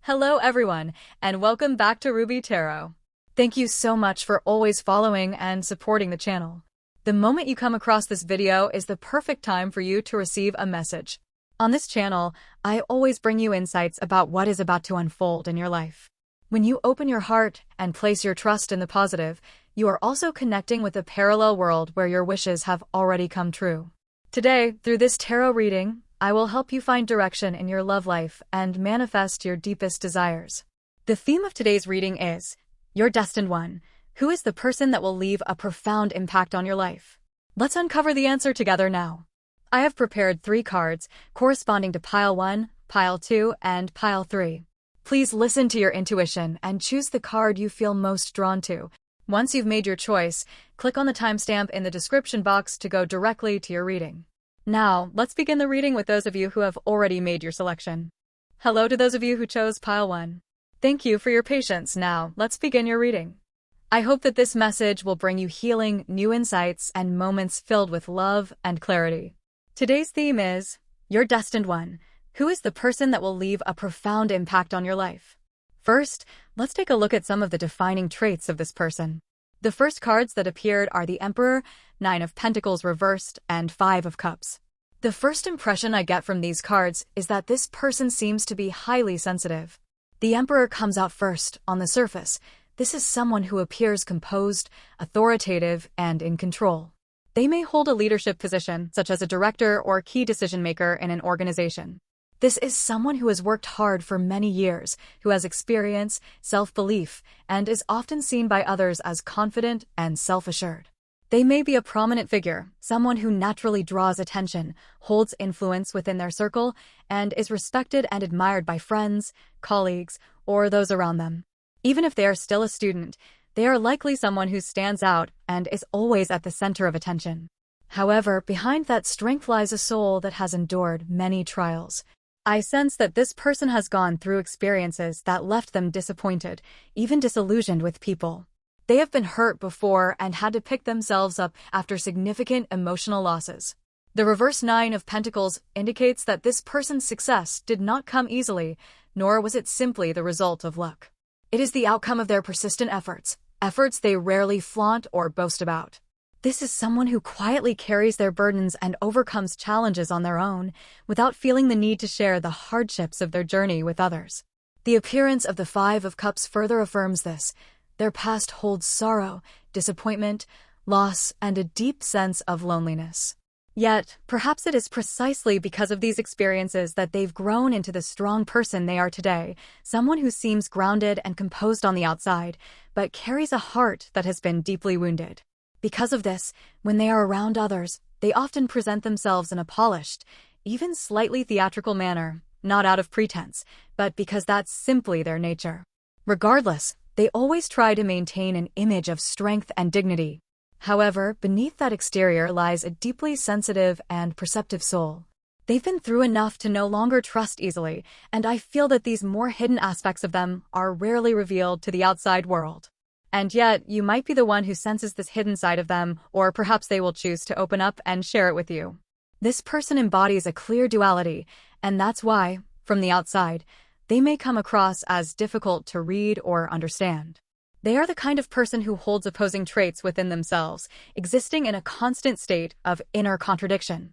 Hello everyone, and welcome back to Ruby Tarot. Thank you so much for always following and supporting the channel. The moment you come across this video is the perfect time for you to receive a message. On this channel, I always bring you insights about what is about to unfold in your life. When you open your heart and place your trust in the positive, you are also connecting with a parallel world where your wishes have already come true. Today, through this tarot reading, I will help you find direction in your love life and manifest your deepest desires. The theme of today's reading is, Your Destined One. Who is the person that will leave a profound impact on your life? Let's uncover the answer together now. I have prepared 3 cards corresponding to Pile 1, Pile 2, and Pile 3. Please listen to your intuition and choose the card you feel most drawn to. Once you've made your choice, click on the timestamp in the description box to go directly to your reading. Now, let's begin the reading with those of you who have already made your selection. Hello to those of you who chose Pile 1. Thank you for your patience. Now, let's begin your reading. I hope that this message will bring you healing, new insights, and moments filled with love and clarity. Today's theme is, Your Destined One. Who is the person that will leave a profound impact on your life? First, let's take a look at some of the defining traits of this person. The first cards that appeared are the Emperor, 9 of Pentacles reversed, and 5 of Cups. The first impression I get from these cards is that this person seems to be highly sensitive. The Emperor comes out first, on the surface. This is someone who appears composed, authoritative, and in control. They may hold a leadership position, such as a director or key decision-maker in an organization. This is someone who has worked hard for many years, who has experience, self-belief, and is often seen by others as confident and self-assured. They may be a prominent figure, someone who naturally draws attention, holds influence within their circle, and is respected and admired by friends, colleagues, or those around them. Even if they are still a student, they are likely someone who stands out and is always at the center of attention. However, behind that strength lies a soul that has endured many trials. I sense that this person has gone through experiences that left them disappointed, even disillusioned with people. They have been hurt before and had to pick themselves up after significant emotional losses. The reverse 9 of Pentacles indicates that this person's success did not come easily, nor was it simply the result of luck. It is the outcome of their persistent efforts they rarely flaunt or boast about. This is someone who quietly carries their burdens and overcomes challenges on their own, without feeling the need to share the hardships of their journey with others. The appearance of the 5 of Cups further affirms this. Their past holds sorrow, disappointment, loss, and a deep sense of loneliness. Yet, perhaps it is precisely because of these experiences that they've grown into the strong person they are today, someone who seems grounded and composed on the outside, but carries a heart that has been deeply wounded. Because of this, when they are around others, they often present themselves in a polished, even slightly theatrical manner, not out of pretense, but because that's simply their nature. Regardless, they always try to maintain an image of strength and dignity. However, beneath that exterior lies a deeply sensitive and perceptive soul. They've been through enough to no longer trust easily, and I feel that these more hidden aspects of them are rarely revealed to the outside world. And yet, you might be the one who senses this hidden side of them, or perhaps they will choose to open up and share it with you. This person embodies a clear duality, and that's why, from the outside, they may come across as difficult to read or understand. They are the kind of person who holds opposing traits within themselves, existing in a constant state of inner contradiction.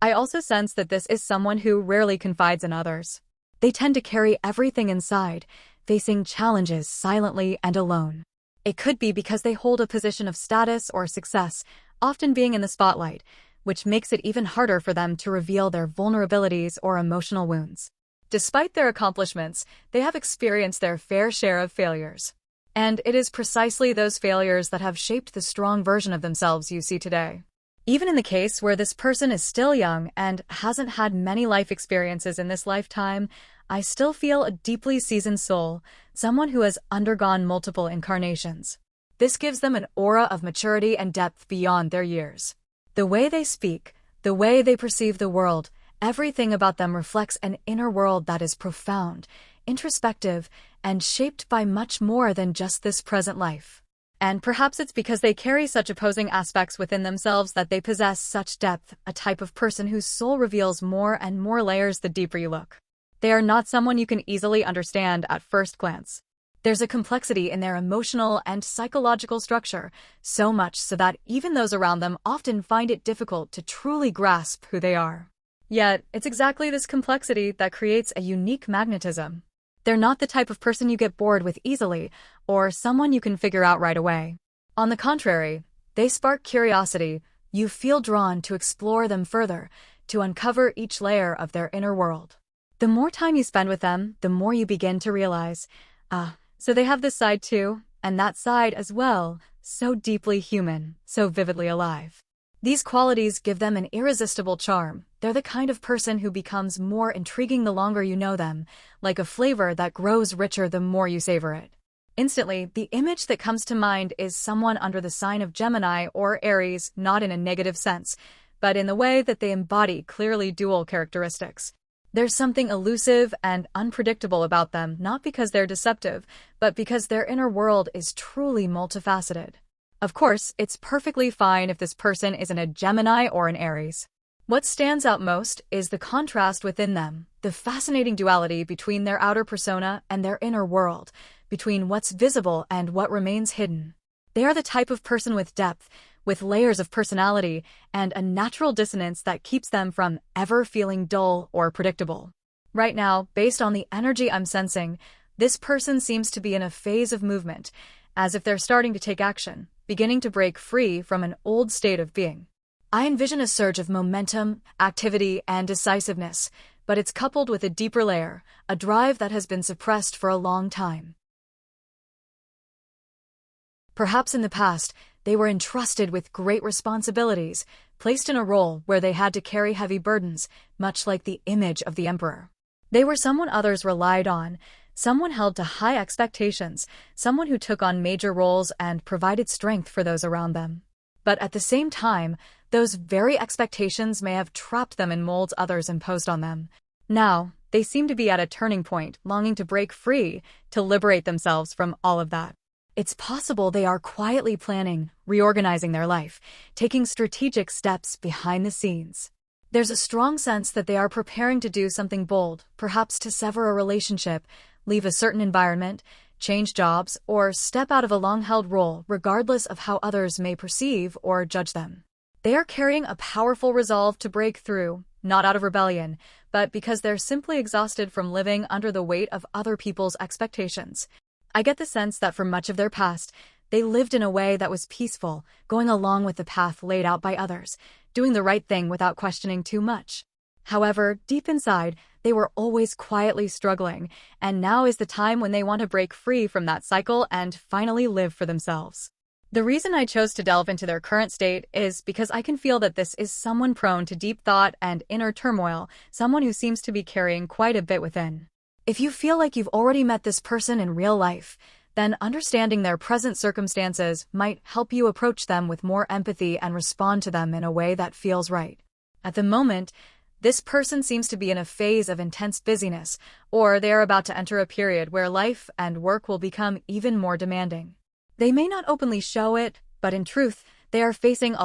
I also sense that this is someone who rarely confides in others. They tend to carry everything inside, facing challenges silently and alone. It could be because they hold a position of status or success, often being in the spotlight, which makes it even harder for them to reveal their vulnerabilities or emotional wounds. Despite their accomplishments, they have experienced their fair share of failures. And it is precisely those failures that have shaped the strong version of themselves you see today. Even in the case where this person is still young and hasn't had many life experiences in this lifetime, I still feel a deeply seasoned soul, someone who has undergone multiple incarnations. This gives them an aura of maturity and depth beyond their years. The way they speak, the way they perceive the world, everything about them reflects an inner world that is profound, introspective, and shaped by much more than just this present life. And perhaps it's because they carry such opposing aspects within themselves that they possess such depth, a type of person whose soul reveals more and more layers the deeper you look. They are not someone you can easily understand at first glance. There's a complexity in their emotional and psychological structure, so much so that even those around them often find it difficult to truly grasp who they are. Yet, it's exactly this complexity that creates a unique magnetism. They're not the type of person you get bored with easily, or someone you can figure out right away. On the contrary, they spark curiosity. You feel drawn to explore them further, to uncover each layer of their inner world. The more time you spend with them, the more you begin to realize, so they have this side too, and that side as well, so deeply human, so vividly alive. These qualities give them an irresistible charm. They're the kind of person who becomes more intriguing the longer you know them, like a flavor that grows richer the more you savor it. Instantly, the image that comes to mind is someone under the sign of Gemini or Aries, not in a negative sense, but in the way that they embody clearly dual characteristics. There's something elusive and unpredictable about them, not because they're deceptive, but because their inner world is truly multifaceted. Of course, it's perfectly fine if this person isn't a Gemini or an Aries. What stands out most is the contrast within them, the fascinating duality between their outer persona and their inner world, between what's visible and what remains hidden. They are the type of person with depth, with layers of personality, and a natural dissonance that keeps them from ever feeling dull or predictable. Right now, based on the energy I'm sensing, this person seems to be in a phase of movement, as if they're starting to take action, beginning to break free from an old state of being. I envision a surge of momentum, activity, and decisiveness, but it's coupled with a deeper layer, a drive that has been suppressed for a long time. Perhaps in the past, they were entrusted with great responsibilities, placed in a role where they had to carry heavy burdens, much like the image of the emperor. They were someone others relied on, someone held to high expectations, someone who took on major roles and provided strength for those around them. But at the same time, those very expectations may have trapped them in molds others imposed on them. Now, they seem to be at a turning point, longing to break free, to liberate themselves from all of that. It's possible they are quietly planning, reorganizing their life, taking strategic steps behind the scenes. There's a strong sense that they are preparing to do something bold, perhaps to sever a relationship, leave a certain environment, change jobs, or step out of a long-held role regardless of how others may perceive or judge them. They are carrying a powerful resolve to break through, not out of rebellion, but because they're simply exhausted from living under the weight of other people's expectations. I get the sense that for much of their past, they lived in a way that was peaceful, going along with the path laid out by others, doing the right thing without questioning too much. However, deep inside, they were always quietly struggling, and now is the time when they want to break free from that cycle and finally live for themselves. The reason I chose to delve into their current state is because I can feel that this is someone prone to deep thought and inner turmoil, someone who seems to be carrying quite a bit within. If you feel like you've already met this person in real life, then understanding their present circumstances might help you approach them with more empathy and respond to them in a way that feels right. At the moment, this person seems to be in a phase of intense busyness, or they are about to enter a period where life and work will become even more demanding. They may not openly show it, but in truth, they are facing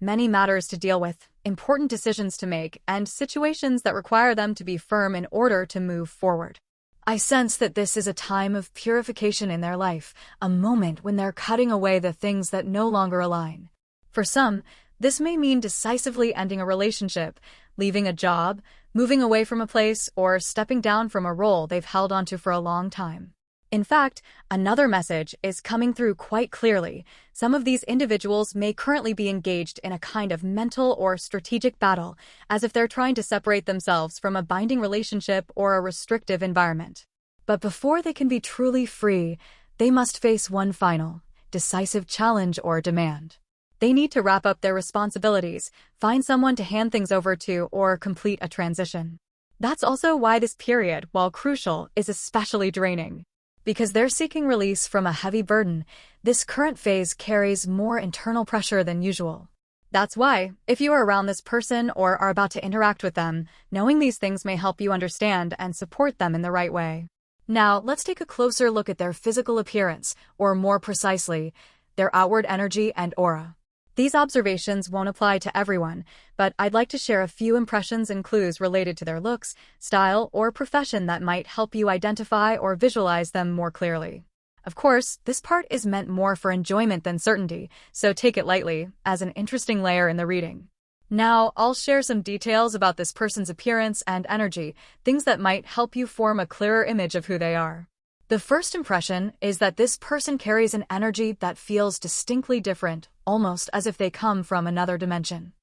many matters to deal with, important decisions to make, and situations that require them to be firm in order to move forward. I sense that this is a time of purification in their life, a moment when they're cutting away the things that no longer align. For some, this may mean decisively ending a relationship, leaving a job, moving away from a place, or stepping down from a role they've held onto for a long time. In fact, another message is coming through quite clearly. Some of these individuals may currently be engaged in a kind of mental or strategic battle, as if they're trying to separate themselves from a binding relationship or a restrictive environment. But before they can be truly free, they must face one final, decisive challenge or demand. They need to wrap up their responsibilities, find someone to hand things over to, or complete a transition. That's also why this period, while crucial, is especially draining. Because they're seeking release from a heavy burden, this current phase carries more internal pressure than usual. That's why, if you are around this person or are about to interact with them, knowing these things may help you understand and support them in the right way. Now, let's take a closer look at their physical appearance, or more precisely, their outward energy and aura. These observations won't apply to everyone, but I'd like to share a few impressions and clues related to their looks, style, or profession that might help you identify or visualize them more clearly. Of course, this part is meant more for enjoyment than certainty, so take it lightly, as an interesting layer in the reading. Now, I'll share some details about this person's appearance and energy, things that might help you form a clearer image of who they are. The first impression is that this person carries an energy that feels distinctly different, almost as if they come from another dimension.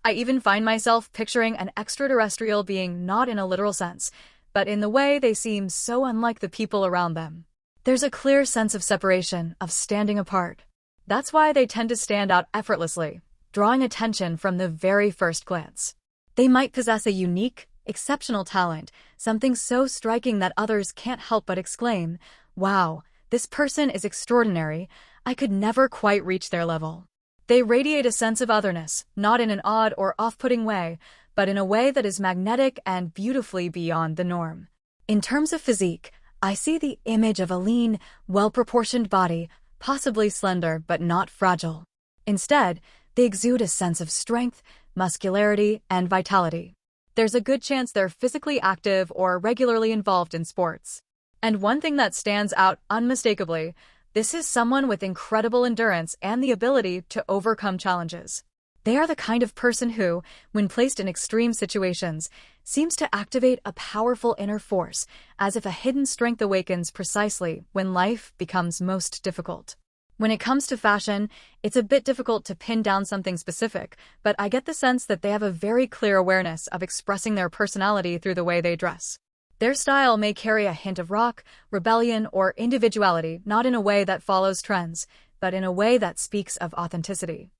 I even find myself picturing an extraterrestrial being, not in a literal sense, but in the way they seem so unlike the people around them. There's a clear sense of separation, of standing apart. That's why they tend to stand out effortlessly, drawing attention from the very first glance. They might possess a unique, exceptional talent, something so striking that others can't help but exclaim, "Wow, this person is extraordinary. I could never quite reach their level." They radiate a sense of otherness, not in an odd or off-putting way, but in a way that is magnetic and beautifully beyond the norm. In terms of physique, I see the image of a lean, well-proportioned body, possibly slender but not fragile. Instead, they exude a sense of strength, muscularity, and vitality. There's a good chance they're physically active or regularly involved in sports. And one thing that stands out unmistakably, this is someone with incredible endurance and the ability to overcome challenges. They are the kind of person who, when placed in extreme situations, seems to activate a powerful inner force, as if a hidden strength awakens precisely when life becomes most difficult. When it comes to fashion, it's a bit difficult to pin down something specific, but I get the sense that they have a very clear awareness of expressing their personality through the way they dress. Their style may carry a hint of rock, rebellion, or individuality, not in a way that follows trends, but in a way that speaks of authenticity.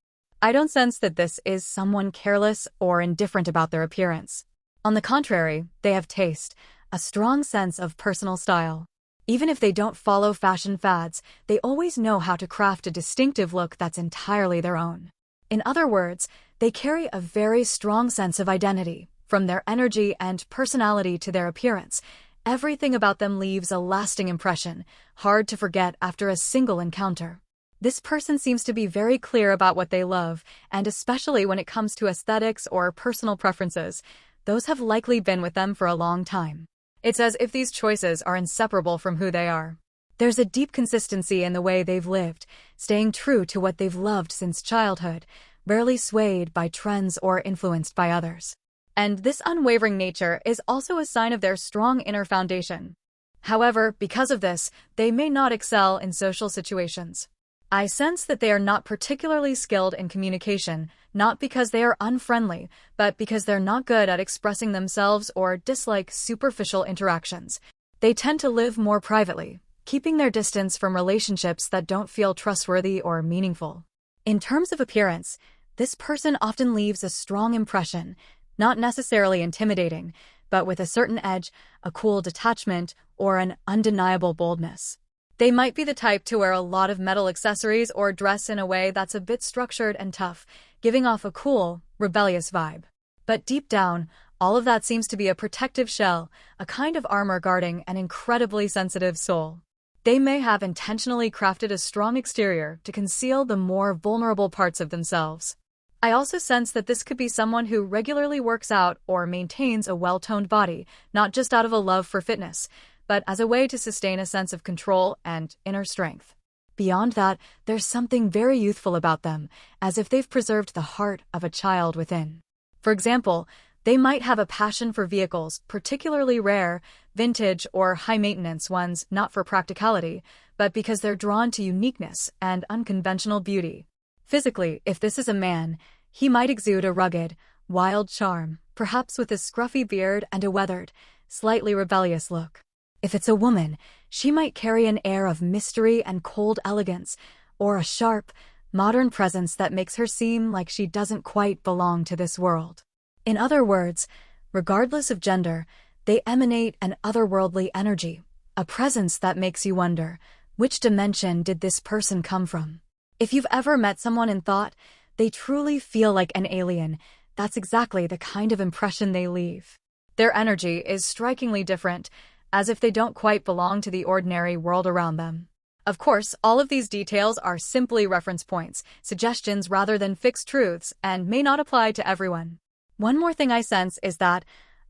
I don't sense that this is someone careless or indifferent about their appearance. On the contrary, they have taste, a strong sense of personal style. Even if they don't follow fashion fads, they always know how to craft a distinctive look that's entirely their own. In other words, they carry a very strong sense of identity. From their energy and personality to their appearance, everything about them leaves a lasting impression, hard to forget after a single encounter. This person seems to be very clear about what they love, and especially when it comes to aesthetics or personal preferences, those have likely been with them for a long time. It's as if these choices are inseparable from who they are. There's a deep consistency in the way they've lived, staying true to what they've loved since childhood, rarely swayed by trends or influenced by others. And this unwavering nature is also a sign of their strong inner foundation. However, because of this, they may not excel in social situations. I sense that they are not particularly skilled in communication, not because they are unfriendly, but because they're not good at expressing themselves or dislike superficial interactions. They tend to live more privately, keeping their distance from relationships that don't feel trustworthy or meaningful. In terms of appearance, this person often leaves a strong impression, not necessarily intimidating, but with a certain edge, a cool detachment, or an undeniable boldness. They might be the type to wear a lot of metal accessories or dress in a way that's a bit structured and tough, giving off a cool, rebellious vibe. But deep down, all of that seems to be a protective shell, a kind of armor guarding an incredibly sensitive soul. They may have intentionally crafted a strong exterior to conceal the more vulnerable parts of themselves. I also sense that this could be someone who regularly works out or maintains a well-toned body, not just out of a love for fitness, but as a way to sustain a sense of control and inner strength. Beyond that, there's something very youthful about them, as if they've preserved the heart of a child within. For example, they might have a passion for vehicles, particularly rare, vintage, or high-maintenance ones, not for practicality, but because they're drawn to uniqueness and unconventional beauty. Physically, if this is a man, he might exude a rugged, wild charm, perhaps with a scruffy beard and a weathered, slightly rebellious look. If it's a woman, she might carry an air of mystery and cold elegance, or a sharp, modern presence that makes her seem like she doesn't quite belong to this world. In other words, regardless of gender, they emanate an otherworldly energy, a presence that makes you wonder, which dimension did this person come from? If you've ever met someone and thought, they truly feel like an alien, that's exactly the kind of impression they leave. Their energy is strikingly different, as if they don't quite belong to the ordinary world around them. Of course, all of these details are simply reference points, suggestions rather than fixed truths, and may not apply to everyone. One more thing I sense is that,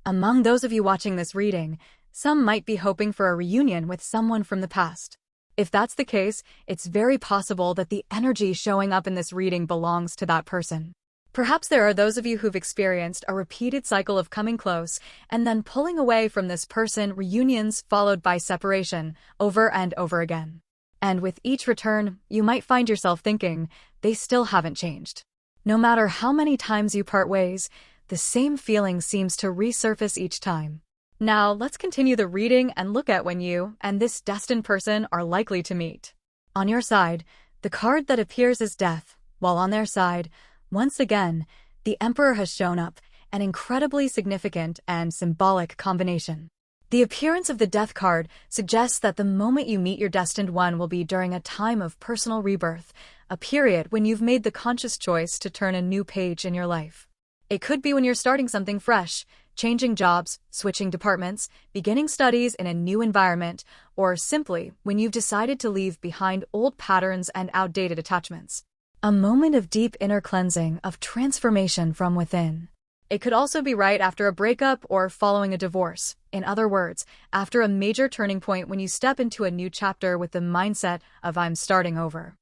among those of you watching this reading, some might be hoping for a reunion with someone from the past. If that's the case, it's very possible that the energy showing up in this reading belongs to that person. Perhaps there are those of you who've experienced a repeated cycle of coming close and then pulling away from this person, reunions followed by separation, over and over again. And with each return, you might find yourself thinking, they still haven't changed. No matter how many times you part ways, the same feeling seems to resurface each time. Now, let's continue the reading and look at when you and this destined person are likely to meet. On your side, the card that appears is Death, while on their side, once again, the Emperor has shown up, an incredibly significant and symbolic combination. The appearance of the Death card suggests that the moment you meet your destined one will be during a time of personal rebirth, a period when you've made the conscious choice to turn a new page in your life. It could be when you're starting something fresh, changing jobs, switching departments, beginning studies in a new environment, or simply when you've decided to leave behind old patterns and outdated attachments. A moment of deep inner cleansing, of transformation from within. It could also be right after a breakup or following a divorce. In other words, after a major turning point when you step into a new chapter with the mindset of I'm starting over.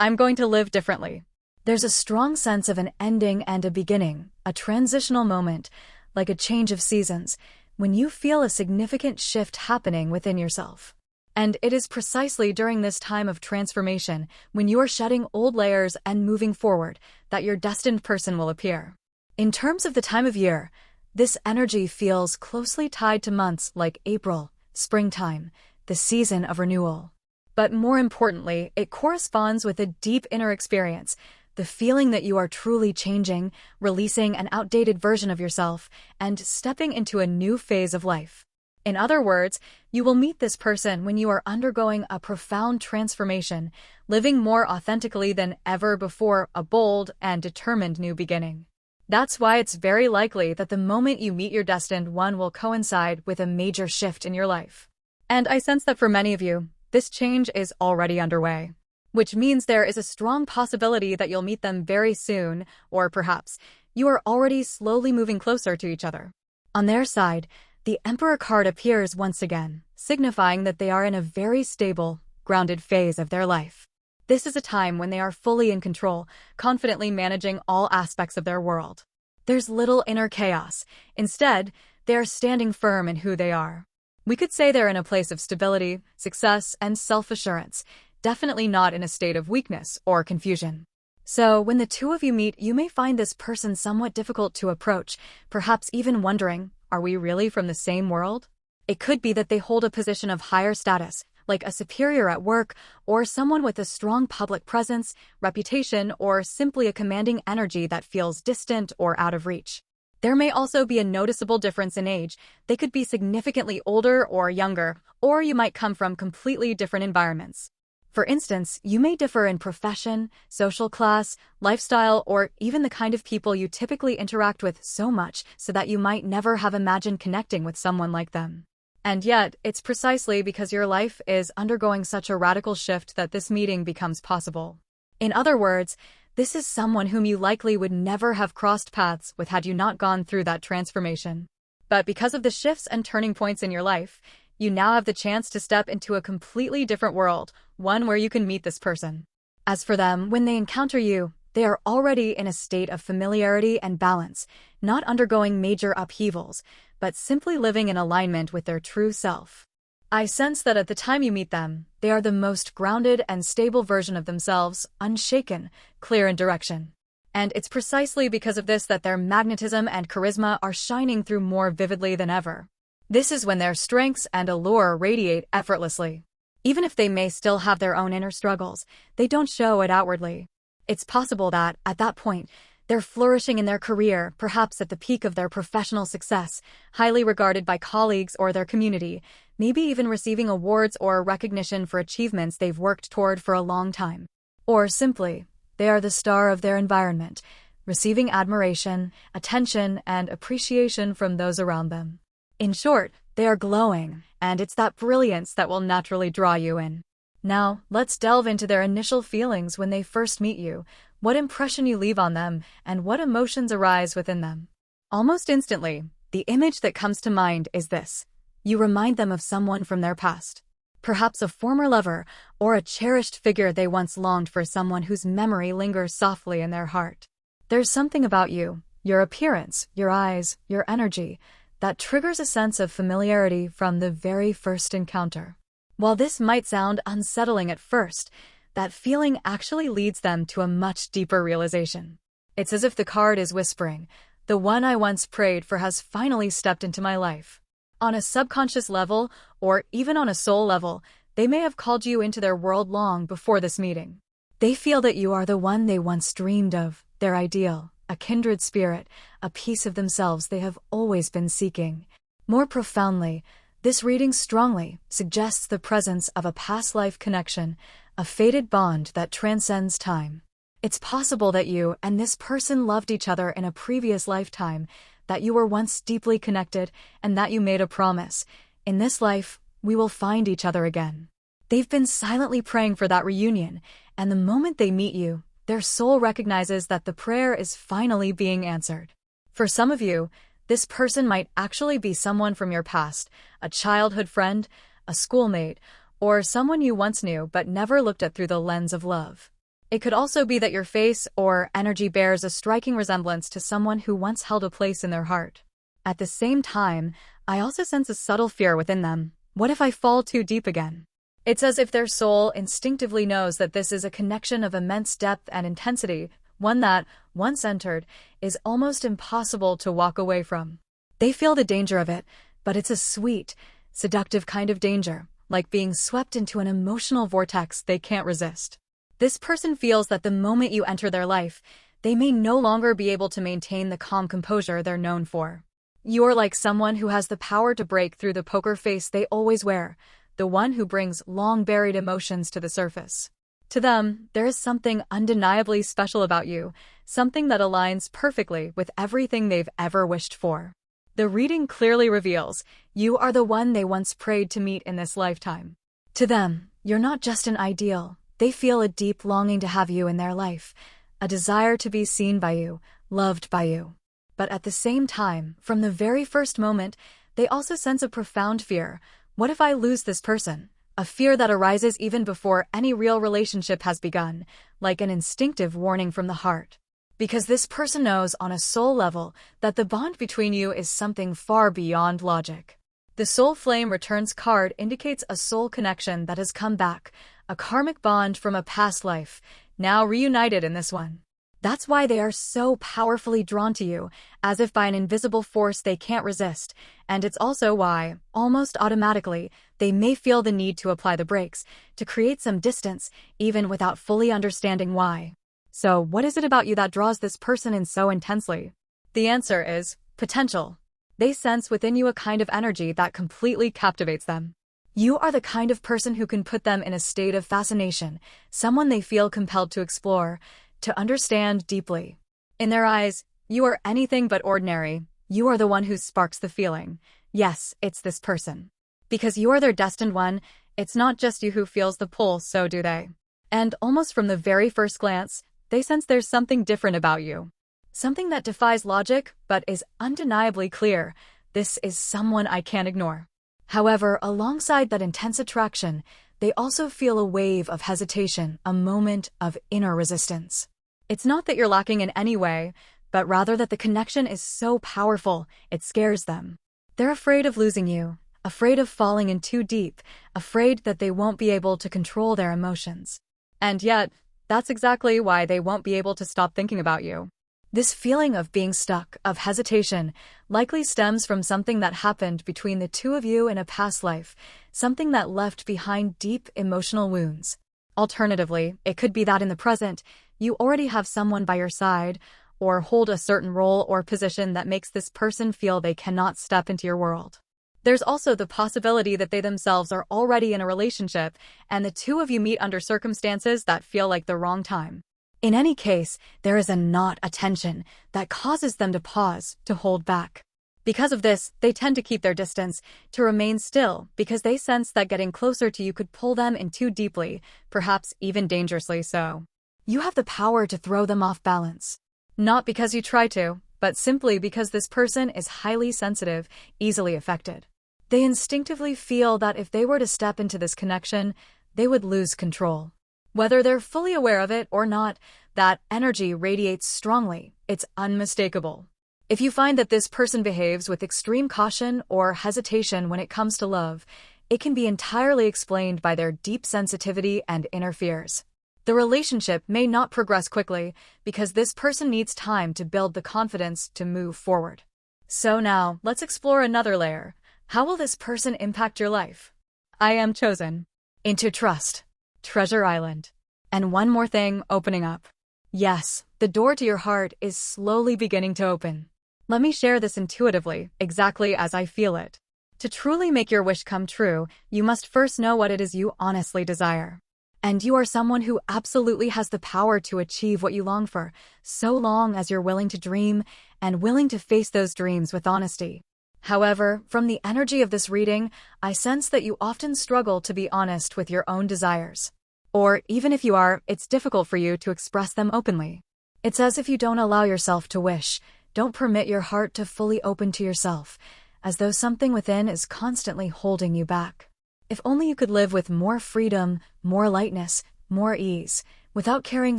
I'm going to live differently. There's a strong sense of an ending and a beginning, a transitional moment, like a change of seasons, when you feel a significant shift happening within yourself. And it is precisely during this time of transformation, when you are shedding old layers and moving forward, that your destined person will appear. In terms of the time of year, this energy feels closely tied to months like April, springtime, the season of renewal. But more importantly, it corresponds with a deep inner experience, the feeling that you are truly changing, releasing an outdated version of yourself, and stepping into a new phase of life. In other words, you will meet this person when you are undergoing a profound transformation, living more authentically than ever before, a bold and determined new beginning. That's why it's very likely that the moment you meet your destined one will coincide with a major shift in your life. And I sense that for many of you, this change is already underway. Which means there is a strong possibility that you'll meet them very soon, or perhaps you are already slowly moving closer to each other. On their side, the Emperor card appears once again, signifying that they are in a very stable, grounded phase of their life. This is a time when they are fully in control, confidently managing all aspects of their world. There's little inner chaos. Instead, they are standing firm in who they are. We could say they're in a place of stability, success, and self-assurance, definitely not in a state of weakness or confusion. So, when the two of you meet, you may find this person somewhat difficult to approach, perhaps even wondering, are we really from the same world? It could be that they hold a position of higher status, like a superior at work, or someone with a strong public presence, reputation, or simply a commanding energy that feels distant or out of reach. There may also be a noticeable difference in age. They could be significantly older or younger, or you might come from completely different environments. For instance, you may differ in profession, social class, lifestyle, or even the kind of people you typically interact with so much so that you might never have imagined connecting with someone like them. And yet, it's precisely because your life is undergoing such a radical shift that this meeting becomes possible. In other words, this is someone whom you likely would never have crossed paths with had you not gone through that transformation. But because of the shifts and turning points in your life, you now have the chance to step into a completely different world, one where you can meet this person. As for them, when they encounter you, they are already in a state of familiarity and balance, not undergoing major upheavals, but simply living in alignment with their true self. I sense that at the time you meet them, they are the most grounded and stable version of themselves, unshaken, clear in direction. And it's precisely because of this that their magnetism and charisma are shining through more vividly than ever. This is when their strengths and allure radiate effortlessly. Even if they may still have their own inner struggles, they don't show it outwardly. It's possible that, at that point, they're flourishing in their career, perhaps at the peak of their professional success, highly regarded by colleagues or their community, maybe even receiving awards or recognition for achievements they've worked toward for a long time. Or simply, they are the star of their environment, receiving admiration, attention, and appreciation from those around them. In short, they are glowing, and it's that brilliance that will naturally draw you in. Now, let's delve into their initial feelings when they first meet you, what impression you leave on them, and what emotions arise within them. Almost instantly, the image that comes to mind is this. You remind them of someone from their past. Perhaps a former lover, or a cherished figure they once longed for, someone whose memory lingers softly in their heart. There's something about you, your appearance, your eyes, your energy, that triggers a sense of familiarity from the very first encounter. While this might sound unsettling at first, that feeling actually leads them to a much deeper realization. It's as if the card is whispering, "The one I once prayed for has finally stepped into my life." On a subconscious level, or even on a soul level, they may have called you into their world long before this meeting. They feel that you are the one they once dreamed of, their ideal, a kindred spirit, a piece of themselves they have always been seeking. More profoundly, this reading strongly suggests the presence of a past life connection, a fated bond that transcends time. It's possible that you and this person loved each other in a previous lifetime, that you were once deeply connected, and that you made a promise. In this life, we will find each other again. They've been silently praying for that reunion, and the moment they meet you, their soul recognizes that the prayer is finally being answered. For some of you, this person might actually be someone from your past, a childhood friend, a schoolmate, or someone you once knew but never looked at through the lens of love. It could also be that your face or energy bears a striking resemblance to someone who once held a place in their heart. At the same time, I also sense a subtle fear within them. What if I fall too deep again? It's as if their soul instinctively knows that this is a connection of immense depth and intensity, one that, once entered, is almost impossible to walk away from. They feel the danger of it, but it's a sweet, seductive kind of danger, like being swept into an emotional vortex they can't resist. This person feels that the moment you enter their life, they may no longer be able to maintain the calm composure they're known for. You're like someone who has the power to break through the poker face they always wear, the one who brings long-buried emotions to the surface. To them, there is something undeniably special about you, something that aligns perfectly with everything they've ever wished for. The reading clearly reveals, you are the one they once prayed to meet in this lifetime. To them, you're not just an ideal. They feel a deep longing to have you in their life, a desire to be seen by you, loved by you. But at the same time, from the very first moment, they also sense a profound fear. What if I lose this person? A fear that arises even before any real relationship has begun, like an instinctive warning from the heart. Because this person knows on a soul level that the bond between you is something far beyond logic. The Soul Flame Returns card indicates a soul connection that has come back, a karmic bond from a past life, now reunited in this one. That's why they are so powerfully drawn to you, as if by an invisible force they can't resist, and it's also why, almost automatically, they may feel the need to apply the brakes, to create some distance, even without fully understanding why. So, what is it about you that draws this person in so intensely? The answer is potential. They sense within you a kind of energy that completely captivates them. You are the kind of person who can put them in a state of fascination, someone they feel compelled to explore, to understand deeply. In their eyes, you are anything but ordinary. You are the one who sparks the feeling. Yes, it's this person. Because you are their destined one, it's not just you who feels the pull, so do they. And almost from the very first glance, they sense there's something different about you. Something that defies logic, but is undeniably clear. This is someone I can't ignore. However, alongside that intense attraction, they also feel a wave of hesitation, a moment of inner resistance. It's not that you're lacking in any way, but rather that the connection is so powerful, it scares them. They're afraid of losing you, afraid of falling in too deep, afraid that they won't be able to control their emotions. And yet, that's exactly why they won't be able to stop thinking about you. This feeling of being stuck, of hesitation, likely stems from something that happened between the two of you in a past life, something that left behind deep emotional wounds. Alternatively, it could be that in the present, you already have someone by your side, or hold a certain role or position that makes this person feel they cannot step into your world. There's also the possibility that they themselves are already in a relationship, and the two of you meet under circumstances that feel like the wrong time. In any case, there is a knot, a tension, that causes them to pause, to hold back. Because of this, they tend to keep their distance, to remain still, because they sense that getting closer to you could pull them in too deeply, perhaps even dangerously so. You have the power to throw them off balance. Not because you try to, but simply because this person is highly sensitive, easily affected. They instinctively feel that if they were to step into this connection, they would lose control. Whether they're fully aware of it or not, that energy radiates strongly. It's unmistakable. If you find that this person behaves with extreme caution or hesitation when it comes to love, it can be entirely explained by their deep sensitivity and inner fears. The relationship may not progress quickly because this person needs time to build the confidence to move forward. So now, let's explore another layer. How will this person impact your life? I am chosen. Into trust. Treasure Island. And one more thing opening up. Yes, the door to your heart is slowly beginning to open. Let me share this intuitively, exactly as I feel it. To truly make your wish come true, you must first know what it is you honestly desire. And you are someone who absolutely has the power to achieve what you long for, so long as you're willing to dream and willing to face those dreams with honesty. However, from the energy of this reading, I sense that you often struggle to be honest with your own desires. Or even if you are, it's difficult for you to express them openly. It's as if you don't allow yourself to wish, don't permit your heart to fully open to yourself, as though something within is constantly holding you back. If only you could live with more freedom, more lightness, more ease, without caring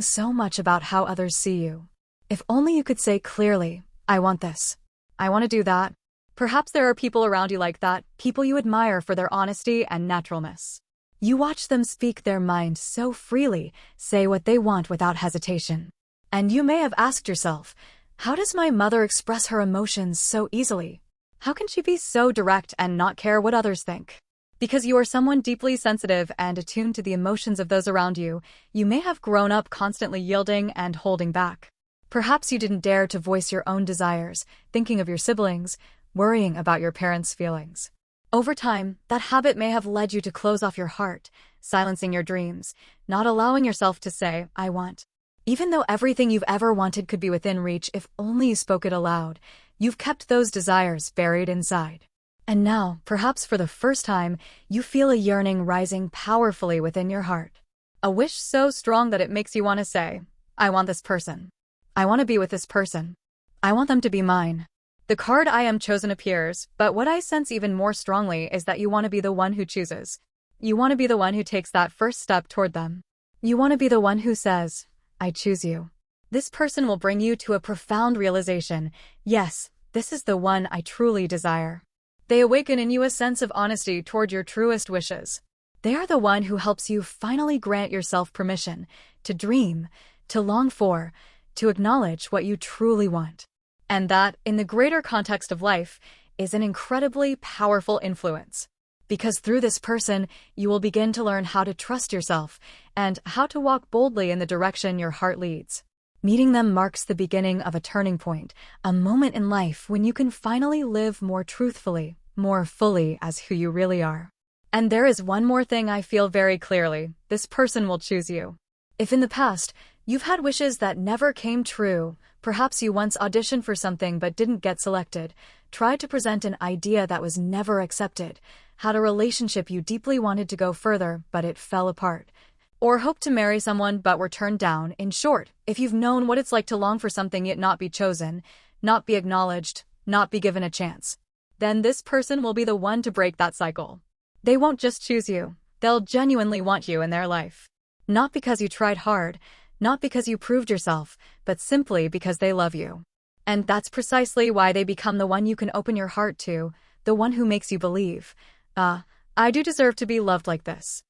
so much about how others see you. If only you could say clearly, I want this. I want to do that. Perhaps there are people around you like that, people you admire for their honesty and naturalness. You watch them speak their mind so freely, say what they want without hesitation. And you may have asked yourself, how does my mother express her emotions so easily? How can she be so direct and not care what others think? Because you are someone deeply sensitive and attuned to the emotions of those around you, you may have grown up constantly yielding and holding back. Perhaps you didn't dare to voice your own desires, thinking of your siblings, worrying about your parents' feelings. Over time, that habit may have led you to close off your heart, silencing your dreams, not allowing yourself to say, I want. Even though everything you've ever wanted could be within reach if only you spoke it aloud, you've kept those desires buried inside. And now, perhaps for the first time, you feel a yearning rising powerfully within your heart. A wish so strong that it makes you want to say, I want this person. I want to be with this person. I want them to be mine. The card I am chosen appears, but what I sense even more strongly is that you want to be the one who chooses. You want to be the one who takes that first step toward them. You want to be the one who says, I choose you. This person will bring you to a profound realization. Yes, this is the one I truly desire. They awaken in you a sense of honesty toward your truest wishes. They are the one who helps you finally grant yourself permission to dream, to long for, to acknowledge what you truly want. And that, in the greater context of life, is an incredibly powerful influence. Because through this person, you will begin to learn how to trust yourself and how to walk boldly in the direction your heart leads. Meeting them marks the beginning of a turning point, a moment in life when you can finally live more truthfully, more fully as who you really are. And there is one more thing I feel very clearly, this person will choose you. If in the past, you've had wishes that never came true, perhaps you once auditioned for something but didn't get selected, tried to present an idea that was never accepted, had a relationship you deeply wanted to go further but it fell apart, or hoped to marry someone but were turned down. In short, if you've known what it's like to long for something yet not be chosen, not be acknowledged, not be given a chance, then this person will be the one to break that cycle. They won't just choose you, they'll genuinely want you in their life. Not because you tried hard, not because you proved yourself, but simply because they love you. And that's precisely why they become the one you can open your heart to, the one who makes you believe, I do deserve to be loved like this.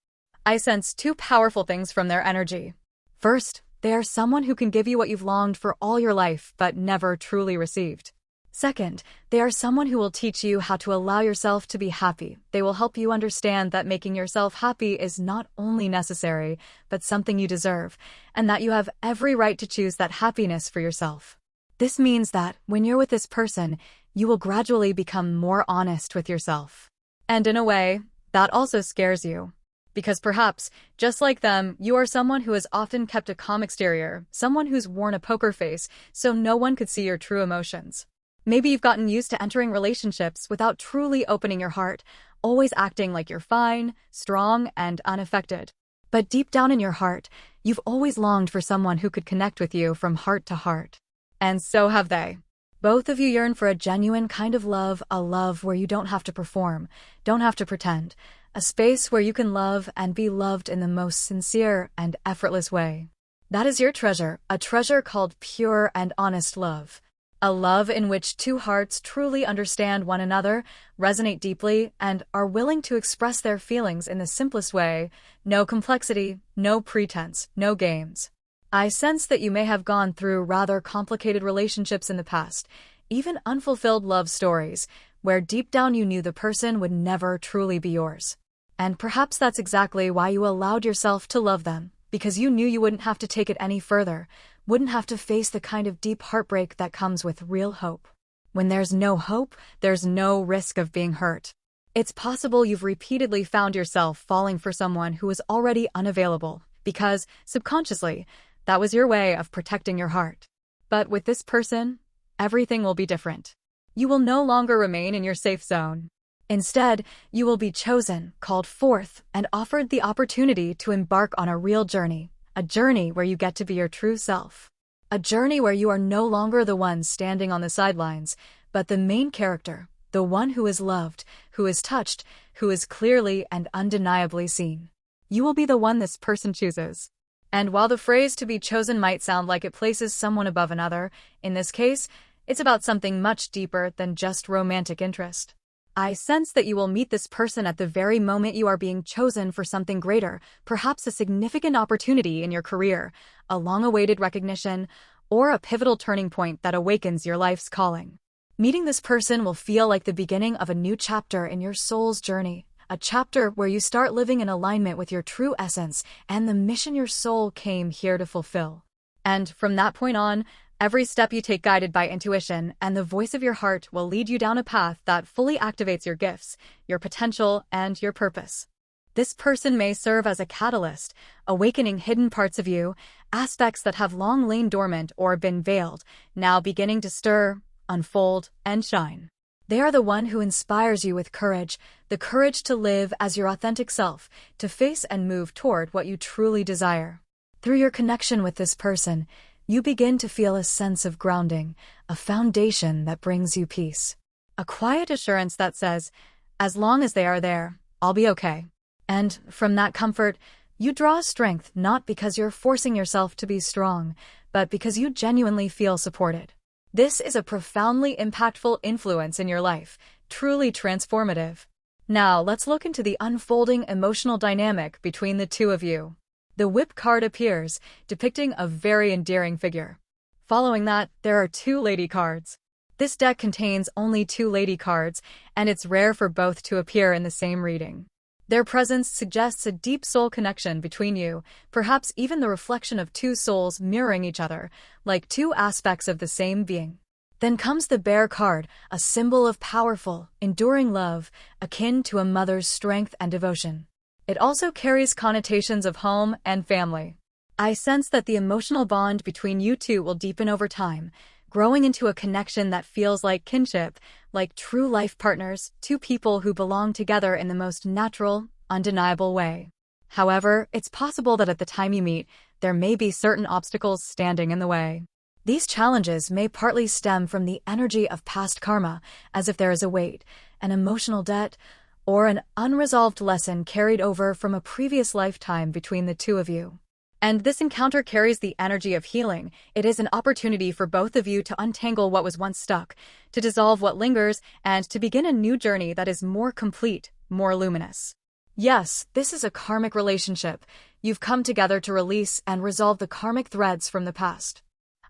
I sense two powerful things from their energy. First, they are someone who can give you what you've longed for all your life but never truly received. Second, they are someone who will teach you how to allow yourself to be happy. They will help you understand that making yourself happy is not only necessary, but something you deserve, and that you have every right to choose that happiness for yourself. This means that, when you're with this person, you will gradually become more honest with yourself. And in a way, that also scares you. Because perhaps, just like them, you are someone who has often kept a calm exterior, someone who's worn a poker face, so no one could see your true emotions. Maybe you've gotten used to entering relationships without truly opening your heart, always acting like you're fine, strong, and unaffected. But deep down in your heart, you've always longed for someone who could connect with you from heart to heart. And so have they. Both of you yearn for a genuine kind of love, a love where you don't have to perform, don't have to pretend, a space where you can love and be loved in the most sincere and effortless way. That is your treasure, a treasure called pure and honest love. A love in which two hearts truly understand one another, resonate deeply, and are willing to express their feelings in the simplest way. No complexity, no pretense, no games. I sense that you may have gone through rather complicated relationships in the past, even unfulfilled love stories, where deep down you knew the person would never truly be yours. And perhaps that's exactly why you allowed yourself to love them, because you knew you wouldn't have to take it any further, wouldn't have to face the kind of deep heartbreak that comes with real hope. When there's no hope, there's no risk of being hurt. It's possible you've repeatedly found yourself falling for someone who is already unavailable, because, subconsciously, that was your way of protecting your heart. But with this person, everything will be different. You will no longer remain in your safe zone. Instead, you will be chosen, called forth, and offered the opportunity to embark on a real journey, a journey where you get to be your true self. A journey where you are no longer the one standing on the sidelines, but the main character, the one who is loved, who is touched, who is clearly and undeniably seen. You will be the one this person chooses. And while the phrase to be chosen might sound like it places someone above another, in this case, it's about something much deeper than just romantic interest. I sense that you will meet this person at the very moment you are being chosen for something greater, perhaps a significant opportunity in your career, a long-awaited recognition, or a pivotal turning point that awakens your life's calling. Meeting this person will feel like the beginning of a new chapter in your soul's journey, a chapter where you start living in alignment with your true essence and the mission your soul came here to fulfill. And from that point on, every step you take guided by intuition and the voice of your heart will lead you down a path that fully activates your gifts, your potential, and your purpose. This person may serve as a catalyst, awakening hidden parts of you, aspects that have long lain dormant or been veiled, now beginning to stir, unfold, and shine. They are the one who inspires you with courage, the courage to live as your authentic self, to face and move toward what you truly desire. Through your connection with this person, you begin to feel a sense of grounding, a foundation that brings you peace. A quiet assurance that says, as long as they are there, I'll be okay. And from that comfort, you draw strength not because you're forcing yourself to be strong, but because you genuinely feel supported. This is a profoundly impactful influence in your life, truly transformative. Now, let's look into the unfolding emotional dynamic between the two of you. The Whip card appears, depicting a very endearing figure. Following that, there are two Lady cards. This deck contains only two Lady cards, and it's rare for both to appear in the same reading. Their presence suggests a deep soul connection between you, perhaps even the reflection of two souls mirroring each other, like two aspects of the same being. Then comes the Bear card, a symbol of powerful, enduring love, akin to a mother's strength and devotion. It also carries connotations of home and family. I sense that the emotional bond between you two will deepen over time, growing into a connection that feels like kinship, like true life partners, two people who belong together in the most natural, undeniable way. However, it's possible that at the time you meet, there may be certain obstacles standing in the way. These challenges may partly stem from the energy of past karma, as if there is a weight, an emotional debt, or an unresolved lesson carried over from a previous lifetime between the two of you. And this encounter carries the energy of healing. It is an opportunity for both of you to untangle what was once stuck, to dissolve what lingers, and to begin a new journey that is more complete, more luminous. Yes, this is a karmic relationship. You've come together to release and resolve the karmic threads from the past.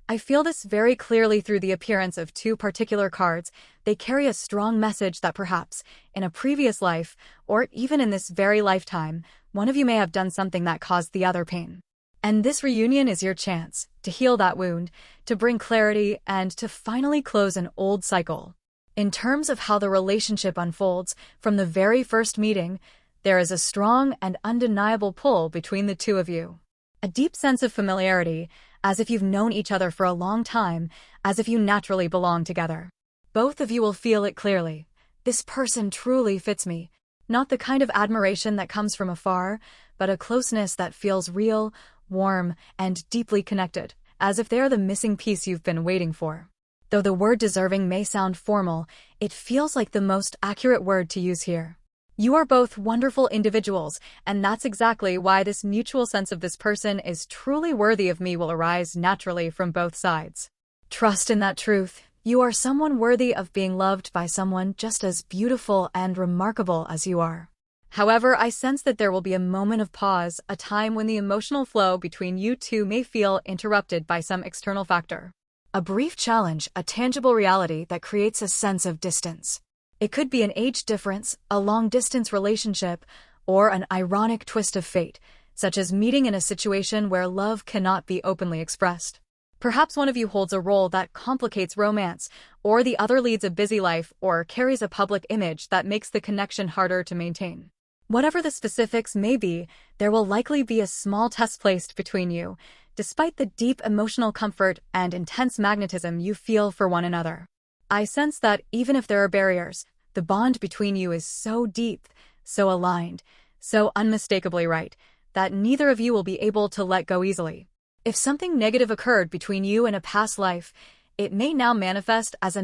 I feel this very clearly through the appearance of two particular cards. They carry a strong message that perhaps, in a previous life, or even in this very lifetime, one of you may have done something that caused the other pain. And this reunion is your chance to heal that wound, to bring clarity, and to finally close an old cycle. In terms of how the relationship unfolds, from the very first meeting, there is a strong and undeniable pull between the two of you. A deep sense of familiarity, as if you've known each other for a long time, as if you naturally belong together. Both of you will feel it clearly. This person truly fits me. Not the kind of admiration that comes from afar, but a closeness that feels real, warm, and deeply connected, as if they're the missing piece you've been waiting for. Though the word deserving may sound formal, it feels like the most accurate word to use here. You are both wonderful individuals, and that's exactly why this mutual sense of this person is truly worthy of me will arise naturally from both sides. Trust in that truth. You are someone worthy of being loved by someone just as beautiful and remarkable as you are. However, I sense that there will be a moment of pause, a time when the emotional flow between you two may feel interrupted by some external factor. A brief challenge, a tangible reality that creates a sense of distance. It could be an age difference, a long-distance relationship, or an ironic twist of fate, such as meeting in a situation where love cannot be openly expressed. Perhaps one of you holds a role that complicates romance, or the other leads a busy life or carries a public image that makes the connection harder to maintain. Whatever the specifics may be, there will likely be a small test placed between you, despite the deep emotional comfort and intense magnetism you feel for one another. I sense that even if there are barriers, the bond between you is so deep, so aligned, so unmistakably right, that neither of you will be able to let go easily. If something negative occurred between you in a past life, it may now manifest as a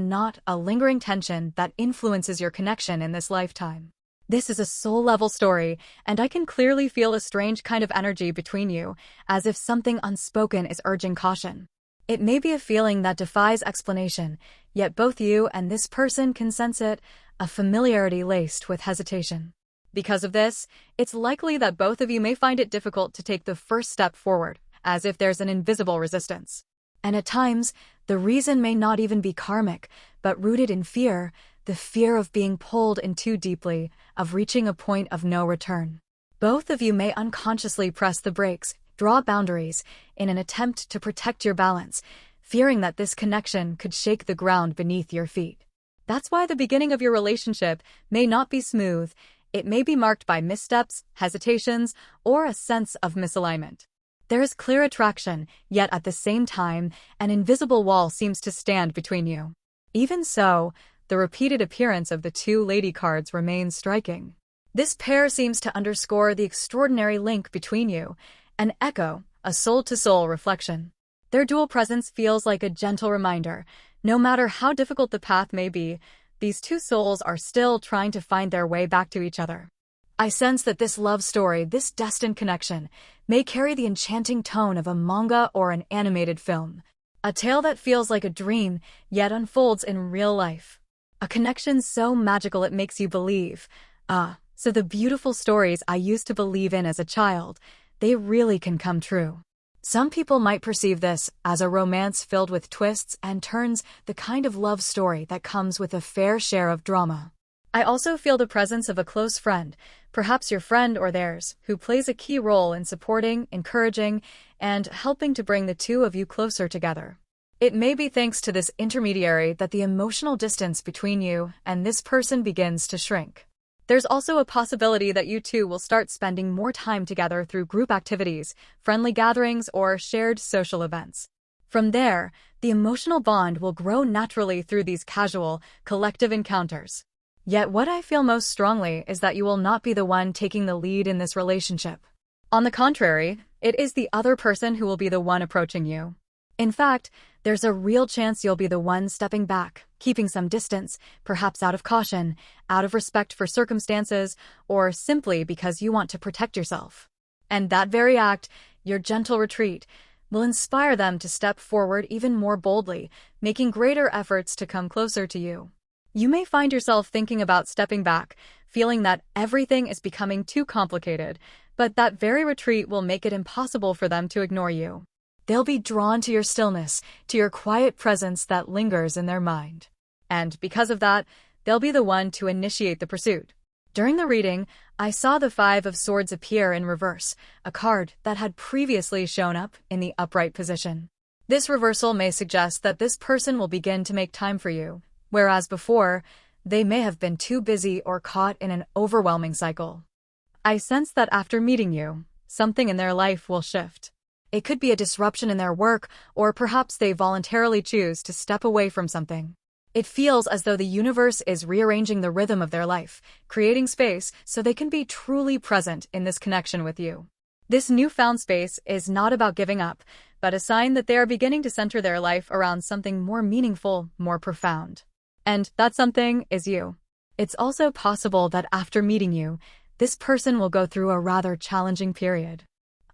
lingering tension that influences your connection in this lifetime. This is a soul-level story, and I can clearly feel a strange kind of energy between you, as if something unspoken is urging caution. It may be a feeling that defies explanation, yet both you and this person can sense it, a familiarity laced with hesitation. Because of this, it's likely that both of you may find it difficult to take the first step forward, as if there's an invisible resistance. And at times, the reason may not even be karmic, but rooted in fear, the fear of being pulled in too deeply, of reaching a point of no return. Both of you may unconsciously press the brakes, draw boundaries, in an attempt to protect your balance, fearing that this connection could shake the ground beneath your feet. That's why the beginning of your relationship may not be smooth. It may be marked by missteps, hesitations, or a sense of misalignment. There is clear attraction, yet at the same time, an invisible wall seems to stand between you. Even so, the repeated appearance of the two lady cards remains striking. This pair seems to underscore the extraordinary link between you, an echo, a soul-to-soul reflection. Their dual presence feels like a gentle reminder. No matter how difficult the path may be, these two souls are still trying to find their way back to each other. I sense that this love story, this destined connection, may carry the enchanting tone of a manga or an animated film. A tale that feels like a dream, yet unfolds in real life. A connection so magical it makes you believe. So the beautiful stories I used to believe in as a child, they really can come true. Some people might perceive this as a romance filled with twists and turns, the kind of love story that comes with a fair share of drama. I also feel the presence of a close friend, perhaps your friend or theirs, who plays a key role in supporting, encouraging, and helping to bring the two of you closer together. It may be thanks to this intermediary that the emotional distance between you and this person begins to shrink. There's also a possibility that you two will start spending more time together through group activities, friendly gatherings, or shared social events. From there, the emotional bond will grow naturally through these casual, collective encounters. Yet what I feel most strongly is that you will not be the one taking the lead in this relationship. On the contrary, it is the other person who will be the one approaching you. In fact, there's a real chance you'll be the one stepping back, keeping some distance, perhaps out of caution, out of respect for circumstances, or simply because you want to protect yourself. And that very act, your gentle retreat, will inspire them to step forward even more boldly, making greater efforts to come closer to you. You may find yourself thinking about stepping back, feeling that everything is becoming too complicated, but that very retreat will make it impossible for them to ignore you. They'll be drawn to your stillness, to your quiet presence that lingers in their mind. And because of that, they'll be the one to initiate the pursuit. During the reading, I saw the Five of Swords appear in reverse, a card that had previously shown up in the upright position. This reversal may suggest that this person will begin to make time for you, whereas before, they may have been too busy or caught in an overwhelming cycle. I sense that after meeting you, something in their life will shift. It could be a disruption in their work, or perhaps they voluntarily choose to step away from something. It feels as though the universe is rearranging the rhythm of their life, creating space so they can be truly present in this connection with you. This newfound space is not about giving up, but a sign that they are beginning to center their life around something more meaningful, more profound. And that something is you. It's also possible that after meeting you, this person will go through a rather challenging period.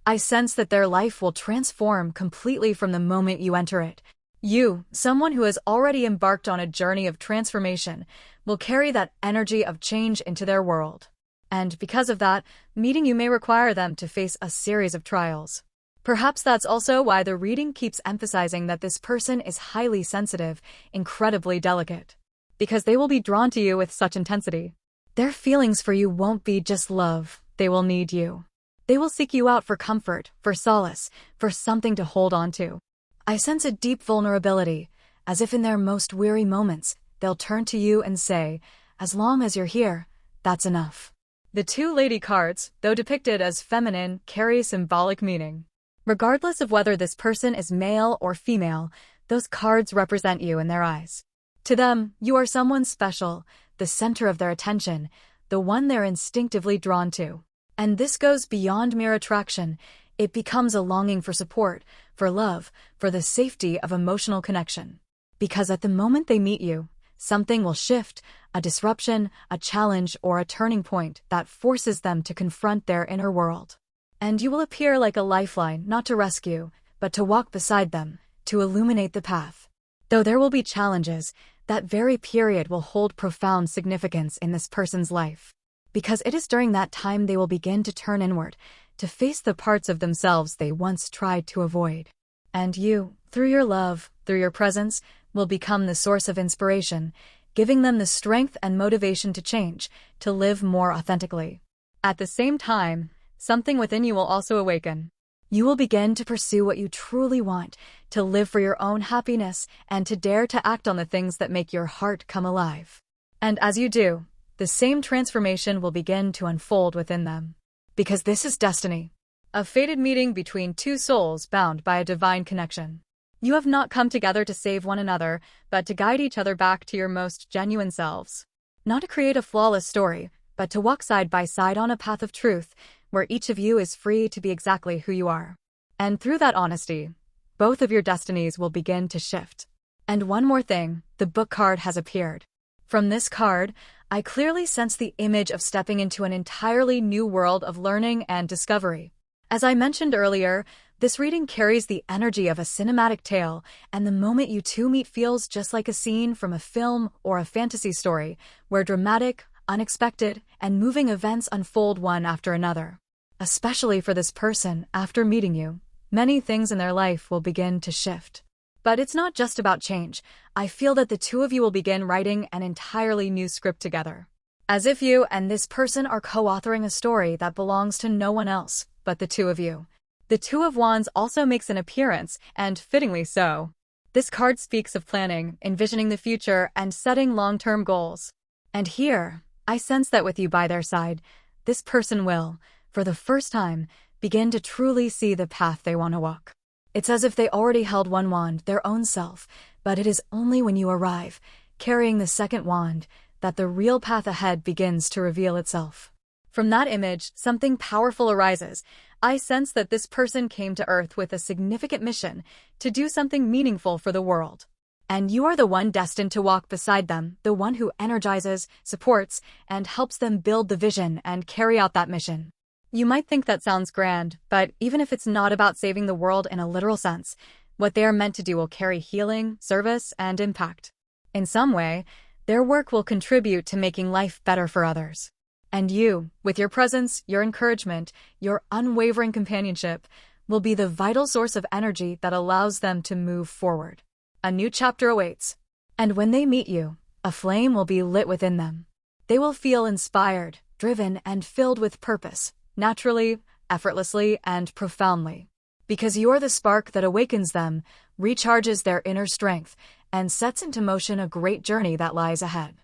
I sense that their life will transform completely from the moment you enter it. You, someone who has already embarked on a journey of transformation, will carry that energy of change into their world. And because of that, meeting you may require them to face a series of trials. Perhaps that's also why the reading keeps emphasizing that this person is highly sensitive, incredibly delicate. Because they will be drawn to you with such intensity. Their feelings for you won't be just love, they will need you. They will seek you out for comfort, for solace, for something to hold on to. I sense a deep vulnerability, as if in their most weary moments, they'll turn to you and say, as long as you're here, that's enough. The two lady cards, though depicted as feminine, carry symbolic meaning. Regardless of whether this person is male or female, those cards represent you in their eyes. To them, you are someone special, the center of their attention, the one they're instinctively drawn to. And this goes beyond mere attraction. It becomes a longing for support, for love, for the safety of emotional connection. Because at the moment they meet you, something will shift, a disruption, a challenge, or a turning point that forces them to confront their inner world. And you will appear like a lifeline, not to rescue, but to walk beside them, to illuminate the path. Though there will be challenges, that very period will hold profound significance in this person's life. Because it is during that time they will begin to turn inward, to face the parts of themselves they once tried to avoid. And you, through your love, through your presence, will become the source of inspiration, giving them the strength and motivation to change, to live more authentically. At the same time, something within you will also awaken. You will begin to pursue what you truly want, to live for your own happiness, and to dare to act on the things that make your heart come alive. And as you do, the same transformation will begin to unfold within them. Because this is destiny. A fated meeting between two souls bound by a divine connection. You have not come together to save one another, but to guide each other back to your most genuine selves. Not to create a flawless story, but to walk side by side on a path of truth, where each of you is free to be exactly who you are. And through that honesty, both of your destinies will begin to shift. And one more thing, the book card has appeared. From this card, I clearly sense the image of stepping into an entirely new world of learning and discovery. As I mentioned earlier, this reading carries the energy of a cinematic tale, and the moment you two meet feels just like a scene from a film or a fantasy story, where dramatic, unexpected, and moving events unfold one after another. Especially for this person, after meeting you, many things in their life will begin to shift. But it's not just about change. I feel that the two of you will begin writing an entirely new script together. As if you and this person are co-authoring a story that belongs to no one else but the two of you. The Two of Wands also makes an appearance, and fittingly so. This card speaks of planning, envisioning the future, and setting long-term goals. And here, I sense that with you by their side, this person will, for the first time, begin to truly see the path they want to walk. It's as if they already held one wand, their own self, but it is only when you arrive, carrying the second wand, that the real path ahead begins to reveal itself. From that image, something powerful arises. I sense that this person came to Earth with a significant mission, to do something meaningful for the world. And you are the one destined to walk beside them, the one who energizes, supports, and helps them build the vision and carry out that mission. You might think that sounds grand, but even if it's not about saving the world in a literal sense, what they are meant to do will carry healing, service, and impact. In some way, their work will contribute to making life better for others. And you, with your presence, your encouragement, your unwavering companionship, will be the vital source of energy that allows them to move forward. A new chapter awaits. And when they meet you, a flame will be lit within them. They will feel inspired, driven, and filled with purpose, naturally, effortlessly, and profoundly. Because you are the spark that awakens them, recharges their inner strength, and sets into motion a great journey that lies ahead.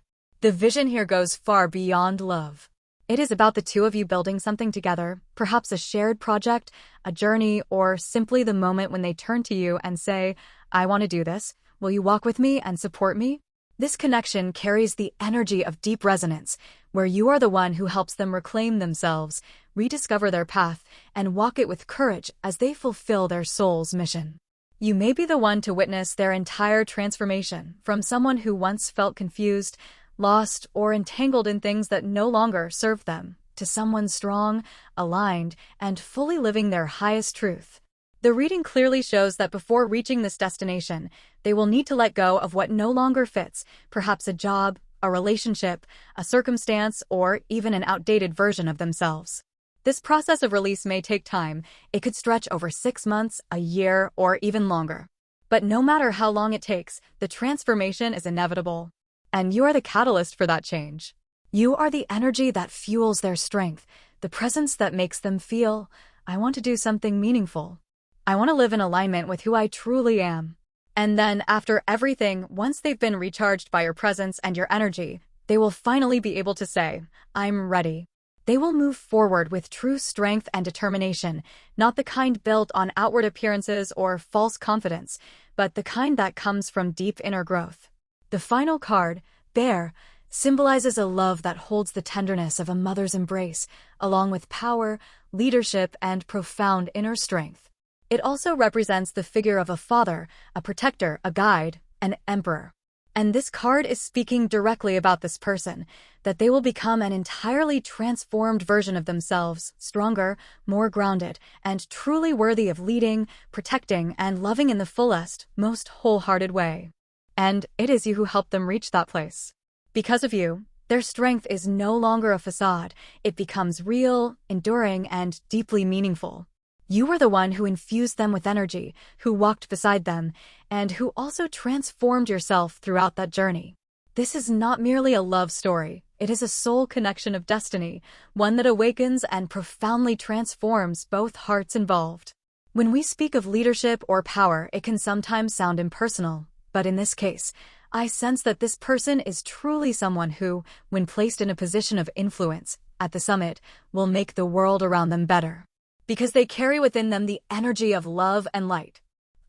The vision here goes far beyond love. It is about the two of you building something together, perhaps a shared project, a journey, or simply the moment when they turn to you and say, I want to do this. Will you walk with me and support me? This connection carries the energy of deep resonance, where you are the one who helps them reclaim themselves, rediscover their path, and walk it with courage as they fulfill their soul's mission. You may be the one to witness their entire transformation from someone who once felt confused, lost, or entangled in things that no longer served them, to someone strong, aligned, and fully living their highest truth. The reading clearly shows that before reaching this destination, they will need to let go of what no longer fits, perhaps a job, a relationship, a circumstance, or even an outdated version of themselves. This process of release may take time. It could stretch over 6 months, a year, or even longer. But no matter how long it takes, the transformation is inevitable. And you are the catalyst for that change. You are the energy that fuels their strength, the presence that makes them feel, I want to do something meaningful. I want to live in alignment with who I truly am. And then, after everything, once they've been recharged by your presence and your energy, they will finally be able to say, I'm ready. They will move forward with true strength and determination, not the kind built on outward appearances or false confidence, but the kind that comes from deep inner growth. The final card, Bear, symbolizes a love that holds the tenderness of a mother's embrace, along with power, leadership, and profound inner strength. It also represents the figure of a father, a protector, a guide, an emperor. And this card is speaking directly about this person, that they will become an entirely transformed version of themselves, stronger, more grounded, and truly worthy of leading, protecting, and loving in the fullest, most wholehearted way. And it is you who helped them reach that place. Because of you, their strength is no longer a facade. It becomes real, enduring, and deeply meaningful. You were the one who infused them with energy, who walked beside them, and who also transformed yourself throughout that journey. This is not merely a love story. It is a soul connection of destiny, one that awakens and profoundly transforms both hearts involved. When we speak of leadership or power, it can sometimes sound impersonal, but in this case, I sense that this person is truly someone who, when placed in a position of influence at the summit, will make the world around them better. Because they carry within them the energy of love and light.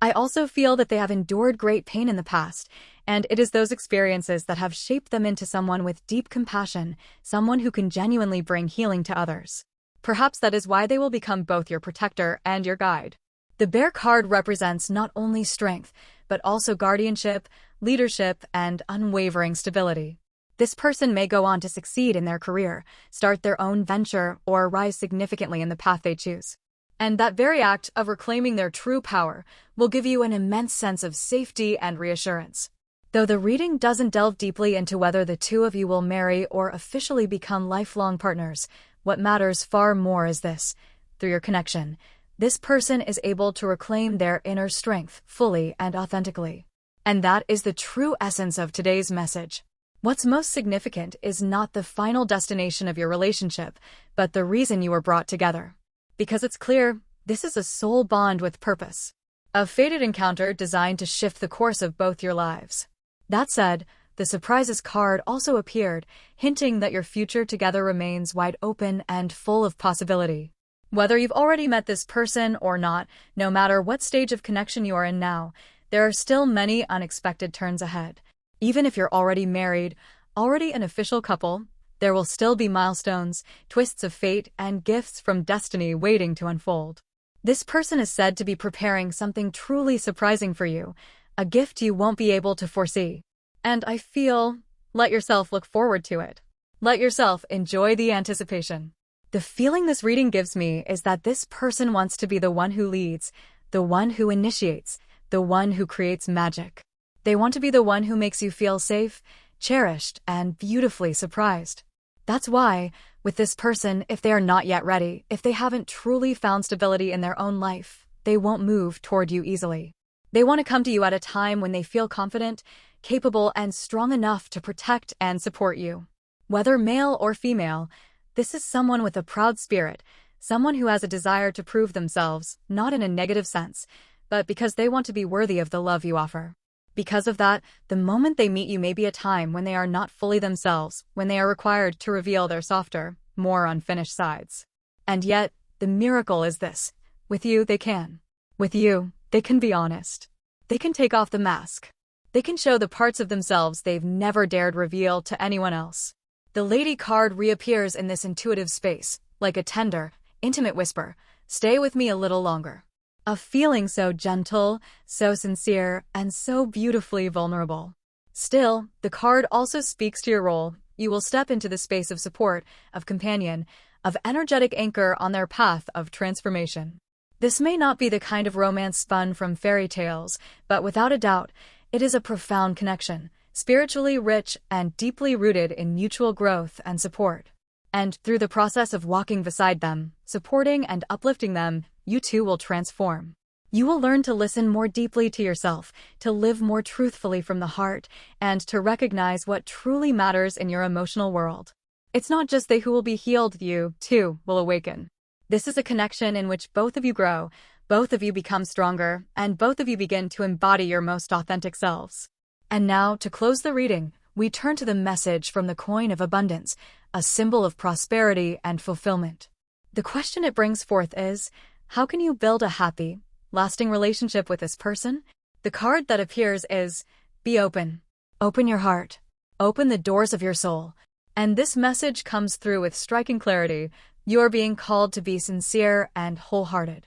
I also feel that they have endured great pain in the past, and it is those experiences that have shaped them into someone with deep compassion, someone who can genuinely bring healing to others. Perhaps that is why they will become both your protector and your guide. The Bear card represents not only strength, but also guardianship, leadership, and unwavering stability. This person may go on to succeed in their career, start their own venture, or rise significantly in the path they choose. And that very act of reclaiming their true power will give you an immense sense of safety and reassurance. Though the reading doesn't delve deeply into whether the two of you will marry or officially become lifelong partners, what matters far more is this. Through your connection, this person is able to reclaim their inner strength fully and authentically. And that is the true essence of today's message. What's most significant is not the final destination of your relationship, but the reason you were brought together. Because it's clear, this is a soul bond with purpose. A fated encounter designed to shift the course of both your lives. That said, the surprises card also appeared, hinting that your future together remains wide open and full of possibility. Whether you've already met this person or not, no matter what stage of connection you are in now, there are still many unexpected turns ahead. Even if you're already married, already an official couple, there will still be milestones, twists of fate, and gifts from destiny waiting to unfold. This person is said to be preparing something truly surprising for you, a gift you won't be able to foresee. And I feel, let yourself look forward to it. Let yourself enjoy the anticipation. The feeling this reading gives me is that this person wants to be the one who leads, the one who initiates, the one who creates magic. They want to be the one who makes you feel safe, cherished, and beautifully surprised. That's why, with this person, if they are not yet ready, if they haven't truly found stability in their own life, they won't move toward you easily. They want to come to you at a time when they feel confident, capable, and strong enough to protect and support you. Whether male or female, this is someone with a proud spirit, someone who has a desire to prove themselves, not in a negative sense, but because they want to be worthy of the love you offer. Because of that, the moment they meet you may be a time when they are not fully themselves, when they are required to reveal their softer, more unfinished sides. And yet, the miracle is this. With you, they can. With you, they can be honest. They can take off the mask. They can show the parts of themselves they've never dared reveal to anyone else. The Lady card reappears in this intuitive space, like a tender, intimate whisper, "Stay with me a little longer." A feeling so gentle, so sincere, and so beautifully vulnerable. Still, the card also speaks to your role. You will step into the space of support, of companion, of energetic anchor on their path of transformation. This may not be the kind of romance spun from fairy tales, but without a doubt, it is a profound connection, spiritually rich and deeply rooted in mutual growth and support. And through the process of walking beside them, supporting and uplifting them, you too will transform. You will learn to listen more deeply to yourself, to live more truthfully from the heart, and to recognize what truly matters in your emotional world. It's not just they who will be healed, you, too, will awaken. This is a connection in which both of you grow, both of you become stronger, and both of you begin to embody your most authentic selves. And now, to close the reading, we turn to the message from the coin of abundance, a symbol of prosperity and fulfillment. The question it brings forth is, how can you build a happy, lasting relationship with this person? The card that appears is, be open. Open your heart. Open the doors of your soul. And this message comes through with striking clarity. You're being called to be sincere and wholehearted.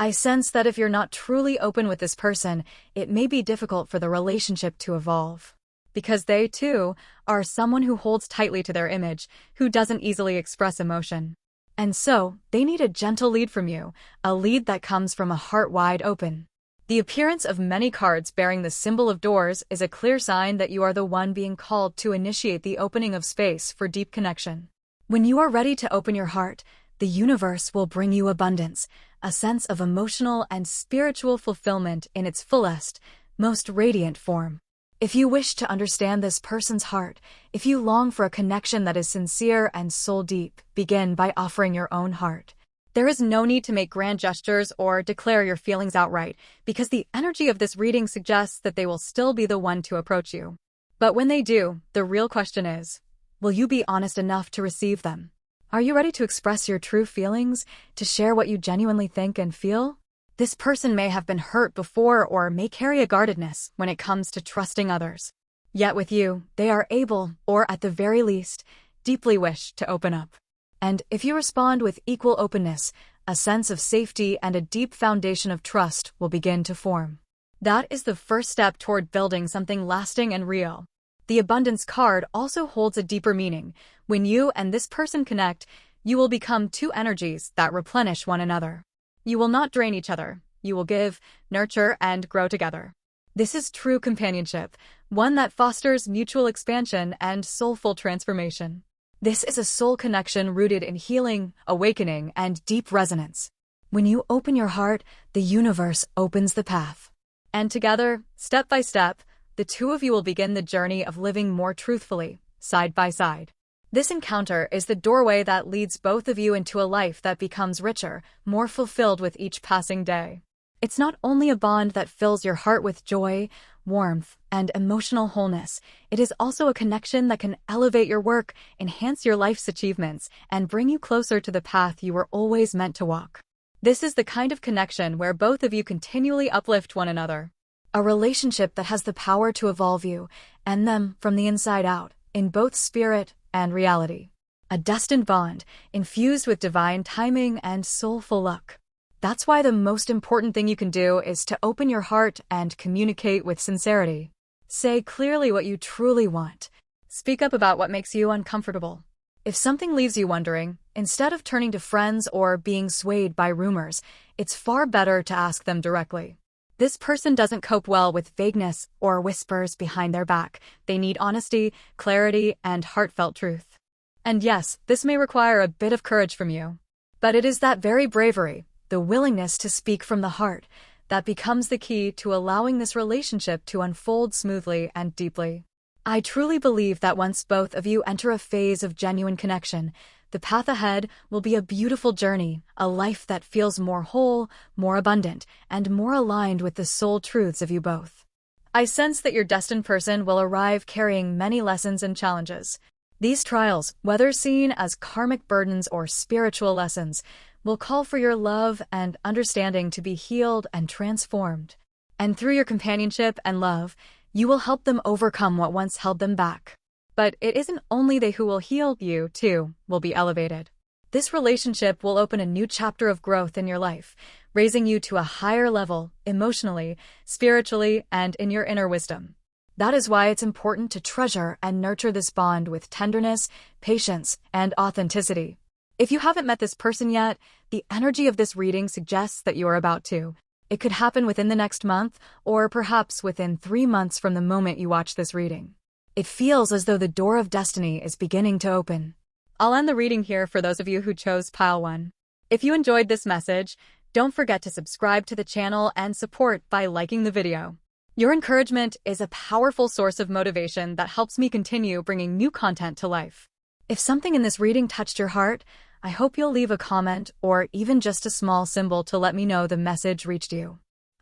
I sense that if you're not truly open with this person, it may be difficult for the relationship to evolve. Because they, too, are someone who holds tightly to their image, who doesn't easily express emotion. And so, they need a gentle lead from you, a lead that comes from a heart wide open. The appearance of many cards bearing the symbol of doors is a clear sign that you are the one being called to initiate the opening of space for deep connection. When you are ready to open your heart, the universe will bring you abundance, a sense of emotional and spiritual fulfillment in its fullest, most radiant form. If you wish to understand this person's heart, if you long for a connection that is sincere and soul-deep, begin by offering your own heart. There is no need to make grand gestures or declare your feelings outright, because the energy of this reading suggests that they will still be the one to approach you. But when they do, the real question is, will you be honest enough to receive them? Are you ready to express your true feelings, to share what you genuinely think and feel? This person may have been hurt before or may carry a guardedness when it comes to trusting others. Yet with you, they are able, or at the very least, deeply wish to open up. And if you respond with equal openness, a sense of safety and a deep foundation of trust will begin to form. That is the first step toward building something lasting and real. The abundance card also holds a deeper meaning. When you and this person connect, you will become two energies that replenish one another. You will not drain each other. You will give, nurture, and grow together. This is true companionship, one that fosters mutual expansion and soulful transformation. This is a soul connection rooted in healing, awakening, and deep resonance. When you open your heart, the universe opens the path. And together, step by step, the two of you will begin the journey of living more truthfully, side by side. This encounter is the doorway that leads both of you into a life that becomes richer, more fulfilled with each passing day. It's not only a bond that fills your heart with joy, warmth, and emotional wholeness, it is also a connection that can elevate your work, enhance your life's achievements, and bring you closer to the path you were always meant to walk. This is the kind of connection where both of you continually uplift one another. A relationship that has the power to evolve you and them from the inside out, in both spirit and reality. A destined bond, infused with divine timing and soulful luck. That's why the most important thing you can do is to open your heart and communicate with sincerity. Say clearly what you truly want. Speak up about what makes you uncomfortable. If something leaves you wondering, instead of turning to friends or being swayed by rumors, it's far better to ask them directly. This person doesn't cope well with vagueness or whispers behind their back. They need honesty, clarity, and heartfelt truth. And yes, this may require a bit of courage from you. But it is that very bravery, the willingness to speak from the heart, that becomes the key to allowing this relationship to unfold smoothly and deeply. I truly believe that once both of you enter a phase of genuine connection, the path ahead will be a beautiful journey, a life that feels more whole, more abundant, and more aligned with the soul truths of you both. I sense that your destined person will arrive carrying many lessons and challenges. These trials, whether seen as karmic burdens or spiritual lessons, will call for your love and understanding to be healed and transformed. And through your companionship and love, You will help them overcome what once held them back. But it isn't only they who will heal, you, too, will be elevated. This relationship will open a new chapter of growth in your life, raising you to a higher level, emotionally, spiritually, and in your inner wisdom. That is why it's important to treasure and nurture this bond with tenderness, patience, and authenticity. If you haven't met this person yet, the energy of this reading suggests that you are about to. It could happen within the next month, or perhaps within 3 months from the moment you watch this reading. It feels as though the door of destiny is beginning to open. I'll end the reading here for those of you who chose pile 1. If you enjoyed this message, don't forget to subscribe to the channel and support by liking the video. Your encouragement is a powerful source of motivation that helps me continue bringing new content to life. If something in this reading touched your heart, I hope you'll leave a comment or even just a small symbol to let me know the message reached you.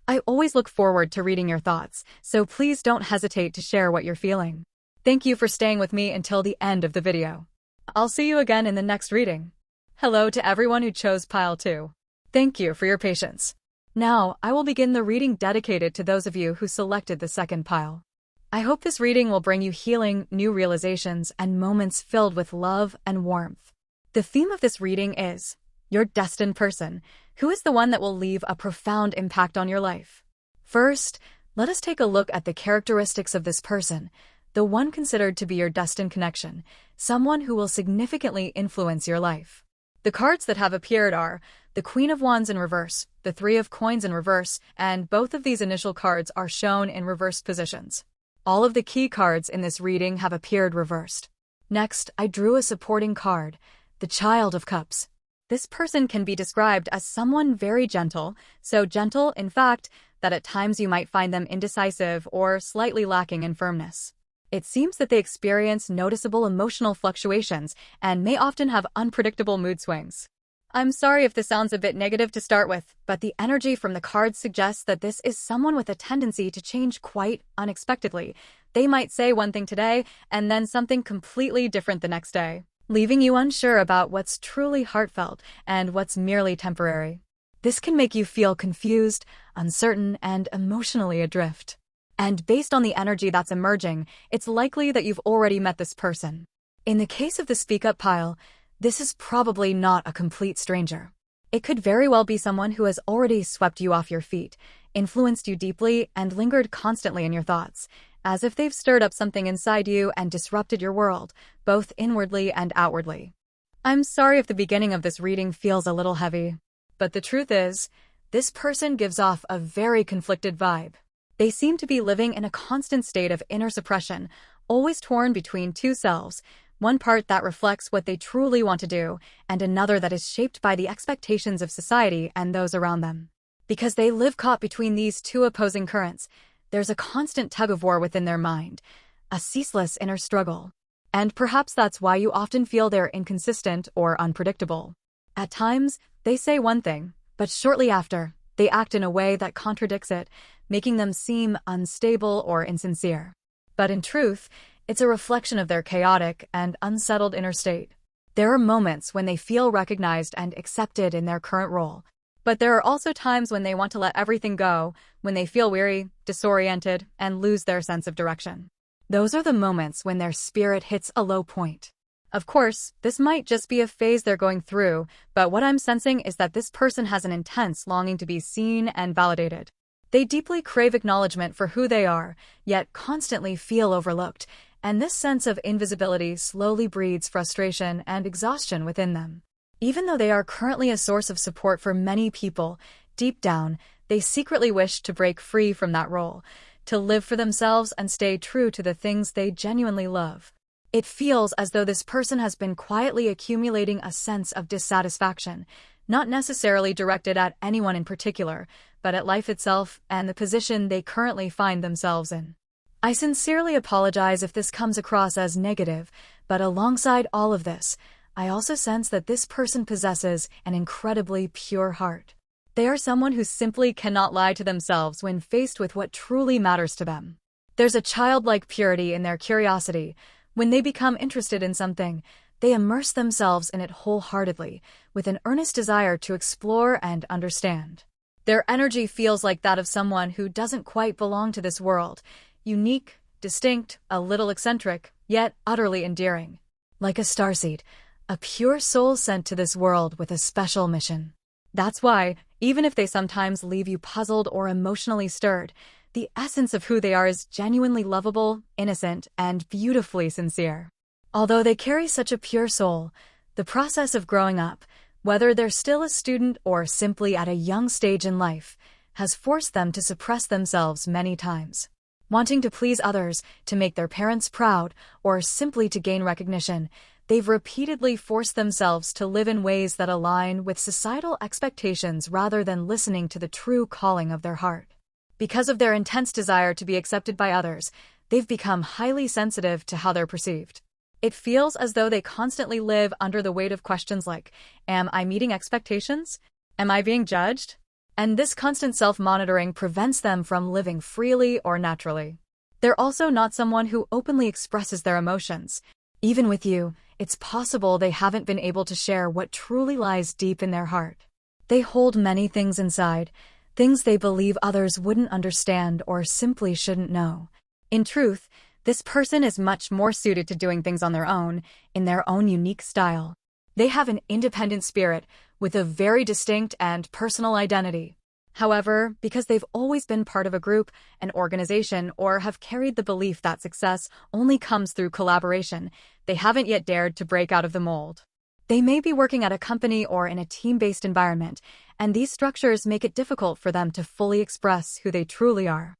I always look forward to reading your thoughts, so please don't hesitate to share what you're feeling. Thank you for staying with me until the end of the video. I'll see you again in the next reading. Hello to everyone who chose pile 2. Thank you for your patience. Now, I will begin the reading dedicated to those of you who selected the second pile. I hope this reading will bring you healing, new realizations, and moments filled with love and warmth. The theme of this reading is your destined person, who is the one that will leave a profound impact on your life. First, let us take a look at the characteristics of this person, the one considered to be your destined connection, someone who will significantly influence your life. The cards that have appeared are the Queen of Wands in reverse, the Three of Coins in reverse, and both of these initial cards are shown in reversed positions. All of the key cards in this reading have appeared reversed. Next, I drew a supporting card, the Child of Cups. This person can be described as someone very gentle, so gentle, in fact, that at times you might find them indecisive or slightly lacking in firmness. It seems that they experience noticeable emotional fluctuations and may often have unpredictable mood swings. I'm sorry if this sounds a bit negative to start with, but the energy from the cards suggests that this is someone with a tendency to change quite unexpectedly. They might say one thing today and then something completely different the next day, leaving you unsure about what's truly heartfelt and what's merely temporary. This can make you feel confused, uncertain, and emotionally adrift. And based on the energy that's emerging, it's likely that you've already met this person. In the case of the Speak Up pile, this is probably not a complete stranger. It could very well be someone who has already swept you off your feet, influenced you deeply, and lingered constantly in your thoughts, as if they've stirred up something inside you and disrupted your world, both inwardly and outwardly. I'm sorry if the beginning of this reading feels a little heavy, but the truth is, this person gives off a very conflicted vibe. They seem to be living in a constant state of inner suppression, always torn between two selves, one part that reflects what they truly want to do, and another that is shaped by the expectations of society and those around them. Because they live caught between these two opposing currents, there's a constant tug-of-war within their mind, a ceaseless inner struggle. And perhaps that's why you often feel they're inconsistent or unpredictable. At times, they say one thing, but shortly after, they act in a way that contradicts it, making them seem unstable or insincere. But in truth, it's a reflection of their chaotic and unsettled inner state. There are moments when they feel recognized and accepted in their current role, but there are also times when they want to let everything go, when they feel weary, disoriented, and lose their sense of direction. Those are the moments when their spirit hits a low point. Of course, this might just be a phase they're going through, but what I'm sensing is that this person has an intense longing to be seen and validated. They deeply crave acknowledgement for who they are, yet constantly feel overlooked, and this sense of invisibility slowly breeds frustration and exhaustion within them. Even though they are currently a source of support for many people, deep down, they secretly wish to break free from that role, to live for themselves and stay true to the things they genuinely love. It feels as though this person has been quietly accumulating a sense of dissatisfaction, not necessarily directed at anyone in particular, but at life itself and the position they currently find themselves in. I sincerely apologize if this comes across as negative, but alongside all of this, I also sense that this person possesses an incredibly pure heart. They are someone who simply cannot lie to themselves when faced with what truly matters to them. There's a childlike purity in their curiosity. When they become interested in something, they immerse themselves in it wholeheartedly, with an earnest desire to explore and understand. Their energy feels like that of someone who doesn't quite belong to this world, unique, distinct, a little eccentric, yet utterly endearing. Like a starseed, a pure soul sent to this world with a special mission. That's why, even if they sometimes leave you puzzled or emotionally stirred, the essence of who they are is genuinely lovable, innocent, and beautifully sincere. Although they carry such a pure soul, the process of growing up, whether they're still a student or simply at a young stage in life, has forced them to suppress themselves many times. Wanting to please others, to make their parents proud, or simply to gain recognition, they've repeatedly forced themselves to live in ways that align with societal expectations rather than listening to the true calling of their heart. Because of their intense desire to be accepted by others, they've become highly sensitive to how they're perceived. It feels as though they constantly live under the weight of questions like, am I meeting expectations? Am I being judged? And this constant self-monitoring prevents them from living freely or naturally. They're also not someone who openly expresses their emotions. Even with you, it's possible they haven't been able to share what truly lies deep in their heart. They hold many things inside, things they believe others wouldn't understand or simply shouldn't know. In truth, this person is much more suited to doing things on their own, in their own unique style. They have an independent spirit with a very distinct and personal identity. However, because they've always been part of a group, an organization, or have carried the belief that success only comes through collaboration, they haven't yet dared to break out of the mold. They may be working at a company or in a team-based environment, and these structures make it difficult for them to fully express who they truly are.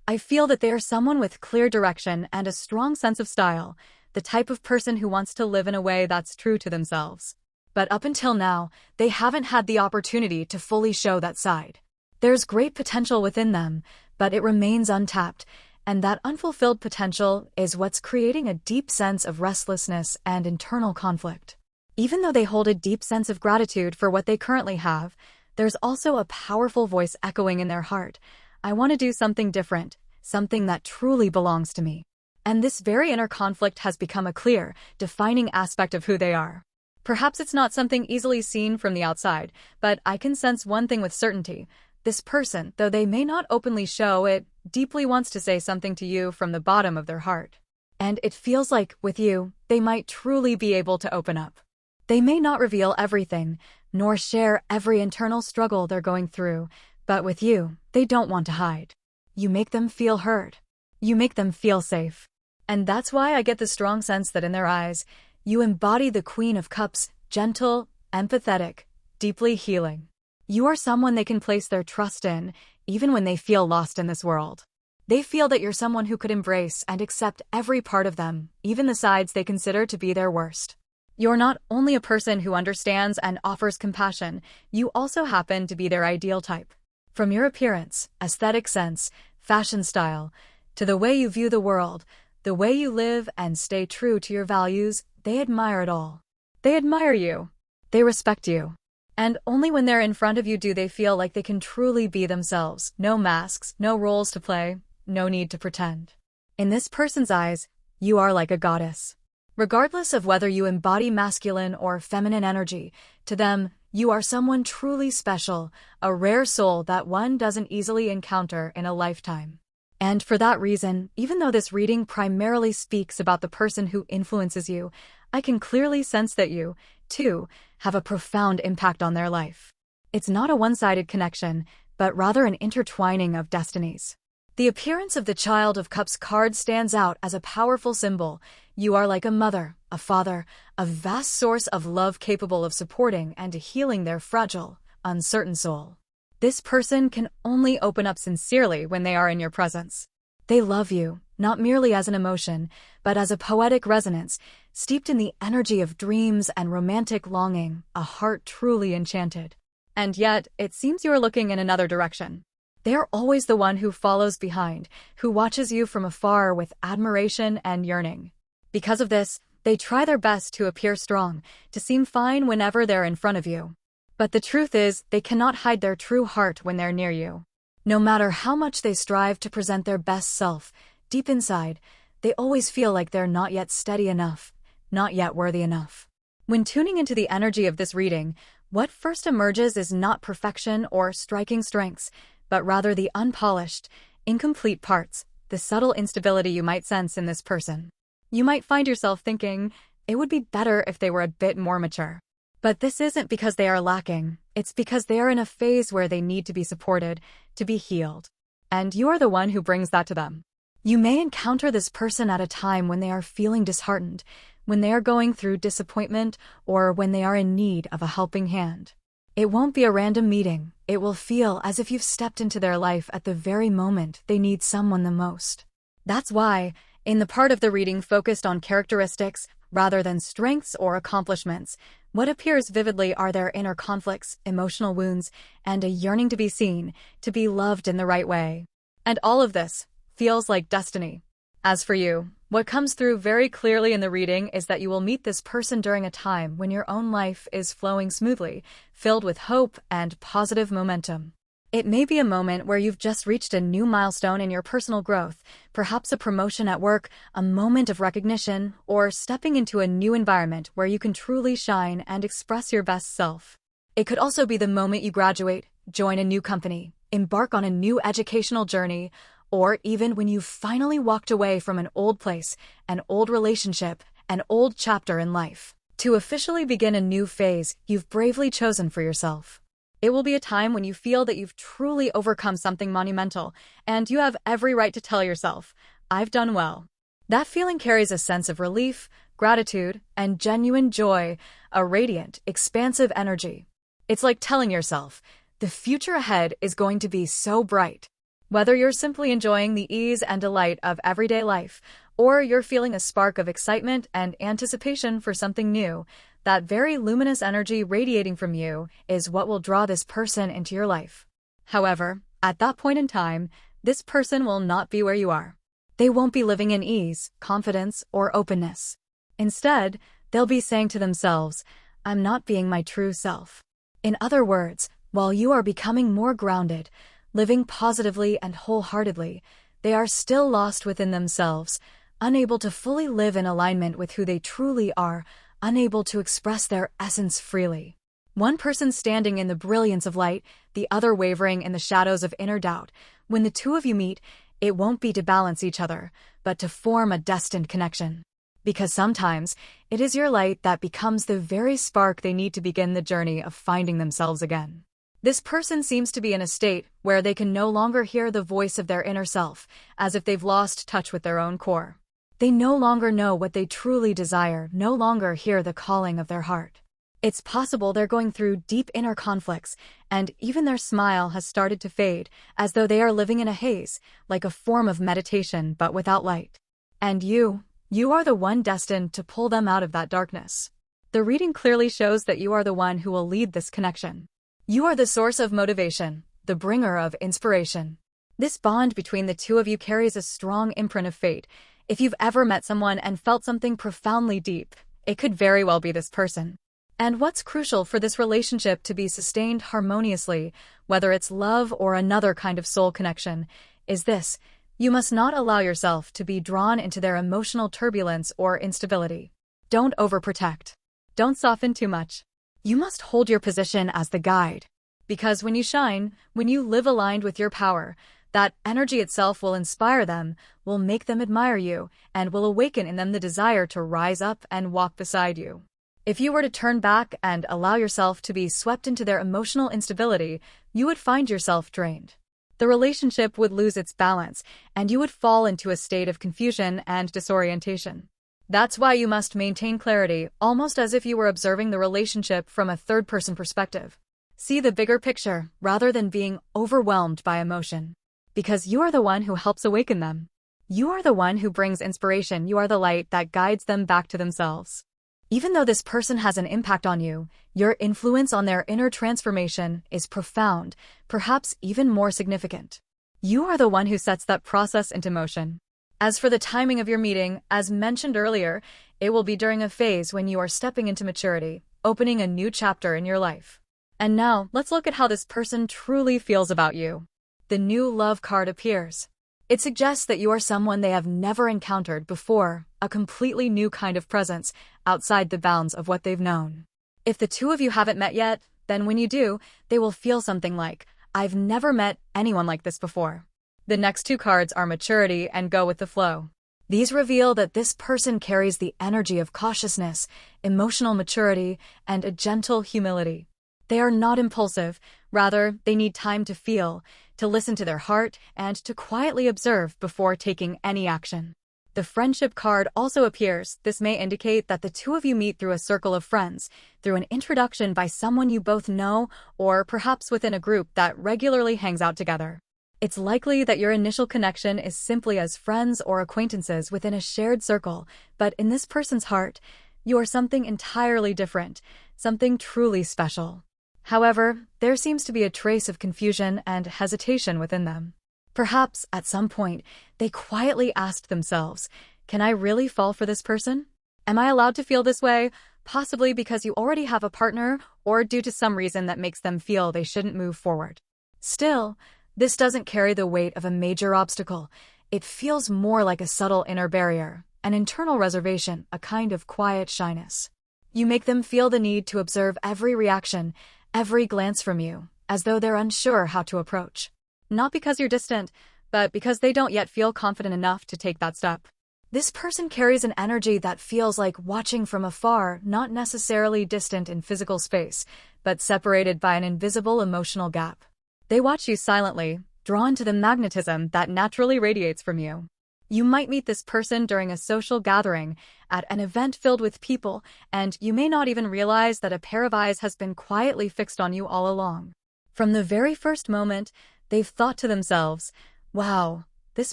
I feel that they are someone with clear direction and a strong sense of style, the type of person who wants to live in a way that's true to themselves. But up until now, they haven't had the opportunity to fully show that side. There's great potential within them, but it remains untapped, and that unfulfilled potential is what's creating a deep sense of restlessness and internal conflict. Even though they hold a deep sense of gratitude for what they currently have, there's also a powerful voice echoing in their heart. I want to do something different, something that truly belongs to me. And this very inner conflict has become a clear, defining aspect of who they are. Perhaps it's not something easily seen from the outside, but I can sense one thing with certainty. This person, though they may not openly show it, deeply wants to say something to you from the bottom of their heart. And it feels like, with you, they might truly be able to open up. They may not reveal everything, nor share every internal struggle they're going through, but with you, they don't want to hide. You make them feel heard. You make them feel safe. And that's why I get the strong sense that in their eyes, you embody the Queen of Cups, gentle, empathetic, deeply healing. You are someone they can place their trust in, even when they feel lost in this world. They feel that you're someone who could embrace and accept every part of them, even the sides they consider to be their worst. You're not only a person who understands and offers compassion, you also happen to be their ideal type. From your appearance, aesthetic sense, fashion style, to the way you view the world, the way you live and stay true to your values, they admire it all. They admire you. They respect you. And only when they're in front of you do they feel like they can truly be themselves. No masks, no roles to play, no need to pretend. In this person's eyes, you are like a goddess. Regardless of whether you embody masculine or feminine energy, to them, you are someone truly special, a rare soul that one doesn't easily encounter in a lifetime. And for that reason, even though this reading primarily speaks about the person who influences you, I can clearly sense that you, too, have a profound impact on their life. It's not a one-sided connection, but rather an intertwining of destinies. The appearance of the Child of Cups card stands out as a powerful symbol. You are like a mother, a father, a vast source of love capable of supporting and healing their fragile, uncertain soul. This person can only open up sincerely when they are in your presence. They love you, not merely as an emotion, but as a poetic resonance, steeped in the energy of dreams and romantic longing, a heart truly enchanted. And yet, it seems you are looking in another direction. They are always the one who follows behind, who watches you from afar with admiration and yearning. Because of this, they try their best to appear strong, to seem fine whenever they're in front of you. But the truth is, they cannot hide their true heart when they're near you. No matter how much they strive to present their best self, deep inside, they always feel like they're not yet steady enough, not yet worthy enough. When tuning into the energy of this reading, what first emerges is not perfection or striking strengths, but rather the unpolished, incomplete parts, the subtle instability you might sense in this person. You might find yourself thinking, it would be better if they were a bit more mature. But this isn't because they are lacking, it's because they are in a phase where they need to be supported, to be healed. And you are the one who brings that to them. You may encounter this person at a time when they are feeling disheartened, when they are going through disappointment, or when they are in need of a helping hand. It won't be a random meeting. It will feel as if you've stepped into their life at the very moment they need someone the most. That's why, in the part of the reading focused on characteristics rather than strengths or accomplishments, what appears vividly are their inner conflicts, emotional wounds, and a yearning to be seen, to be loved in the right way. And all of this feels like destiny. As for you, what comes through very clearly in the reading is that you will meet this person during a time when your own life is flowing smoothly, filled with hope and positive momentum. It may be a moment where you've just reached a new milestone in your personal growth, perhaps a promotion at work, a moment of recognition, or stepping into a new environment where you can truly shine and express your best self. It could also be the moment you graduate, join a new company, embark on a new educational journey, or even when you've finally walked away from an old place, an old relationship, an old chapter in life, to officially begin a new phase you've bravely chosen for yourself. It will be a time when you feel that you've truly overcome something monumental, and you have every right to tell yourself, I've done well. That feeling carries a sense of relief, gratitude, and genuine joy, a radiant, expansive energy. It's like telling yourself, the future ahead is going to be so bright. Whether you're simply enjoying the ease and delight of everyday life, or you're feeling a spark of excitement and anticipation for something new, that very luminous energy radiating from you is what will draw this person into your life. However, at that point in time, this person will not be where you are. They won't be living in ease, confidence, or openness. Instead, they'll be saying to themselves, I'm not being my true self. In other words, while you are becoming more grounded, living positively and wholeheartedly, they are still lost within themselves, unable to fully live in alignment with who they truly are, unable to express their essence freely. One person standing in the brilliance of light, the other wavering in the shadows of inner doubt. When the two of you meet, it won't be to balance each other, but to form a destined connection. Because sometimes, it is your light that becomes the very spark they need to begin the journey of finding themselves again. This person seems to be in a state where they can no longer hear the voice of their inner self, as if they've lost touch with their own core. They no longer know what they truly desire, no longer hear the calling of their heart. It's possible they're going through deep inner conflicts, and even their smile has started to fade, as though they are living in a haze, like a form of meditation but without light. And you are the one destined to pull them out of that darkness. The reading clearly shows that you are the one who will lead this connection. You are the source of motivation, the bringer of inspiration. This bond between the two of you carries a strong imprint of fate. If you've ever met someone and felt something profoundly deep, it could very well be this person. And what's crucial for this relationship to be sustained harmoniously, whether it's love or another kind of soul connection, is this: you must not allow yourself to be drawn into their emotional turbulence or instability. Don't overprotect. Don't soften too much. You must hold your position as the guide. Because when you shine, when you live aligned with your power, that energy itself will inspire them, will make them admire you, and will awaken in them the desire to rise up and walk beside you. If you were to turn back and allow yourself to be swept into their emotional instability, you would find yourself drained. The relationship would lose its balance, and you would fall into a state of confusion and disorientation. That's why you must maintain clarity, almost as if you were observing the relationship from a third-person perspective. See the bigger picture, rather than being overwhelmed by emotion. Because you are the one who helps awaken them. You are the one who brings inspiration. You are the light that guides them back to themselves. Even though this person has an impact on you, your influence on their inner transformation is profound, perhaps even more significant. You are the one who sets that process into motion. As for the timing of your meeting, as mentioned earlier, it will be during a phase when you are stepping into maturity, opening a new chapter in your life. And now, let's look at how this person truly feels about you. The new love card appears. It suggests that you are someone they have never encountered before, a completely new kind of presence, outside the bounds of what they've known. If the two of you haven't met yet, then when you do, they will feel something like, I've never met anyone like this before. The next two cards are maturity and go with the flow. These reveal that this person carries the energy of cautiousness, emotional maturity, and a gentle humility. They are not impulsive, rather, they need time to feel, to listen to their heart, and to quietly observe before taking any action. The friendship card also appears. This may indicate that the two of you meet through a circle of friends, through an introduction by someone you both know, or perhaps within a group that regularly hangs out together. It's likely that your initial connection is simply as friends or acquaintances within a shared circle, but in this person's heart, you are something entirely different, something truly special. However, there seems to be a trace of confusion and hesitation within them. Perhaps, at some point, they quietly asked themselves, can I really fall for this person? Am I allowed to feel this way? Possibly because you already have a partner, or due to some reason that makes them feel they shouldn't move forward. Still, this doesn't carry the weight of a major obstacle. It feels more like a subtle inner barrier, an internal reservation, a kind of quiet shyness. You make them feel the need to observe every reaction, every glance from you, as though they're unsure how to approach. Not because you're distant, but because they don't yet feel confident enough to take that step. This person carries an energy that feels like watching from afar, not necessarily distant in physical space, but separated by an invisible emotional gap. They watch you silently, drawn to the magnetism that naturally radiates from you. You might meet this person during a social gathering, at an event filled with people, and you may not even realize that a pair of eyes has been quietly fixed on you all along. From the very first moment, they've thought to themselves, wow, this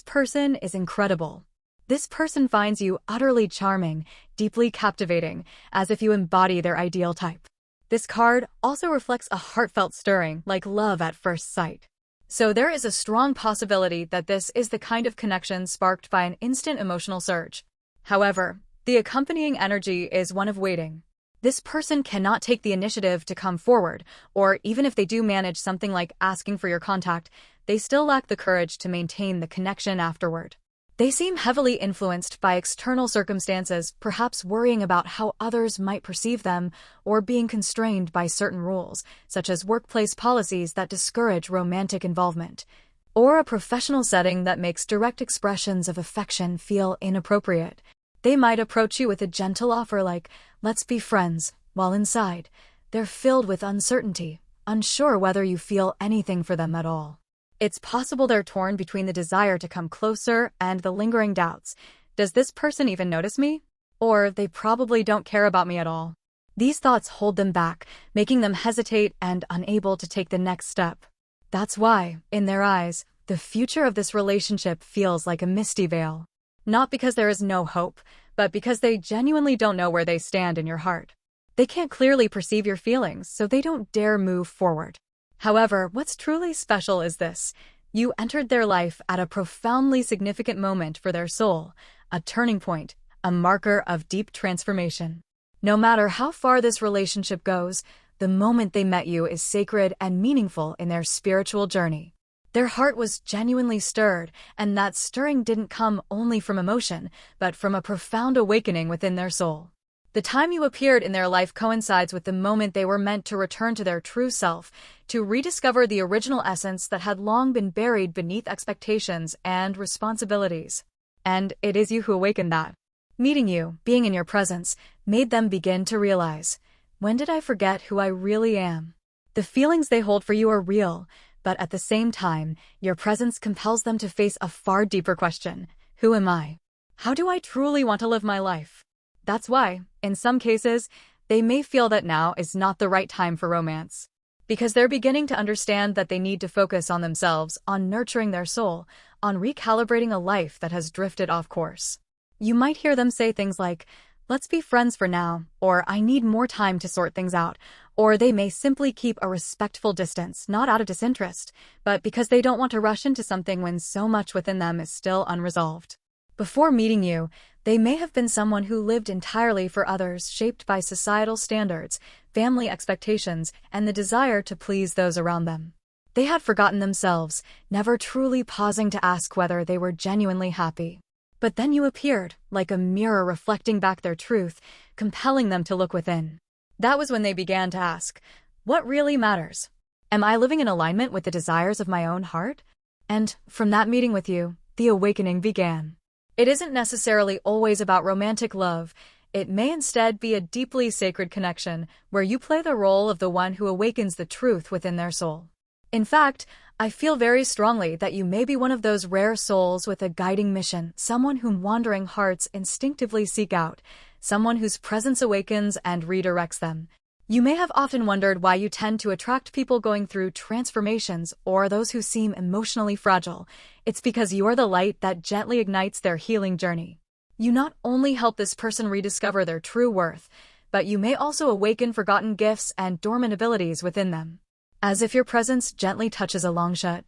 person is incredible. This person finds you utterly charming, deeply captivating, as if you embody their ideal type. This card also reflects a heartfelt stirring, like love at first sight. So there is a strong possibility that this is the kind of connection sparked by an instant emotional surge. However, the accompanying energy is one of waiting. This person cannot take the initiative to come forward, or even if they do manage something like asking for your contact, they still lack the courage to maintain the connection afterward. They seem heavily influenced by external circumstances, perhaps worrying about how others might perceive them, or being constrained by certain rules, such as workplace policies that discourage romantic involvement, or a professional setting that makes direct expressions of affection feel inappropriate. They might approach you with a gentle offer like, let's be friends, while inside, they're filled with uncertainty, unsure whether you feel anything for them at all. It's possible they're torn between the desire to come closer and the lingering doubts. Does this person even notice me? Or they probably don't care about me at all. These thoughts hold them back, making them hesitate and unable to take the next step. That's why, in their eyes, the future of this relationship feels like a misty veil. Not because there is no hope, but because they genuinely don't know where they stand in your heart. They can't clearly perceive your feelings, so they don't dare move forward. However, what's truly special is this. You entered their life at a profoundly significant moment for their soul, a turning point, a marker of deep transformation. No matter how far this relationship goes, the moment they met you is sacred and meaningful in their spiritual journey. Their heart was genuinely stirred, and that stirring didn't come only from emotion, but from a profound awakening within their soul. The time you appeared in their life coincides with the moment they were meant to return to their true self, to rediscover the original essence that had long been buried beneath expectations and responsibilities. And it is you who awakened that. Meeting you, being in your presence, made them begin to realize, when did I forget who I really am? The feelings they hold for you are real, but at the same time, your presence compels them to face a far deeper question. Who am I? How do I truly want to live my life? That's why, in some cases, they may feel that now is not the right time for romance. Because they're beginning to understand that they need to focus on themselves, on nurturing their soul, on recalibrating a life that has drifted off course. You might hear them say things like, let's be friends for now, or I need more time to sort things out, or they may simply keep a respectful distance, not out of disinterest, but because they don't want to rush into something when so much within them is still unresolved. Before meeting you, they may have been someone who lived entirely for others, shaped by societal standards, family expectations, and the desire to please those around them. They had forgotten themselves, never truly pausing to ask whether they were genuinely happy. But then you appeared, like a mirror reflecting back their truth, compelling them to look within. That was when they began to ask, what really matters? Am I living in alignment with the desires of my own heart? And from that meeting with you, the awakening began. It isn't necessarily always about romantic love. It may instead be a deeply sacred connection where you play the role of the one who awakens the truth within their soul. In fact, I feel very strongly that you may be one of those rare souls with a guiding mission, someone whom wandering hearts instinctively seek out, someone whose presence awakens and redirects them. You may have often wondered why you tend to attract people going through transformations or those who seem emotionally fragile. It's because you are the light that gently ignites their healing journey. You not only help this person rediscover their true worth, but you may also awaken forgotten gifts and dormant abilities within them. As if your presence gently touches a long-shut,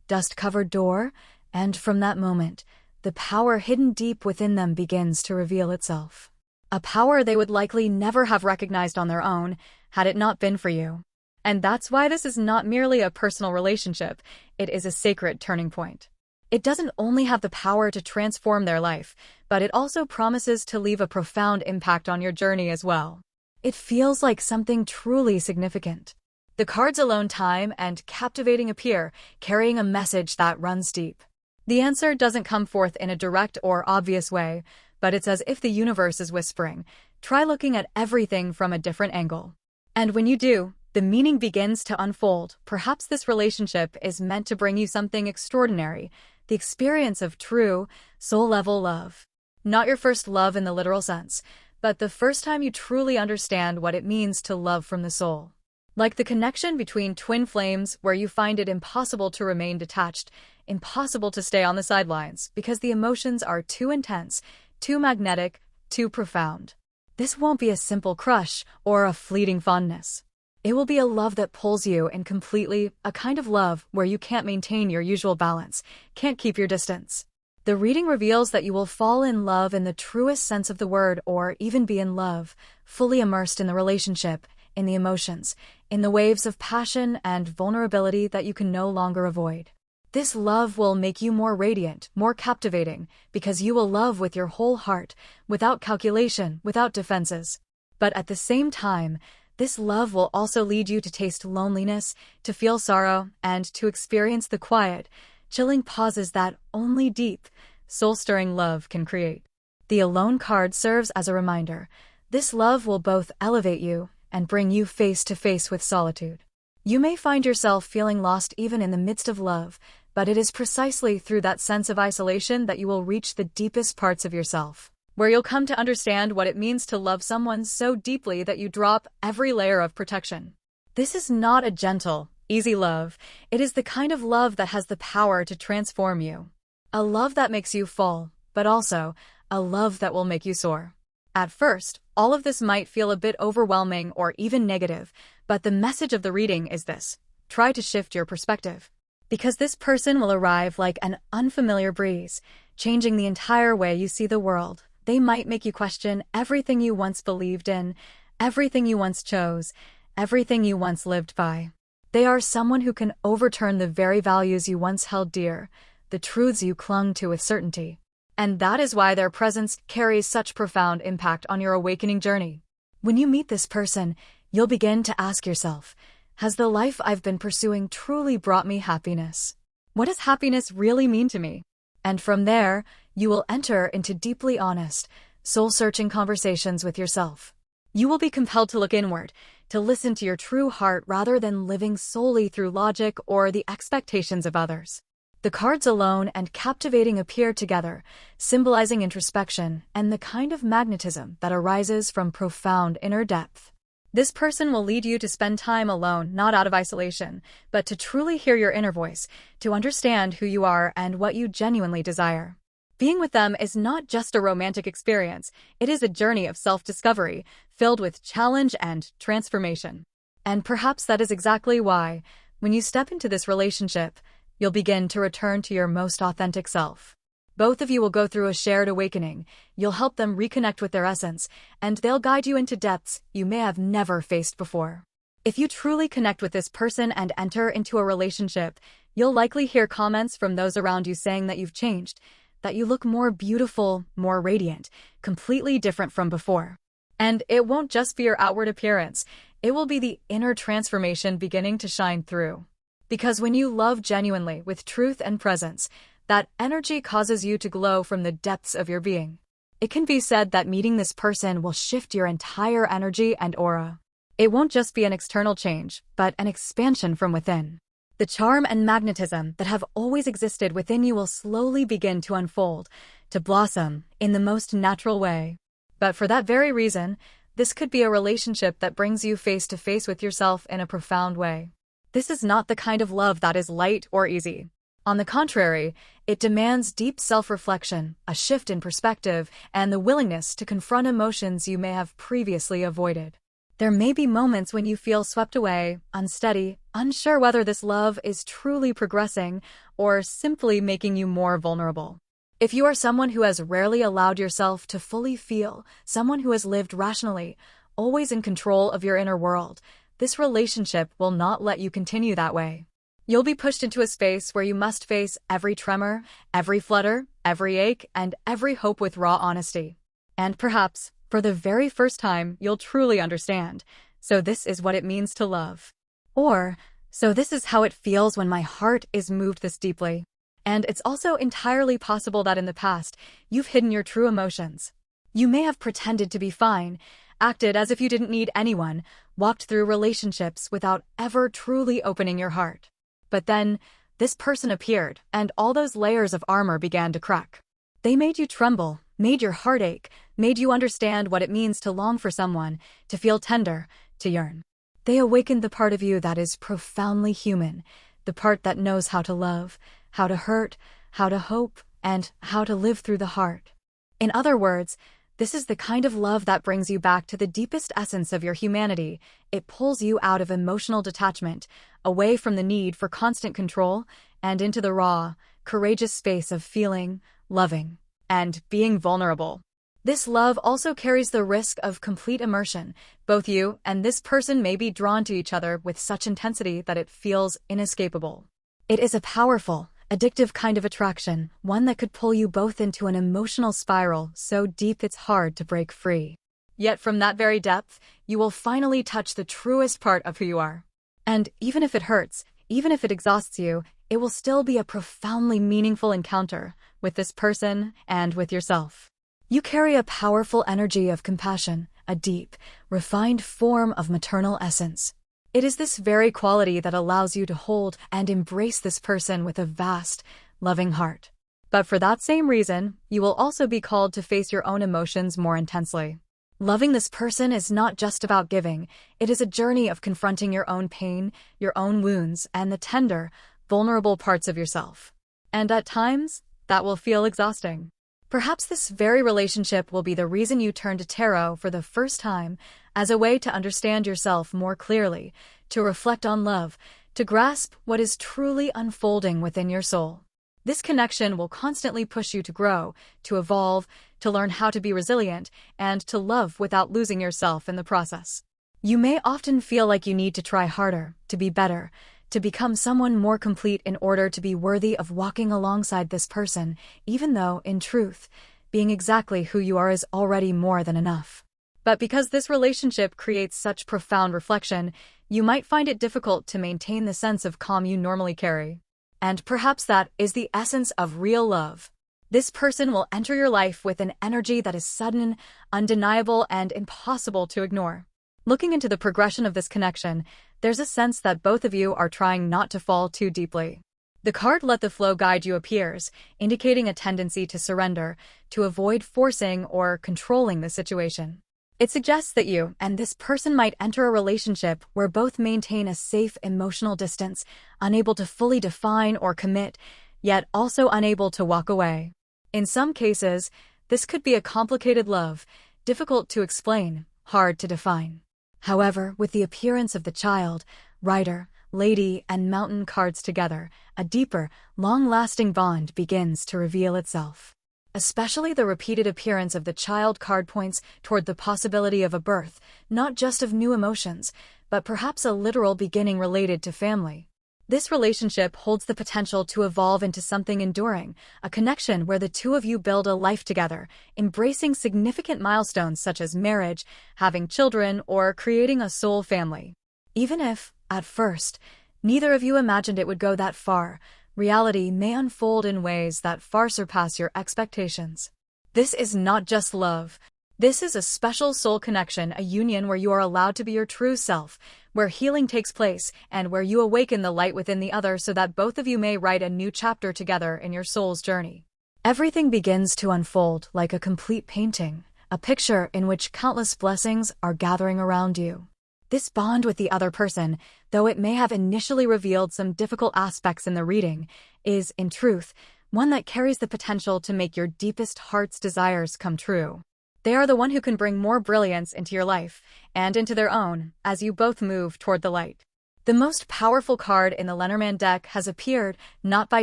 dust-covered door, and from that moment, the power hidden deep within them begins to reveal itself. A power they would likely never have recognized on their own, had it not been for you. And that's why this is not merely a personal relationship, it is a sacred turning point. It doesn't only have the power to transform their life, but it also promises to leave a profound impact on your journey as well. It feels like something truly significant. The cards alone time and captivating appear, carrying a message that runs deep. The answer doesn't come forth in a direct or obvious way, but it's as if the universe is whispering, try looking at everything from a different angle. And when you do, the meaning begins to unfold. Perhaps this relationship is meant to bring you something extraordinary, the experience of true, soul-level love. Not your first love in the literal sense, but the first time you truly understand what it means to love from the soul. Like the connection between twin flames where you find it impossible to remain detached, impossible to stay on the sidelines because the emotions are too intense, too magnetic, too profound. This won't be a simple crush or a fleeting fondness. It will be a love that pulls you in completely, a kind of love where you can't maintain your usual balance, can't keep your distance. The reading reveals that you will fall in love in the truest sense of the word or even be in love, fully immersed in the relationship, in the emotions, in the waves of passion and vulnerability that you can no longer avoid. This love will make you more radiant, more captivating, because you will love with your whole heart, without calculation, without defenses. But at the same time, this love will also lead you to taste loneliness, to feel sorrow, and to experience the quiet, chilling pauses that only deep, soul-stirring love can create. The Alone card serves as a reminder. This love will both elevate you and bring you face to face with solitude. You may find yourself feeling lost even in the midst of love, but it is precisely through that sense of isolation that you will reach the deepest parts of yourself, where you'll come to understand what it means to love someone so deeply that you drop every layer of protection. This is not a gentle, easy love. It is the kind of love that has the power to transform you. A love that makes you fall, but also a love that will make you soar. At first, all of this might feel a bit overwhelming or even negative, but the message of the reading is this: try to shift your perspective. Because this person will arrive like an unfamiliar breeze, changing the entire way you see the world. They might make you question everything you once believed in, everything you once chose, everything you once lived by. They are someone who can overturn the very values you once held dear, the truths you clung to with certainty. And that is why their presence carries such profound impact on your awakening journey. When you meet this person, you'll begin to ask yourself, has the life I've been pursuing truly brought me happiness? What does happiness really mean to me? And from there, you will enter into deeply honest, soul-searching conversations with yourself. You will be compelled to look inward, to listen to your true heart rather than living solely through logic or the expectations of others. The cards alone and captivating appear together, symbolizing introspection and the kind of magnetism that arises from profound inner depth. This person will lead you to spend time alone, not out of isolation, but to truly hear your inner voice, to understand who you are and what you genuinely desire. Being with them is not just a romantic experience, it is a journey of self-discovery, filled with challenge and transformation. And perhaps that is exactly why, when you step into this relationship, you'll begin to return to your most authentic self. Both of you will go through a shared awakening. You'll help them reconnect with their essence, and they'll guide you into depths you may have never faced before. If you truly connect with this person and enter into a relationship, you'll likely hear comments from those around you saying that you've changed, that you look more beautiful, more radiant, completely different from before. And it won't just be your outward appearance, it will be the inner transformation beginning to shine through. Because when you love genuinely with truth and presence, that energy causes you to glow from the depths of your being. It can be said that meeting this person will shift your entire energy and aura. It won't just be an external change, but an expansion from within. The charm and magnetism that have always existed within you will slowly begin to unfold, to blossom in the most natural way. But for that very reason, this could be a relationship that brings you face to face with yourself in a profound way. This is not the kind of love that is light or easy. On the contrary, it demands deep self-reflection, a shift in perspective, and the willingness to confront emotions you may have previously avoided. There may be moments when you feel swept away, unsteady, unsure whether this love is truly progressing or simply making you more vulnerable. If you are someone who has rarely allowed yourself to fully feel, someone who has lived rationally, always in control of your inner world, this relationship will not let you continue that way. You'll be pushed into a space where you must face every tremor, every flutter, every ache, and every hope with raw honesty. And perhaps, for the very first time, you'll truly understand. So this is what it means to love. Or, so this is how it feels when my heart is moved this deeply. And it's also entirely possible that in the past, you've hidden your true emotions. You may have pretended to be fine, acted as if you didn't need anyone, walked through relationships without ever truly opening your heart. But then, this person appeared, and all those layers of armor began to crack. They made you tremble, made your heart ache, made you understand what it means to long for someone, to feel tender, to yearn. They awakened the part of you that is profoundly human, the part that knows how to love, how to hurt, how to hope, and how to live through the heart. In other words, this is the kind of love that brings you back to the deepest essence of your humanity. It pulls you out of emotional detachment, away from the need for constant control, and into the raw, courageous space of feeling, loving, and being vulnerable. This love also carries the risk of complete immersion. Both you and this person may be drawn to each other with such intensity that it feels inescapable. It is a powerful, addictive kind of attraction, one that could pull you both into an emotional spiral so deep it's hard to break free. Yet from that very depth, you will finally touch the truest part of who you are. And even if it hurts, even if it exhausts you, it will still be a profoundly meaningful encounter with this person and with yourself. You carry a powerful energy of compassion, a deep, refined form of maternal essence. It is this very quality that allows you to hold and embrace this person with a vast, loving heart. But for that same reason, you will also be called to face your own emotions more intensely. Loving this person is not just about giving, it is a journey of confronting your own pain, your own wounds, and the tender, vulnerable parts of yourself. And at times, that will feel exhausting. Perhaps this very relationship will be the reason you turn to tarot for the first time, as a way to understand yourself more clearly, to reflect on love, to grasp what is truly unfolding within your soul. This connection will constantly push you to grow, to evolve, to learn how to be resilient, and to love without losing yourself in the process. You may often feel like you need to try harder, to be better, to become someone more complete in order to be worthy of walking alongside this person, even though, in truth, being exactly who you are is already more than enough. But because this relationship creates such profound reflection, you might find it difficult to maintain the sense of calm you normally carry. And perhaps that is the essence of real love. This person will enter your life with an energy that is sudden, undeniable, and impossible to ignore. Looking into the progression of this connection, there's a sense that both of you are trying not to fall too deeply. The card "Let the Flow Guide You" appears, indicating a tendency to surrender, to avoid forcing or controlling the situation. It suggests that you and this person might enter a relationship where both maintain a safe emotional distance, unable to fully define or commit, yet also unable to walk away. In some cases, this could be a complicated love, difficult to explain, hard to define. However, with the appearance of the Child, Rider, Lady, and Mountain cards together, a deeper, long-lasting bond begins to reveal itself. Especially the repeated appearance of the Child card points toward the possibility of a birth, not just of new emotions, but perhaps a literal beginning related to family. This relationship holds the potential to evolve into something enduring, a connection where the two of you build a life together, embracing significant milestones such as marriage, having children, or creating a soul family. Even if, at first, Neither of you imagined it would go that far. Reality may unfold in ways that far surpass your expectations. This is not just love. This is a special soul connection, a union where you are allowed to be your true self, where healing takes place, and where you awaken the light within the other so that both of you may write a new chapter together in your soul's journey. Everything begins to unfold like a complete painting, a picture in which countless blessings are gathering around you. This bond with the other person, though it may have initially revealed some difficult aspects in the reading, is, in truth, one that carries the potential to make your deepest heart's desires come true. They are the one who can bring more brilliance into your life, and into their own, as you both move toward the light. The most powerful card in the Lenormand deck has appeared, not by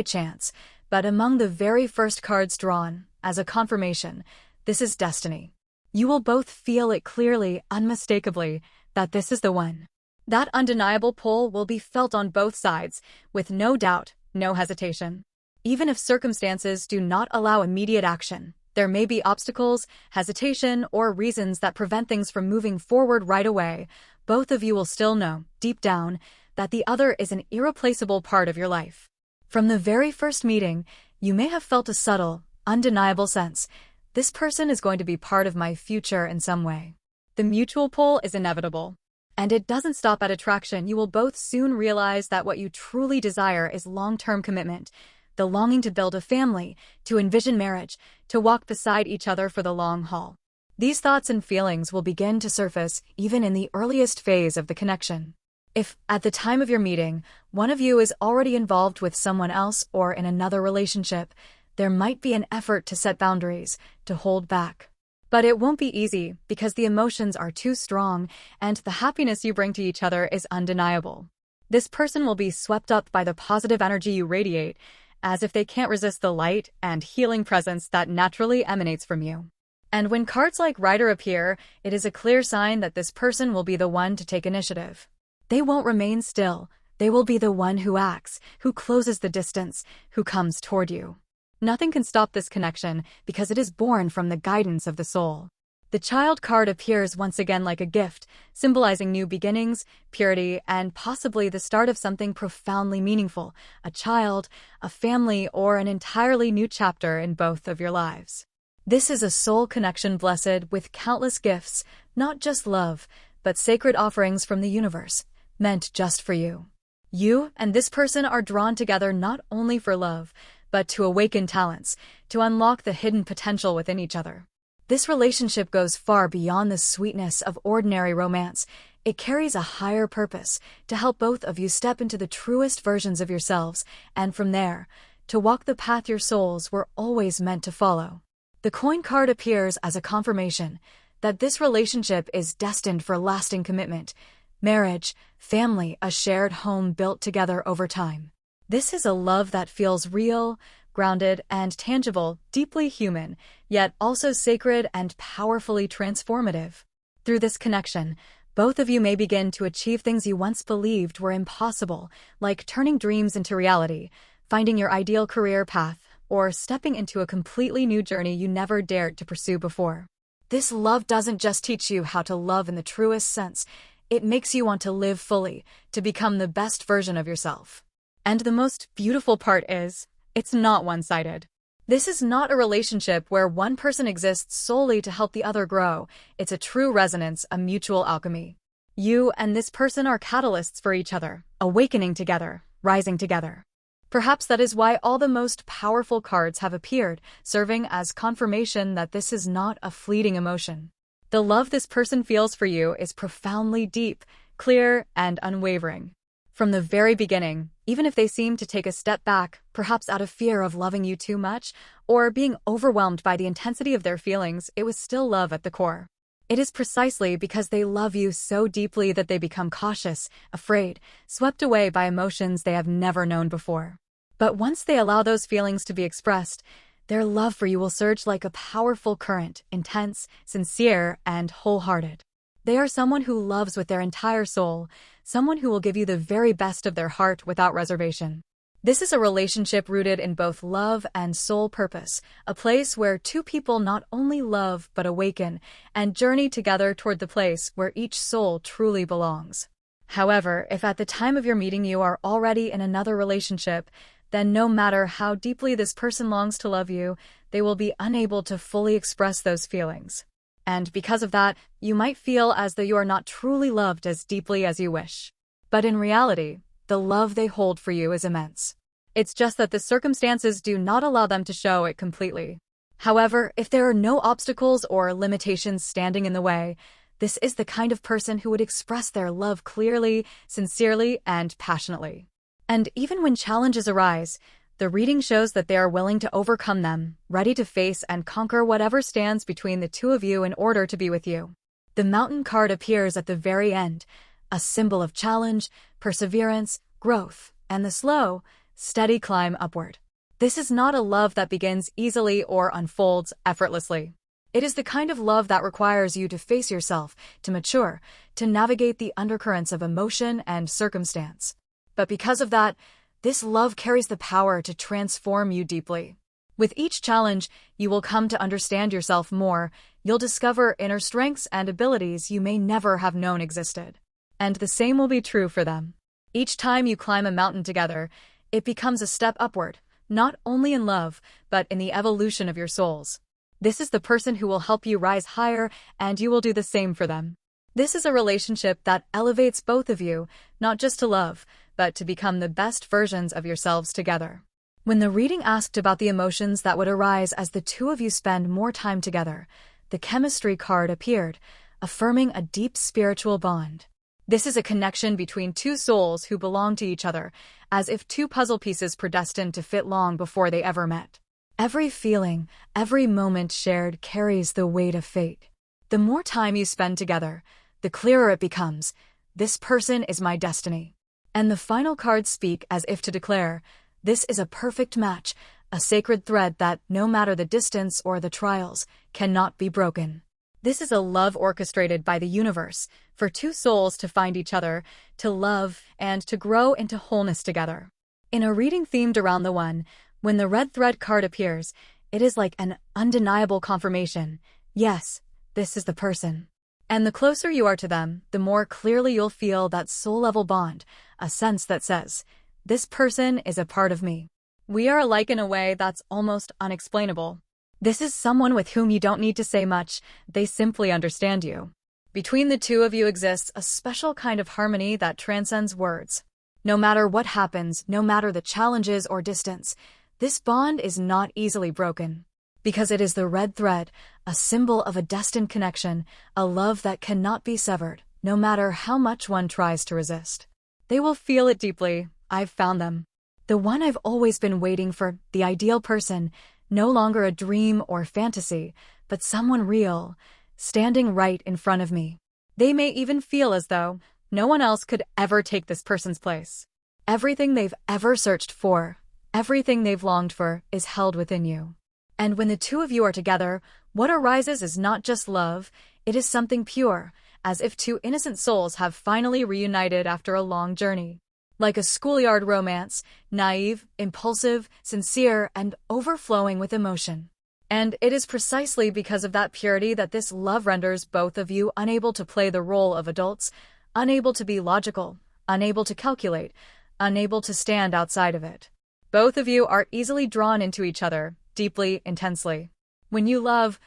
chance, but among the very first cards drawn, as a confirmation. This is destiny. You will both feel it clearly, unmistakably, that this is the one. That undeniable pull will be felt on both sides, with no doubt, no hesitation. Even if circumstances do not allow immediate action, there may be obstacles, hesitation, or reasons that prevent things from moving forward right away. Both of you will still know, deep down, that the other is an irreplaceable part of your life. From the very first meeting, you may have felt a subtle, undeniable sense. This person is going to be part of my future in some way. The mutual pull is inevitable. And it doesn't stop at attraction. You will both soon realize that what you truly desire is long-term commitment. The longing to build a family, to envision marriage, to walk beside each other for the long haul. These thoughts and feelings will begin to surface even in the earliest phase of the connection. If, at the time of your meeting, one of you is already involved with someone else or in another relationship, there might be an effort to set boundaries, to hold back. But it won't be easy because the emotions are too strong and the happiness you bring to each other is undeniable. This person will be swept up by the positive energy you radiate, as if they can't resist the light and healing presence that naturally emanates from you. And when cards like Rider appear, it is a clear sign that this person will be the one to take initiative. They won't remain still. They will be the one who acts, who closes the distance, who comes toward you. Nothing can stop this connection because it is born from the guidance of the soul. The Child card appears once again like a gift, symbolizing new beginnings, purity, and possibly the start of something profoundly meaningful, a child, a family, or an entirely new chapter in both of your lives. This is a soul connection blessed with countless gifts, not just love, but sacred offerings from the universe, meant just for you. You and this person are drawn together not only for love, but to awaken talents, to unlock the hidden potential within each other. This relationship goes far beyond the sweetness of ordinary romance. It carries a higher purpose, to help both of you step into the truest versions of yourselves, and from there, to walk the path your souls were always meant to follow. The Coin card appears as a confirmation that this relationship is destined for lasting commitment, marriage, family, a shared home built together over time. This is a love that feels real, grounded and tangible, deeply human, yet also sacred and powerfully transformative. Through this connection, both of you may begin to achieve things you once believed were impossible, like turning dreams into reality, finding your ideal career path, or stepping into a completely new journey you never dared to pursue before. This love doesn't just teach you how to love in the truest sense, it makes you want to live fully, to become the best version of yourself. And the most beautiful part is, it's not one-sided. This is not a relationship where one person exists solely to help the other grow. It's a true resonance, a mutual alchemy. You and this person are catalysts for each other, awakening together, rising together. Perhaps that is why all the most powerful cards have appeared, serving as confirmation that this is not a fleeting emotion. The love this person feels for you is profoundly deep, clear, and unwavering. From the very beginning, even if they seem to take a step back, perhaps out of fear of loving you too much, or being overwhelmed by the intensity of their feelings, it was still love at the core. It is precisely because they love you so deeply that they become cautious, afraid, swept away by emotions they have never known before. But once they allow those feelings to be expressed, their love for you will surge like a powerful current, intense, sincere, and wholehearted. They are someone who loves with their entire soul, someone who will give you the very best of their heart without reservation. This is a relationship rooted in both love and soul purpose, a place where two people not only love but awaken and journey together toward the place where each soul truly belongs. However, if at the time of your meeting you are already in another relationship, then no matter how deeply this person longs to love you, they will be unable to fully express those feelings. And because of that, you might feel as though you are not truly loved as deeply as you wish. But in reality, the love they hold for you is immense. It's just that the circumstances do not allow them to show it completely. However, if there are no obstacles or limitations standing in the way, this is the kind of person who would express their love clearly, sincerely, and passionately. And even when challenges arise, the reading shows that they are willing to overcome them, ready to face and conquer whatever stands between the two of you in order to be with you. The Mountain card appears at the very end, a symbol of challenge, perseverance, growth, and the slow, steady climb upward. This is not a love that begins easily or unfolds effortlessly. It is the kind of love that requires you to face yourself, to mature, to navigate the undercurrents of emotion and circumstance. But because of that, this love carries the power to transform you deeply. With each challenge, you will come to understand yourself more. You'll discover inner strengths and abilities you may never have known existed. And the same will be true for them. Each time you climb a mountain together, it becomes a step upward, not only in love, but in the evolution of your souls. This is the person who will help you rise higher, and you will do the same for them. This is a relationship that elevates both of you, not just to love, but to become the best versions of yourselves together. When the reading asked about the emotions that would arise as the two of you spend more time together, the chemistry card appeared, affirming a deep spiritual bond. This is a connection between two souls who belong to each other, as if two puzzle pieces predestined to fit long before they ever met. Every feeling, every moment shared carries the weight of fate. The more time you spend together, the clearer it becomes. This person is my destiny. And the final cards speak as if to declare, this is a perfect match, a sacred thread that, no matter the distance or the trials, cannot be broken. This is a love orchestrated by the universe, for two souls to find each other, to love, and to grow into wholeness together. In a reading themed around the one, when the red thread card appears, it is like an undeniable confirmation. Yes, this is the person. And the closer you are to them, the more clearly you'll feel that soul-level bond, a sense that says, this person is a part of me. We are alike in a way that's almost unexplainable. This is someone with whom you don't need to say much, they simply understand you. Between the two of you exists a special kind of harmony that transcends words. No matter what happens, no matter the challenges or distance, this bond is not easily broken. Because it is the red thread, a symbol of a destined connection, a love that cannot be severed, no matter how much one tries to resist. They will feel it deeply. I've found them. The one I've always been waiting for, the ideal person, no longer a dream or fantasy, but someone real, standing right in front of me. They may even feel as though no one else could ever take this person's place. Everything they've ever searched for, everything they've longed for, is held within you. And when the two of you are together, what arises is not just love, it is something pure, as if two innocent souls have finally reunited after a long journey. Like a schoolyard romance, naive, impulsive, sincere, and overflowing with emotion. And it is precisely because of that purity that this love renders both of you unable to play the role of adults, unable to be logical, unable to calculate, unable to stand outside of it. Both of you are easily drawn into each other, deeply, intensely. When you love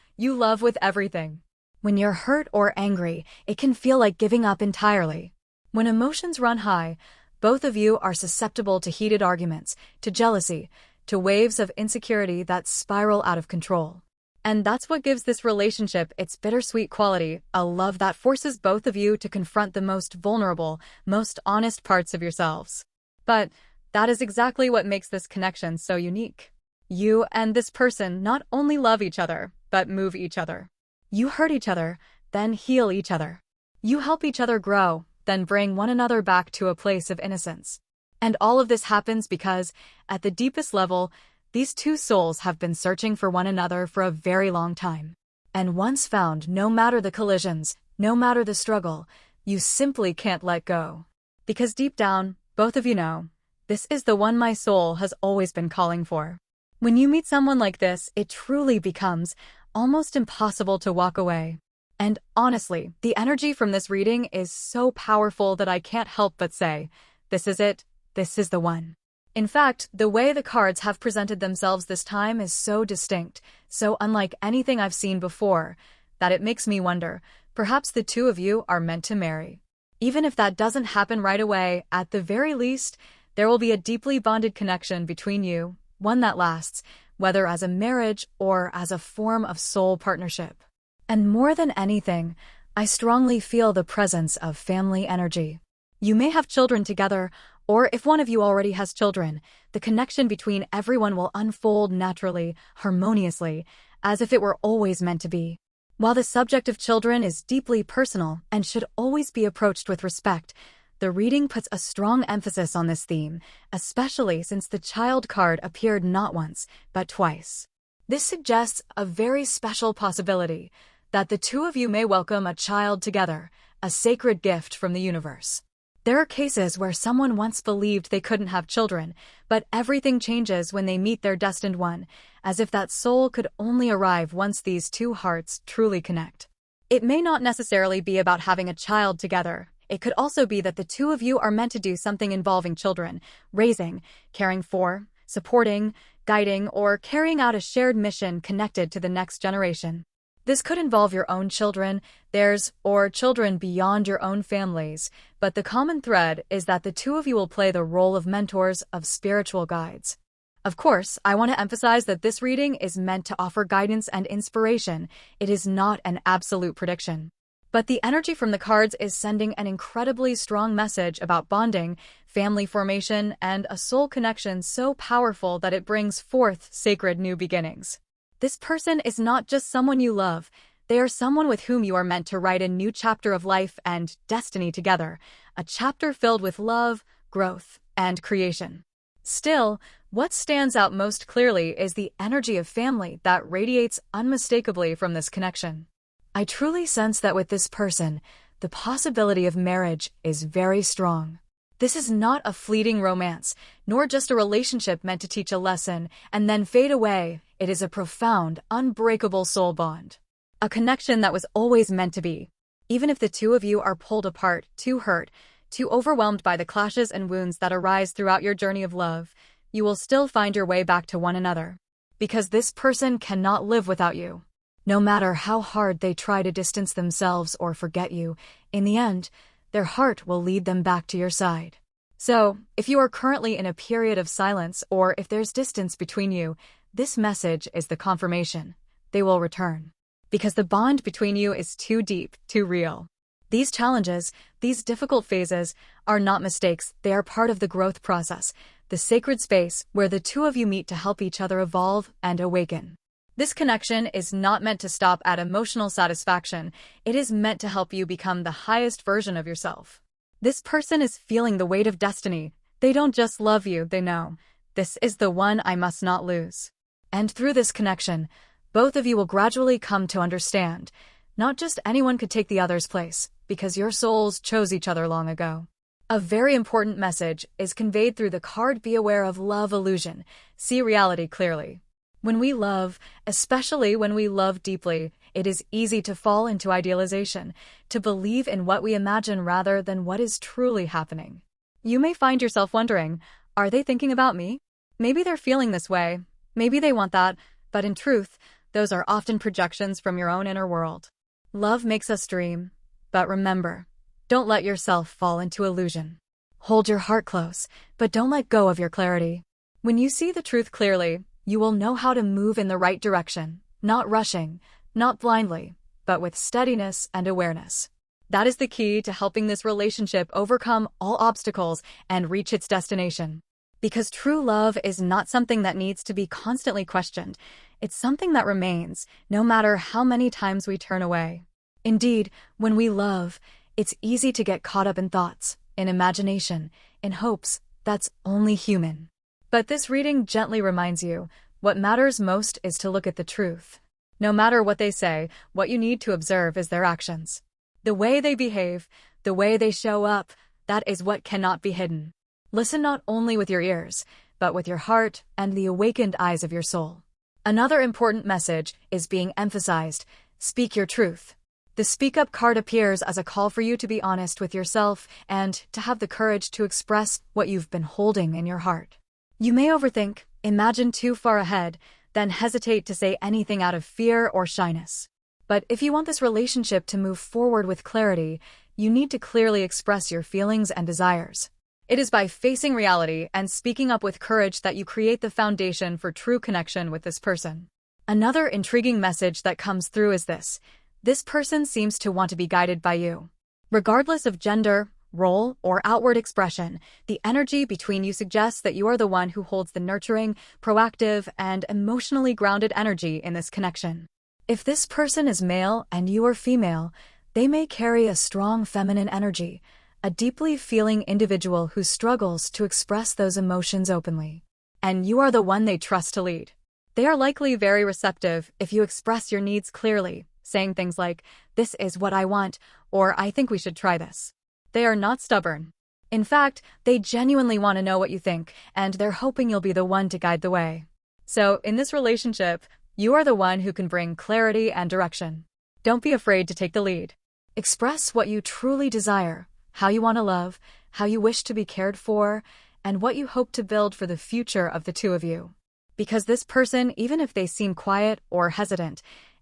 with everything. When you're hurt or angry, it can feel like giving up entirely. When emotions run high, both of you are susceptible to heated arguments, to jealousy, to waves of insecurity that spiral out of control. And that's what gives this relationship its bittersweet quality, a love that forces both of you to confront the most vulnerable, most honest parts of yourselves. But that is exactly what makes this connection so unique. You and this person not only love each other, but move each other. You hurt each other, then heal each other. You help each other grow, then bring one another back to a place of innocence. And all of this happens because, at the deepest level, these two souls have been searching for one another for a very long time. And once found, no matter the collisions, no matter the struggle, you simply can't let go. Because deep down, both of you know, this is the one my soul has always been calling for. When you meet someone like this, it truly becomes almost impossible to walk away. And honestly, the energy from this reading is so powerful that I can't help but say, this is it, this is the one. In fact, the way the cards have presented themselves this time is so distinct, so unlike anything I've seen before, that it makes me wonder, perhaps the two of you are meant to marry. Even if that doesn't happen right away, at the very least, there will be a deeply bonded connection between you, one that lasts, whether as a marriage or as a form of soul partnership. And more than anything, I strongly feel the presence of family energy. You may have children together, or if one of you already has children, the connection between everyone will unfold naturally, harmoniously, as if it were always meant to be. While the subject of children is deeply personal and should always be approached with respect, the reading puts a strong emphasis on this theme, especially since the child card appeared not once, but twice. This suggests a very special possibility that the two of you may welcome a child together, a sacred gift from the universe. There are cases where someone once believed they couldn't have children, but everything changes when they meet their destined one, as if that soul could only arrive once these two hearts truly connect. It may not necessarily be about having a child together. It could also be that the two of you are meant to do something involving children, raising, caring for, supporting, guiding, or carrying out a shared mission connected to the next generation. This could involve your own children, theirs, or children beyond your own families, but the common thread is that the two of you will play the role of mentors, of spiritual guides. Of course, I want to emphasize that this reading is meant to offer guidance and inspiration. It is not an absolute prediction. But the energy from the cards is sending an incredibly strong message about bonding, family formation, and a soul connection so powerful that it brings forth sacred new beginnings. This person is not just someone you love, they are someone with whom you are meant to write a new chapter of life and destiny together, a chapter filled with love, growth, and creation. Still, what stands out most clearly is the energy of family that radiates unmistakably from this connection. I truly sense that with this person, the possibility of marriage is very strong. This is not a fleeting romance, nor just a relationship meant to teach a lesson and then fade away. It is a profound, unbreakable soul bond. A connection that was always meant to be. Even if the two of you are pulled apart, too hurt, too overwhelmed by the clashes and wounds that arise throughout your journey of love, you will still find your way back to one another. Because this person cannot live without you. No matter how hard they try to distance themselves or forget you, in the end, their heart will lead them back to your side. So, if you are currently in a period of silence or if there's distance between you, this message is the confirmation. They will return. Because the bond between you is too deep, too real. These challenges, these difficult phases, are not mistakes. They are part of the growth process, the sacred space where the two of you meet to help each other evolve and awaken. This connection is not meant to stop at emotional satisfaction. It is meant to help you become the highest version of yourself. This person is feeling the weight of destiny. They don't just love you, they know, this is the one I must not lose. And through this connection, both of you will gradually come to understand, not just anyone could take the other's place, because your souls chose each other long ago. A very important message is conveyed through the card. Be aware of love illusion. See reality clearly. When we love, especially when we love deeply, it is easy to fall into idealization, to believe in what we imagine rather than what is truly happening. You may find yourself wondering, are they thinking about me? Maybe they're feeling this way, maybe they want that, but in truth, those are often projections from your own inner world. Love makes us dream, but remember, don't let yourself fall into illusion. Hold your heart close, but don't let go of your clarity. When you see the truth clearly, you will know how to move in the right direction, not rushing, not blindly, but with steadiness and awareness. That is the key to helping this relationship overcome all obstacles and reach its destination. Because true love is not something that needs to be constantly questioned. It's something that remains, no matter how many times we turn away. Indeed, when we love, it's easy to get caught up in thoughts, in imagination, in hopes. That's only human. But this reading gently reminds you, what matters most is to look at the truth. No matter what they say, what you need to observe is their actions. The way they behave, the way they show up, that is what cannot be hidden. Listen not only with your ears, but with your heart and the awakened eyes of your soul. Another important message is being emphasized. Speak your truth. The Speak Up card appears as a call for you to be honest with yourself and to have the courage to express what you've been holding in your heart. You may overthink, imagine too far ahead, then hesitate to say anything out of fear or shyness. But if you want this relationship to move forward with clarity, you need to clearly express your feelings and desires. It is by facing reality and speaking up with courage that you create the foundation for true connection with this person. Another intriguing message that comes through is this: this person seems to want to be guided by you. Regardless of gender, role, or outward expression, the energy between you suggests that you are the one who holds the nurturing, proactive, and emotionally grounded energy in this connection. If this person is male and you are female, they may carry a strong feminine energy, a deeply feeling individual who struggles to express those emotions openly. And you are the one they trust to lead. They are likely very receptive if you express your needs clearly, saying things like, "This is what I want," or "I think we should try this." They are not stubborn. In fact, they genuinely want to know what you think, and they're hoping you'll be the one to guide the way. So, in this relationship, you are the one who can bring clarity and direction. Don't be afraid to take the lead. Express what you truly desire, how you want to love, how you wish to be cared for, and what you hope to build for the future of the two of you. Because this person, even if they seem quiet or hesitant,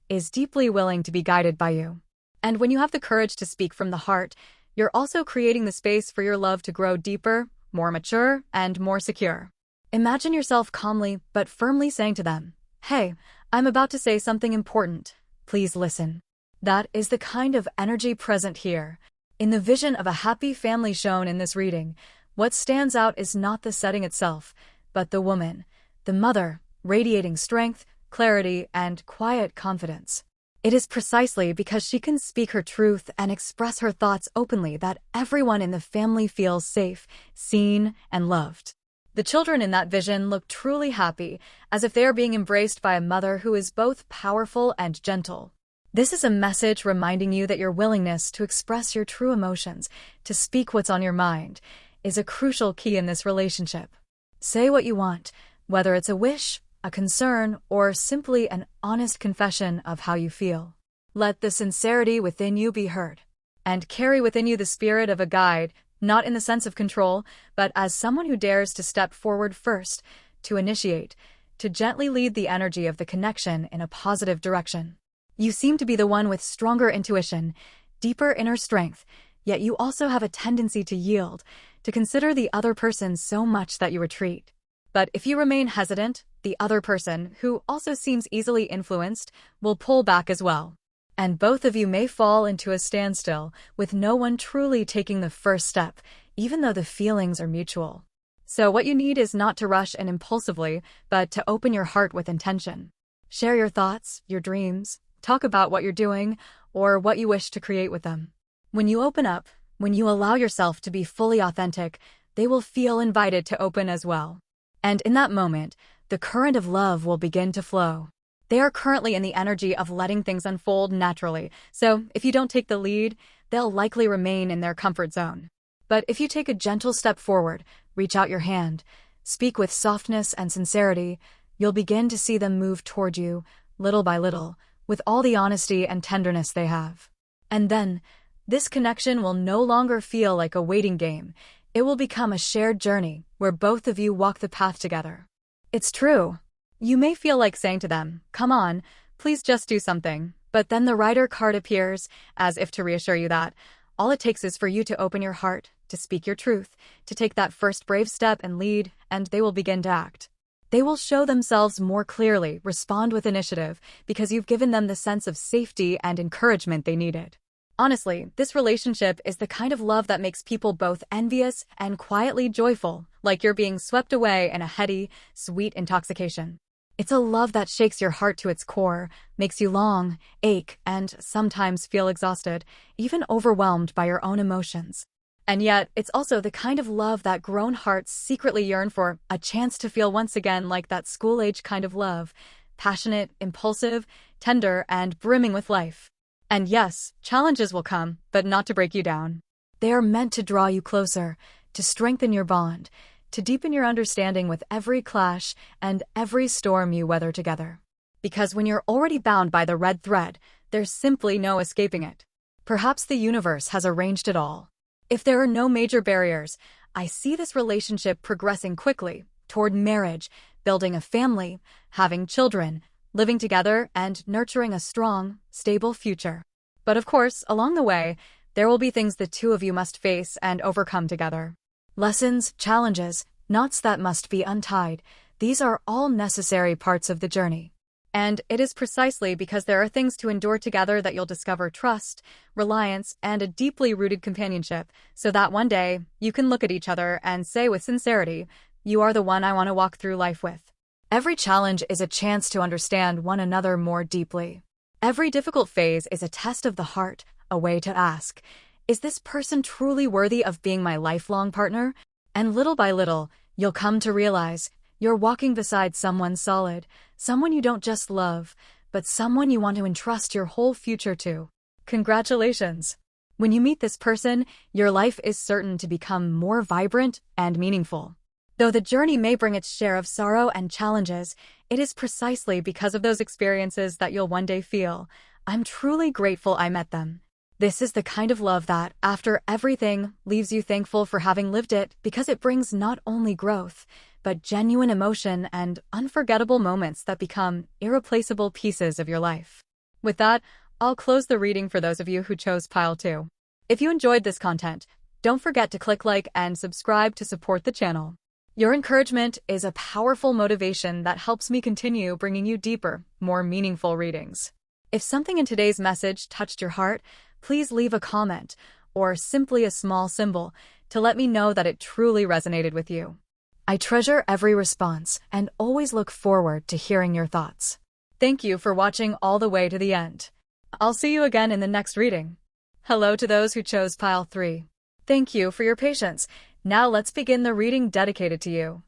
is deeply willing to be guided by you. And when you have the courage to speak from the heart, you're also creating the space for your love to grow deeper, more mature, and more secure. Imagine yourself calmly but firmly saying to them, "Hey, I'm about to say something important. Please listen." That is the kind of energy present here. In the vision of a happy family shown in this reading, what stands out is not the setting itself, but the woman, the mother, radiating strength, clarity, and quiet confidence. It is precisely because she can speak her truth and express her thoughts openly that everyone in the family feels safe, seen, and loved. The children in that vision look truly happy, as if they are being embraced by a mother who is both powerful and gentle. This is a message reminding you that your willingness to express your true emotions, to speak what's on your mind, is a crucial key in this relationship. Say what you want, whether it's a wish, a concern, or simply an honest confession of how you feel. Let the sincerity within you be heard. And carry within you the spirit of a guide, not in the sense of control, but as someone who dares to step forward first, to initiate, to gently lead the energy of the connection in a positive direction. You seem to be the one with stronger intuition, deeper inner strength, yet you also have a tendency to yield, to consider the other person so much that you retreat. But if you remain hesitant, the other person, who also seems easily influenced, will pull back as well. And both of you may fall into a standstill, with no one truly taking the first step, even though the feelings are mutual. So what you need is not to rush and impulsively, but to open your heart with intention. Share your thoughts, your dreams, talk about what you're doing, or what you wish to create with them. When you open up, when you allow yourself to be fully authentic, they will feel invited to open as well. And in that moment, the current of love will begin to flow. They are currently in the energy of letting things unfold naturally, so if you don't take the lead, they'll likely remain in their comfort zone. But if you take a gentle step forward, reach out your hand, speak with softness and sincerity, you'll begin to see them move toward you, little by little, with all the honesty and tenderness they have. And then, this connection will no longer feel like a waiting game. It will become a shared journey where both of you walk the path together. It's true. You may feel like saying to them, "Come on, please just do something," but then the Rider card appears, as if to reassure you that all it takes is for you to open your heart, to speak your truth, to take that first brave step and lead, and they will begin to act. They will show themselves more clearly, respond with initiative, because you've given them the sense of safety and encouragement they needed. Honestly, this relationship is the kind of love that makes people both envious and quietly joyful, like you're being swept away in a heady, sweet intoxication. It's a love that shakes your heart to its core, makes you long, ache, and sometimes feel exhausted, even overwhelmed by your own emotions. And yet, it's also the kind of love that grown hearts secretly yearn for, a chance to feel once again like that school-age kind of love, passionate, impulsive, tender, and brimming with life. And yes, challenges will come, but not to break you down. They are meant to draw you closer, to strengthen your bond, to deepen your understanding with every clash and every storm you weather together. Because when you're already bound by the red thread, there's simply no escaping it. Perhaps the universe has arranged it all. If there are no major barriers, I see this relationship progressing quickly toward marriage, building a family, having children, living together, and nurturing a strong, stable future. But of course, along the way, there will be things the two of you must face and overcome together. Lessons, challenges, knots that must be untied. These are all necessary parts of the journey. And it is precisely because there are things to endure together that you'll discover trust, reliance, and a deeply rooted companionship, so that one day you can look at each other and say with sincerity, "You are the one I want to walk through life with." Every challenge is a chance to understand one another more deeply. Every difficult phase is a test of the heart, a way to ask, "Is this person truly worthy of being my lifelong partner?" And little by little, you'll come to realize you're walking beside someone solid, someone you don't just love, but someone you want to entrust your whole future to. Congratulations! When you meet this person, your life is certain to become more vibrant and meaningful. Though the journey may bring its share of sorrow and challenges, it is precisely because of those experiences that you'll one day feel, "I'm truly grateful I met them." This is the kind of love that, after everything, leaves you thankful for having lived it, because it brings not only growth, but genuine emotion and unforgettable moments that become irreplaceable pieces of your life. With that, I'll close the reading for those of you who chose Pile 2. If you enjoyed this content, don't forget to click like and subscribe to support the channel. Your encouragement is a powerful motivation that helps me continue bringing you deeper, more meaningful readings. If something in today's message touched your heart, please leave a comment, or simply a small symbol, to let me know that it truly resonated with you. I treasure every response and always look forward to hearing your thoughts. Thank you for watching all the way to the end. I'll see you again in the next reading. Hello to those who chose Pile 3. Thank you for your patience. Now let's begin the reading dedicated to you.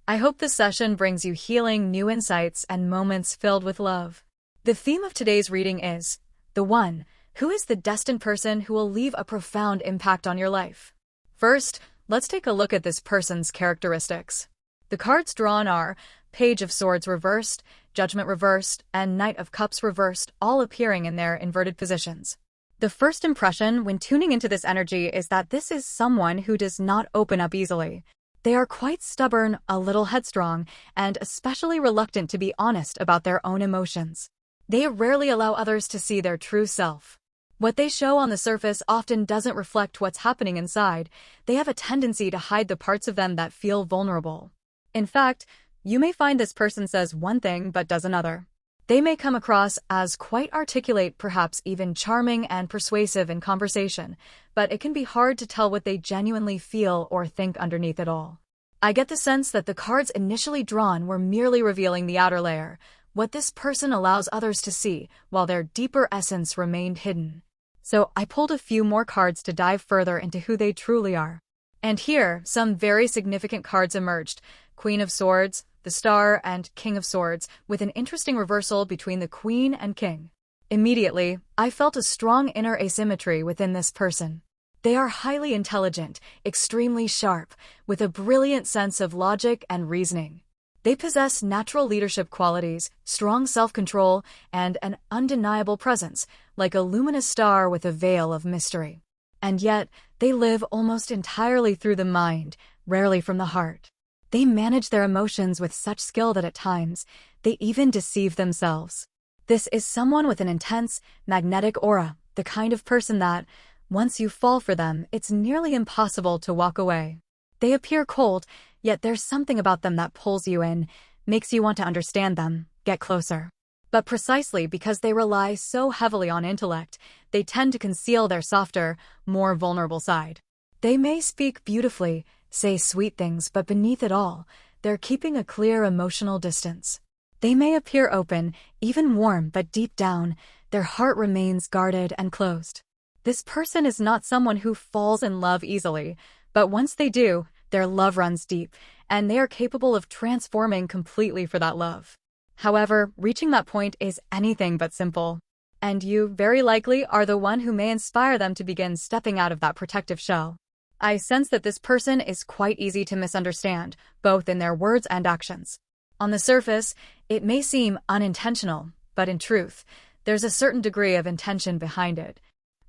I hope this session brings you healing, new insights, and moments filled with love. The theme of today's reading is the one. Who is the destined person who will leave a profound impact on your life? First, let's take a look at this person's characteristics. The cards drawn are Page of Swords reversed, Judgment reversed, and Knight of Cups reversed, all appearing in their inverted positions. The first impression when tuning into this energy is that this is someone who does not open up easily. They are quite stubborn, a little headstrong, and especially reluctant to be honest about their own emotions. They rarely allow others to see their true self. What they show on the surface often doesn't reflect what's happening inside. They have a tendency to hide the parts of them that feel vulnerable. In fact, you may find this person says one thing but does another. They may come across as quite articulate, perhaps even charming and persuasive in conversation, but it can be hard to tell what they genuinely feel or think underneath it all. I get the sense that the cards initially drawn were merely revealing the outer layer, what this person allows others to see, while their deeper essence remained hidden. So I pulled a few more cards to dive further into who they truly are. And here, some very significant cards emerged: Queen of Swords, the Star, and King of Swords, with an interesting reversal between the Queen and King. Immediately, I felt a strong inner asymmetry within this person. They are highly intelligent, extremely sharp, with a brilliant sense of logic and reasoning. They possess natural leadership qualities, strong self-control, and an undeniable presence, like a luminous star with a veil of mystery. And yet, they live almost entirely through the mind, rarely from the heart. They manage their emotions with such skill that at times, they even deceive themselves. This is someone with an intense, magnetic aura, the kind of person that, once you fall for them, it's nearly impossible to walk away. They appear cold, yet there's something about them that pulls you in, makes you want to understand them, get closer. But precisely because they rely so heavily on intellect, they tend to conceal their softer, more vulnerable side. They may speak beautifully, say sweet things, but beneath it all, they're keeping a clear emotional distance. They may appear open, even warm, but deep down, their heart remains guarded and closed. This person is not someone who falls in love easily, but once they do, their love runs deep, and they are capable of transforming completely for that love. However, reaching that point is anything but simple. And you, very likely, are the one who may inspire them to begin stepping out of that protective shell. I sense that this person is quite easy to misunderstand, both in their words and actions. On the surface, it may seem unintentional, but in truth, there's a certain degree of intention behind it.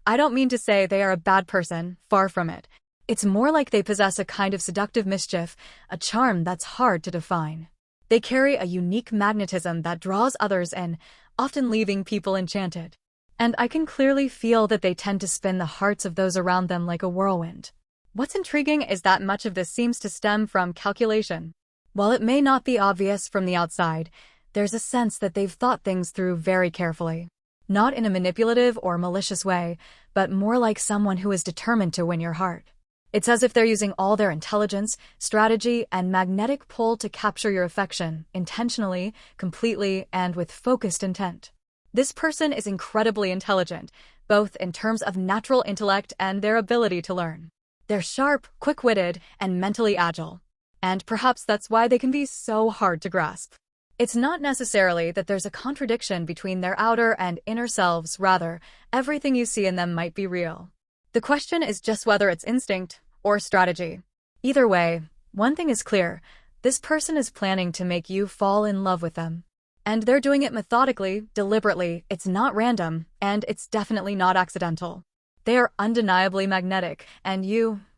I don't mean to say they are a bad person, far from it. It's more like they possess a kind of seductive mischief, a charm that's hard to define. They carry a unique magnetism that draws others in, often leaving people enchanted. And I can clearly feel that they tend to spin the hearts of those around them like a whirlwind. What's intriguing is that much of this seems to stem from calculation. While it may not be obvious from the outside, there's a sense that they've thought things through very carefully. Not in a manipulative or malicious way, but more like someone who is determined to win your heart. It's as if they're using all their intelligence, strategy, and magnetic pull to capture your affection, intentionally, completely, and with focused intent. This person is incredibly intelligent, both in terms of natural intellect and their ability to learn. They're sharp, quick-witted, and mentally agile. And perhaps that's why they can be so hard to grasp. It's not necessarily that there's a contradiction between their outer and inner selves, rather, everything you see in them might be real. The question is just whether it's instinct or strategy. Either way, one thing is clear, this person is planning to make you fall in love with them. And they're doing it methodically, deliberately, it's not random, and it's definitely not accidental. They are undeniably magnetic, and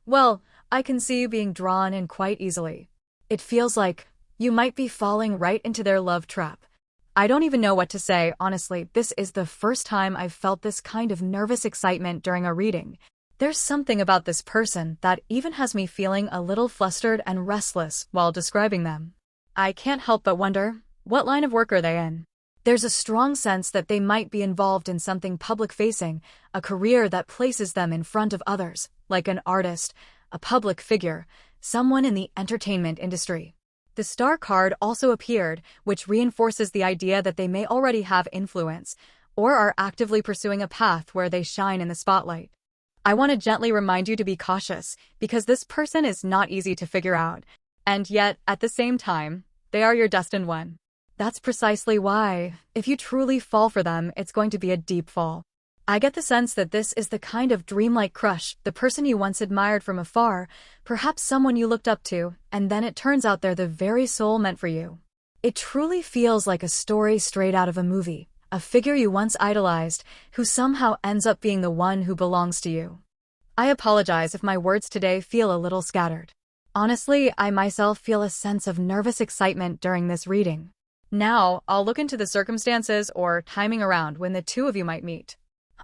well, I can see you being drawn in quite easily. It feels like you might be falling right into their love trap. I don't even know what to say, honestly. This is the first time I've felt this kind of nervous excitement during a reading. There's something about this person that even has me feeling a little flustered and restless while describing them. I can't help but wonder, what line of work are they in? There's a strong sense that they might be involved in something public-facing, a career that places them in front of others, like an artist, a public figure, someone in the entertainment industry. The Star card also appeared, which reinforces the idea that they may already have influence, or are actively pursuing a path where they shine in the spotlight. I want to gently remind you to be cautious, because this person is not easy to figure out, and yet, at the same time, they are your destined one. That's precisely why, if you truly fall for them, it's going to be a deep fall. I get the sense that this is the kind of dreamlike crush, the person you once admired from afar, perhaps someone you looked up to, and then it turns out they're the very soul meant for you. It truly feels like a story straight out of a movie, a figure you once idolized, who somehow ends up being the one who belongs to you. I apologize if my words today feel a little scattered. Honestly, I myself feel a sense of nervous excitement during this reading. Now, I'll look into the circumstances or timing around when the two of you might meet.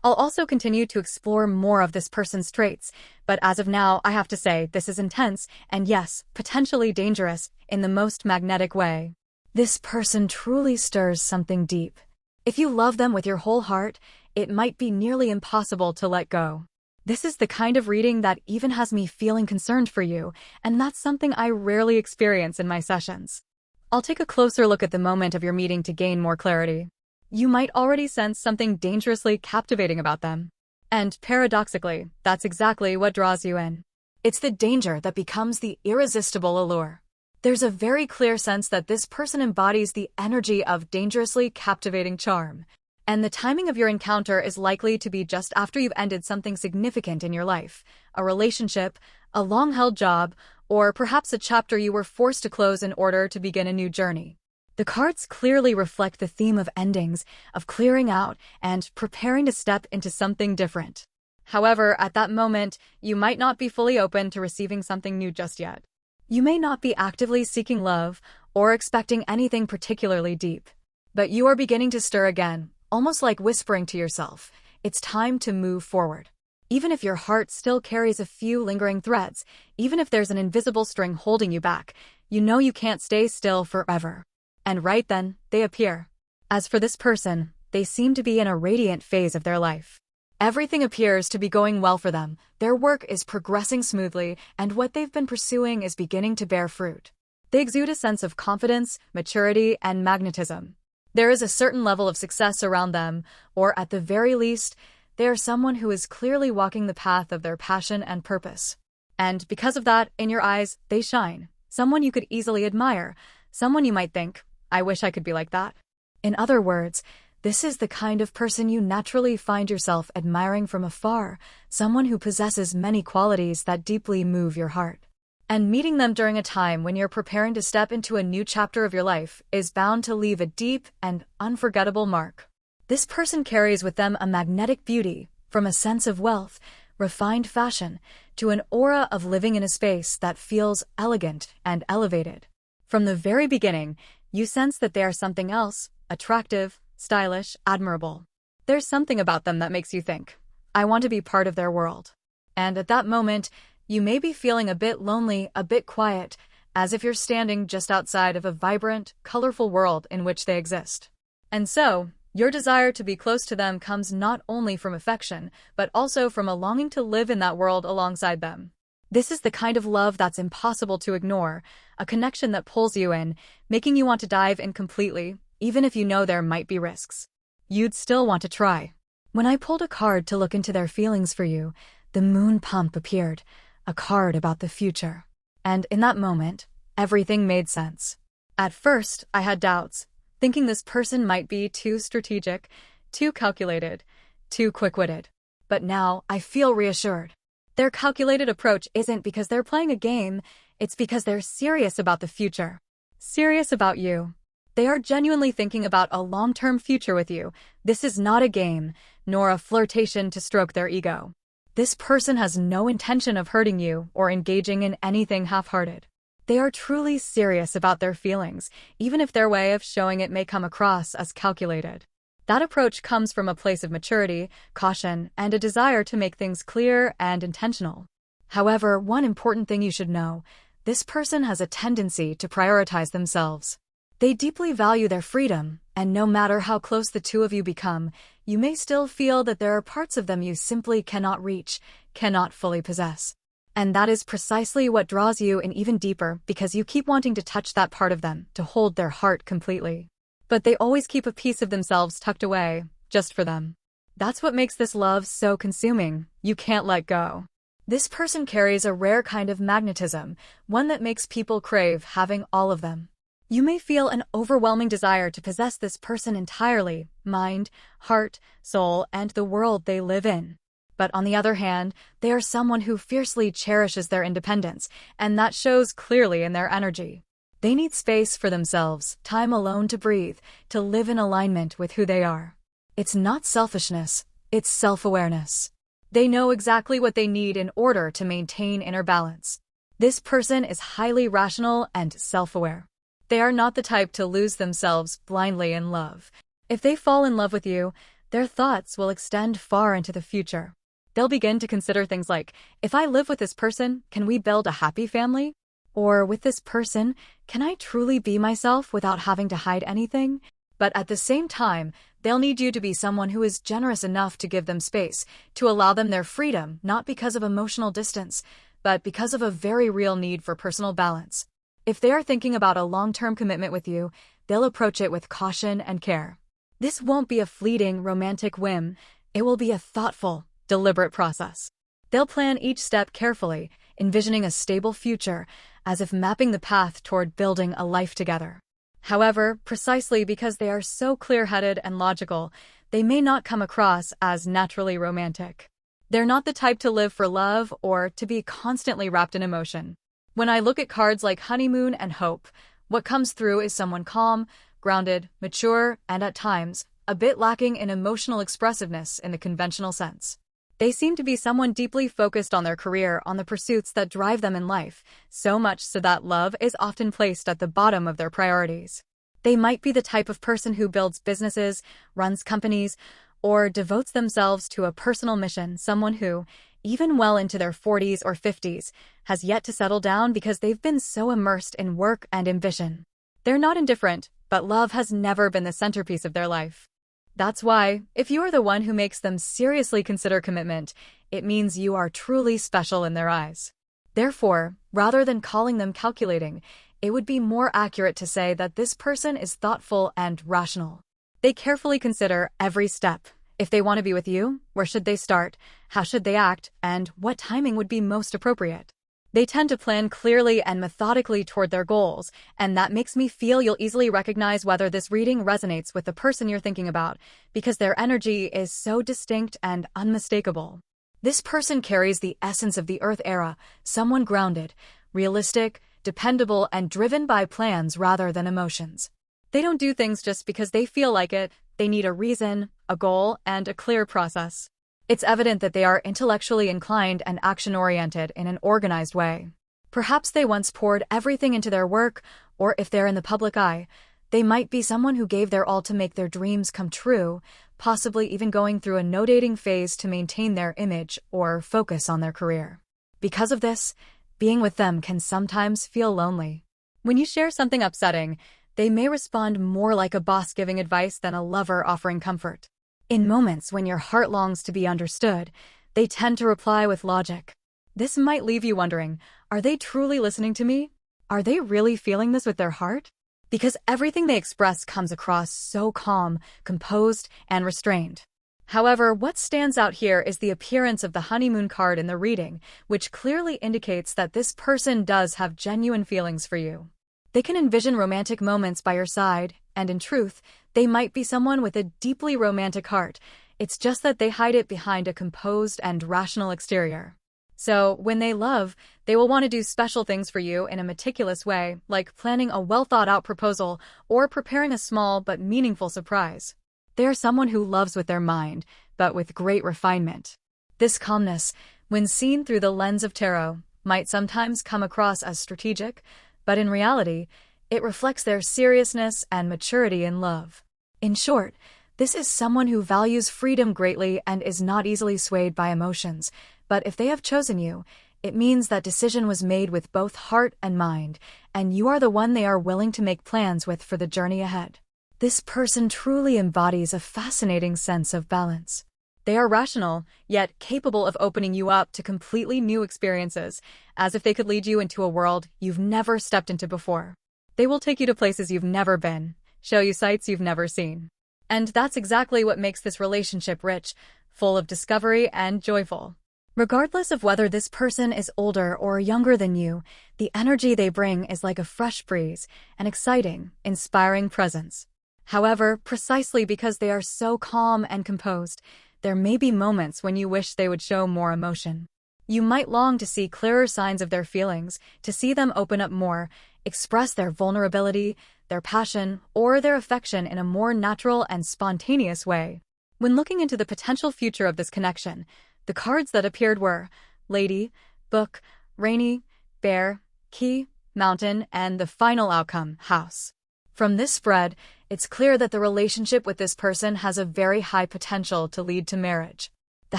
I'll also continue to explore more of this person's traits, but as of now, I have to say this is intense and yes, potentially dangerous in the most magnetic way. This person truly stirs something deep. If you love them with your whole heart, it might be nearly impossible to let go. This is the kind of reading that even has me feeling concerned for you, and that's something I rarely experience in my sessions. I'll take a closer look at the moment of your meeting to gain more clarity. You might already sense something dangerously captivating about them. And paradoxically, that's exactly what draws you in. It's the danger that becomes the irresistible allure. There's a very clear sense that this person embodies the energy of dangerously captivating charm. And the timing of your encounter is likely to be just after you've ended something significant in your life, a relationship, a long-held job, or perhaps a chapter you were forced to close in order to begin a new journey. The cards clearly reflect the theme of endings, of clearing out, and preparing to step into something different. However, at that moment, you might not be fully open to receiving something new just yet. You may not be actively seeking love or expecting anything particularly deep. But you are beginning to stir again, almost like whispering to yourself, it's time to move forward. Even if your heart still carries a few lingering threads, even if there's an invisible string holding you back, you know you can't stay still forever. And right then, they appear. As for this person, they seem to be in a radiant phase of their life. Everything appears to be going well for them, their work is progressing smoothly, and what they've been pursuing is beginning to bear fruit. They exude a sense of confidence, maturity, and magnetism. There is a certain level of success around them, or at the very least, they are someone who is clearly walking the path of their passion and purpose. And because of that, in your eyes, they shine. Someone you could easily admire, someone you might think, I wish I could be like that. In other words, this is the kind of person you naturally find yourself admiring from afar, someone who possesses many qualities that deeply move your heart. And meeting them during a time when you're preparing to step into a new chapter of your life is bound to leave a deep and unforgettable mark. This person carries with them a magnetic beauty, from a sense of wealth, refined fashion, to an aura of living in a space that feels elegant and elevated. From the very beginning, you sense that they are something else, attractive, stylish, admirable. There's something about them that makes you think, I want to be part of their world. And at that moment, you may be feeling a bit lonely, a bit quiet, as if you're standing just outside of a vibrant, colorful world in which they exist. And so, your desire to be close to them comes not only from affection, but also from a longing to live in that world alongside them. This is the kind of love that's impossible to ignore, a connection that pulls you in, making you want to dive in completely, even if you know there might be risks. You'd still want to try. When I pulled a card to look into their feelings for you, the moon pump appeared, a card about the future. And in that moment, everything made sense. At first, I had doubts, thinking this person might be too strategic, too calculated, too quick-witted. But now, I feel reassured. Their calculated approach isn't because they're playing a game, it's because they're serious about the future. Serious about you. They are genuinely thinking about a long-term future with you. This is not a game, nor a flirtation to stroke their ego. This person has no intention of hurting you or engaging in anything half-hearted. They are truly serious about their feelings, even if their way of showing it may come across as calculated. That approach comes from a place of maturity, caution, and a desire to make things clear and intentional. However, one important thing you should know, this person has a tendency to prioritize themselves. They deeply value their freedom, and no matter how close the two of you become, you may still feel that there are parts of them you simply cannot reach, cannot fully possess. And that is precisely what draws you in even deeper, because you keep wanting to touch that part of them, to hold their heart completely. But they always keep a piece of themselves tucked away, just for them. That's what makes this love so consuming. You can't let go. This person carries a rare kind of magnetism, one that makes people crave having all of them. You may feel an overwhelming desire to possess this person entirely, mind, heart, soul, and the world they live in. But on the other hand, they are someone who fiercely cherishes their independence, and that shows clearly in their energy. They need space for themselves, time alone to breathe, to live in alignment with who they are. It's not selfishness, it's self-awareness. They know exactly what they need in order to maintain inner balance. This person is highly rational and self-aware. They are not the type to lose themselves blindly in love. If they fall in love with you, their thoughts will extend far into the future. They'll begin to consider things like, if I live with this person, can we build a happy family? Or with this person, can I truly be myself without having to hide anything? But at the same time, they'll need you to be someone who is generous enough to give them space, to allow them their freedom, not because of emotional distance, but because of a very real need for personal balance. If they are thinking about a long-term commitment with you, they'll approach it with caution and care. This won't be a fleeting, romantic whim. It will be a thoughtful, deliberate process. They'll plan each step carefully, envisioning a stable future, as if mapping the path toward building a life together. However, precisely because they are so clear-headed and logical, they may not come across as naturally romantic. They're not the type to live for love or to be constantly wrapped in emotion. When I look at cards like honeymoon and hope, what comes through is someone calm, grounded, mature, and at times, a bit lacking in emotional expressiveness in the conventional sense. They seem to be someone deeply focused on their career, on the pursuits that drive them in life, so much so that love is often placed at the bottom of their priorities. They might be the type of person who builds businesses, runs companies, or devotes themselves to a personal mission, someone who, even well into their 40s or 50s, has yet to settle down because they've been so immersed in work and ambition. They're not indifferent, but love has never been the centerpiece of their life. That's why, if you are the one who makes them seriously consider commitment, it means you are truly special in their eyes. Therefore, rather than calling them calculating, it would be more accurate to say that this person is thoughtful and rational. They carefully consider every step. If they want to be with you, where should they start, how should they act, and what timing would be most appropriate? They tend to plan clearly and methodically toward their goals, and that makes me feel you'll easily recognize whether this reading resonates with the person you're thinking about, because their energy is so distinct and unmistakable. This person carries the essence of the Earth era, someone grounded, realistic, dependable, and driven by plans rather than emotions. They don't do things just because they feel like it. They need a reason, a goal, and a clear process. It's evident that they are intellectually inclined and action-oriented in an organized way. Perhaps they once poured everything into their work, or if they're in the public eye, they might be someone who gave their all to make their dreams come true, possibly even going through a no-dating phase to maintain their image or focus on their career. Because of this, being with them can sometimes feel lonely. When you share something upsetting, they may respond more like a boss giving advice than a lover offering comfort. In moments when your heart longs to be understood, they tend to reply with logic. This might leave you wondering, are they truly listening to me? Are they really feeling this with their heart? Because everything they express comes across so calm, composed, and restrained. However, what stands out here is the appearance of the honeymoon card in the reading, which clearly indicates that this person does have genuine feelings for you. They can envision romantic moments by your side, and in truth, they might be someone with a deeply romantic heart. It's just that they hide it behind a composed and rational exterior. So, when they love, they will want to do special things for you in a meticulous way, like planning a well-thought-out proposal or preparing a small but meaningful surprise. They are someone who loves with their mind, but with great refinement. This calmness, when seen through the lens of tarot, might sometimes come across as strategic, but in reality, it reflects their seriousness and maturity in love. In short, this is someone who values freedom greatly and is not easily swayed by emotions. But if they have chosen you, it means that decision was made with both heart and mind, and you are the one they are willing to make plans with for the journey ahead. This person truly embodies a fascinating sense of balance. They are rational, yet capable of opening you up to completely new experiences, as if they could lead you into a world you've never stepped into before. They will take you to places you've never been, show you sights you've never seen. And that's exactly what makes this relationship rich, full of discovery and joyful. Regardless of whether this person is older or younger than you, the energy they bring is like a fresh breeze, an exciting, inspiring presence. However, precisely because they are so calm and composed, there may be moments when you wish they would show more emotion. You might long to see clearer signs of their feelings, to see them open up more, express their vulnerability, their passion, or their affection in a more natural and spontaneous way. When looking into the potential future of this connection, the cards that appeared were Lady, Book, Rainy, Bear, Key, Mountain, and the final outcome, House. From this spread, it's clear that the relationship with this person has a very high potential to lead to marriage. The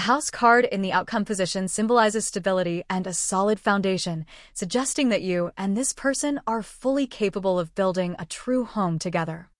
House card in the outcome position symbolizes stability and a solid foundation, suggesting that you and this person are fully capable of building a true home together.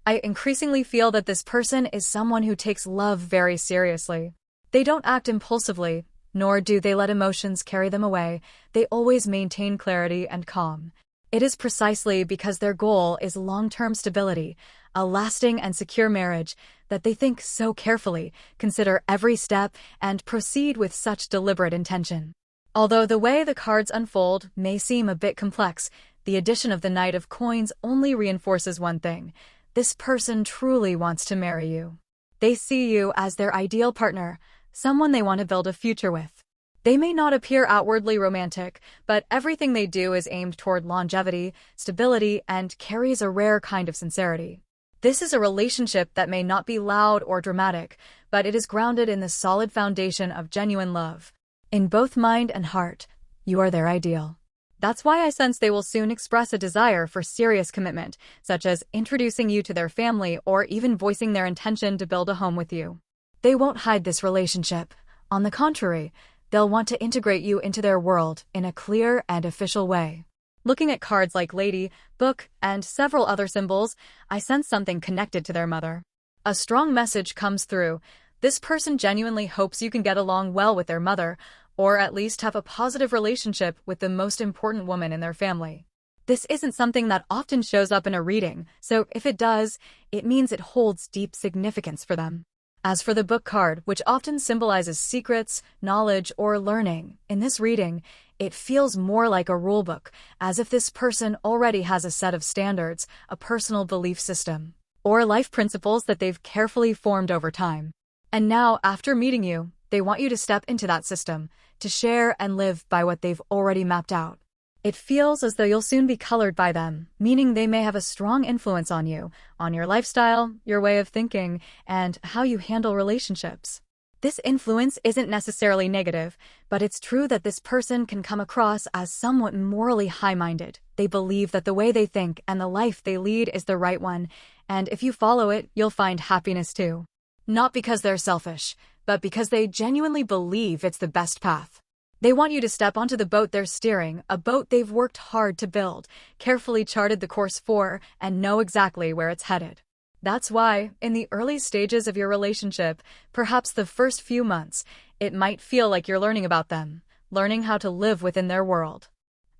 I increasingly feel that this person is someone who takes love very seriously. They don't act impulsively, nor do they let emotions carry them away. They always maintain clarity and calm. It is precisely because their goal is long-term stability, a lasting and secure marriage, that they think so carefully, consider every step, and proceed with such deliberate intention. Although the way the cards unfold may seem a bit complex, the addition of the Knight of Coins only reinforces one thing: this person truly wants to marry you. They see you as their ideal partner, someone they want to build a future with. They may not appear outwardly romantic, but everything they do is aimed toward longevity, stability, and carries a rare kind of sincerity. This is a relationship that may not be loud or dramatic, but it is grounded in the solid foundation of genuine love. In both mind and heart, you are their ideal. That's why I sense they will soon express a desire for serious commitment, such as introducing you to their family or even voicing their intention to build a home with you. They won't hide this relationship. On the contrary, they'll want to integrate you into their world in a clear and official way. Looking at cards like Lady, Book, and several other symbols, I sense something connected to their mother. A strong message comes through. This person genuinely hopes you can get along well with their mother, or at least have a positive relationship with the most important woman in their family. This isn't something that often shows up in a reading, so if it does, it means it holds deep significance for them. As for the Book card, which often symbolizes secrets, knowledge, or learning, in this reading, it feels more like a rulebook, as if this person already has a set of standards, a personal belief system, or life principles that they've carefully formed over time. And now, after meeting you, they want you to step into that system, to share and live by what they've already mapped out. It feels as though you'll soon be colored by them, meaning they may have a strong influence on you, on your lifestyle, your way of thinking, and how you handle relationships. This influence isn't necessarily negative, but it's true that this person can come across as somewhat morally high-minded. They believe that the way they think and the life they lead is the right one, and if you follow it, you'll find happiness too. Not because they're selfish, but because they genuinely believe it's the best path. They want you to step onto the boat they're steering, a boat they've worked hard to build, carefully charted the course for, and know exactly where it's headed. That's why, in the early stages of your relationship, perhaps the first few months, it might feel like you're learning about them, learning how to live within their world.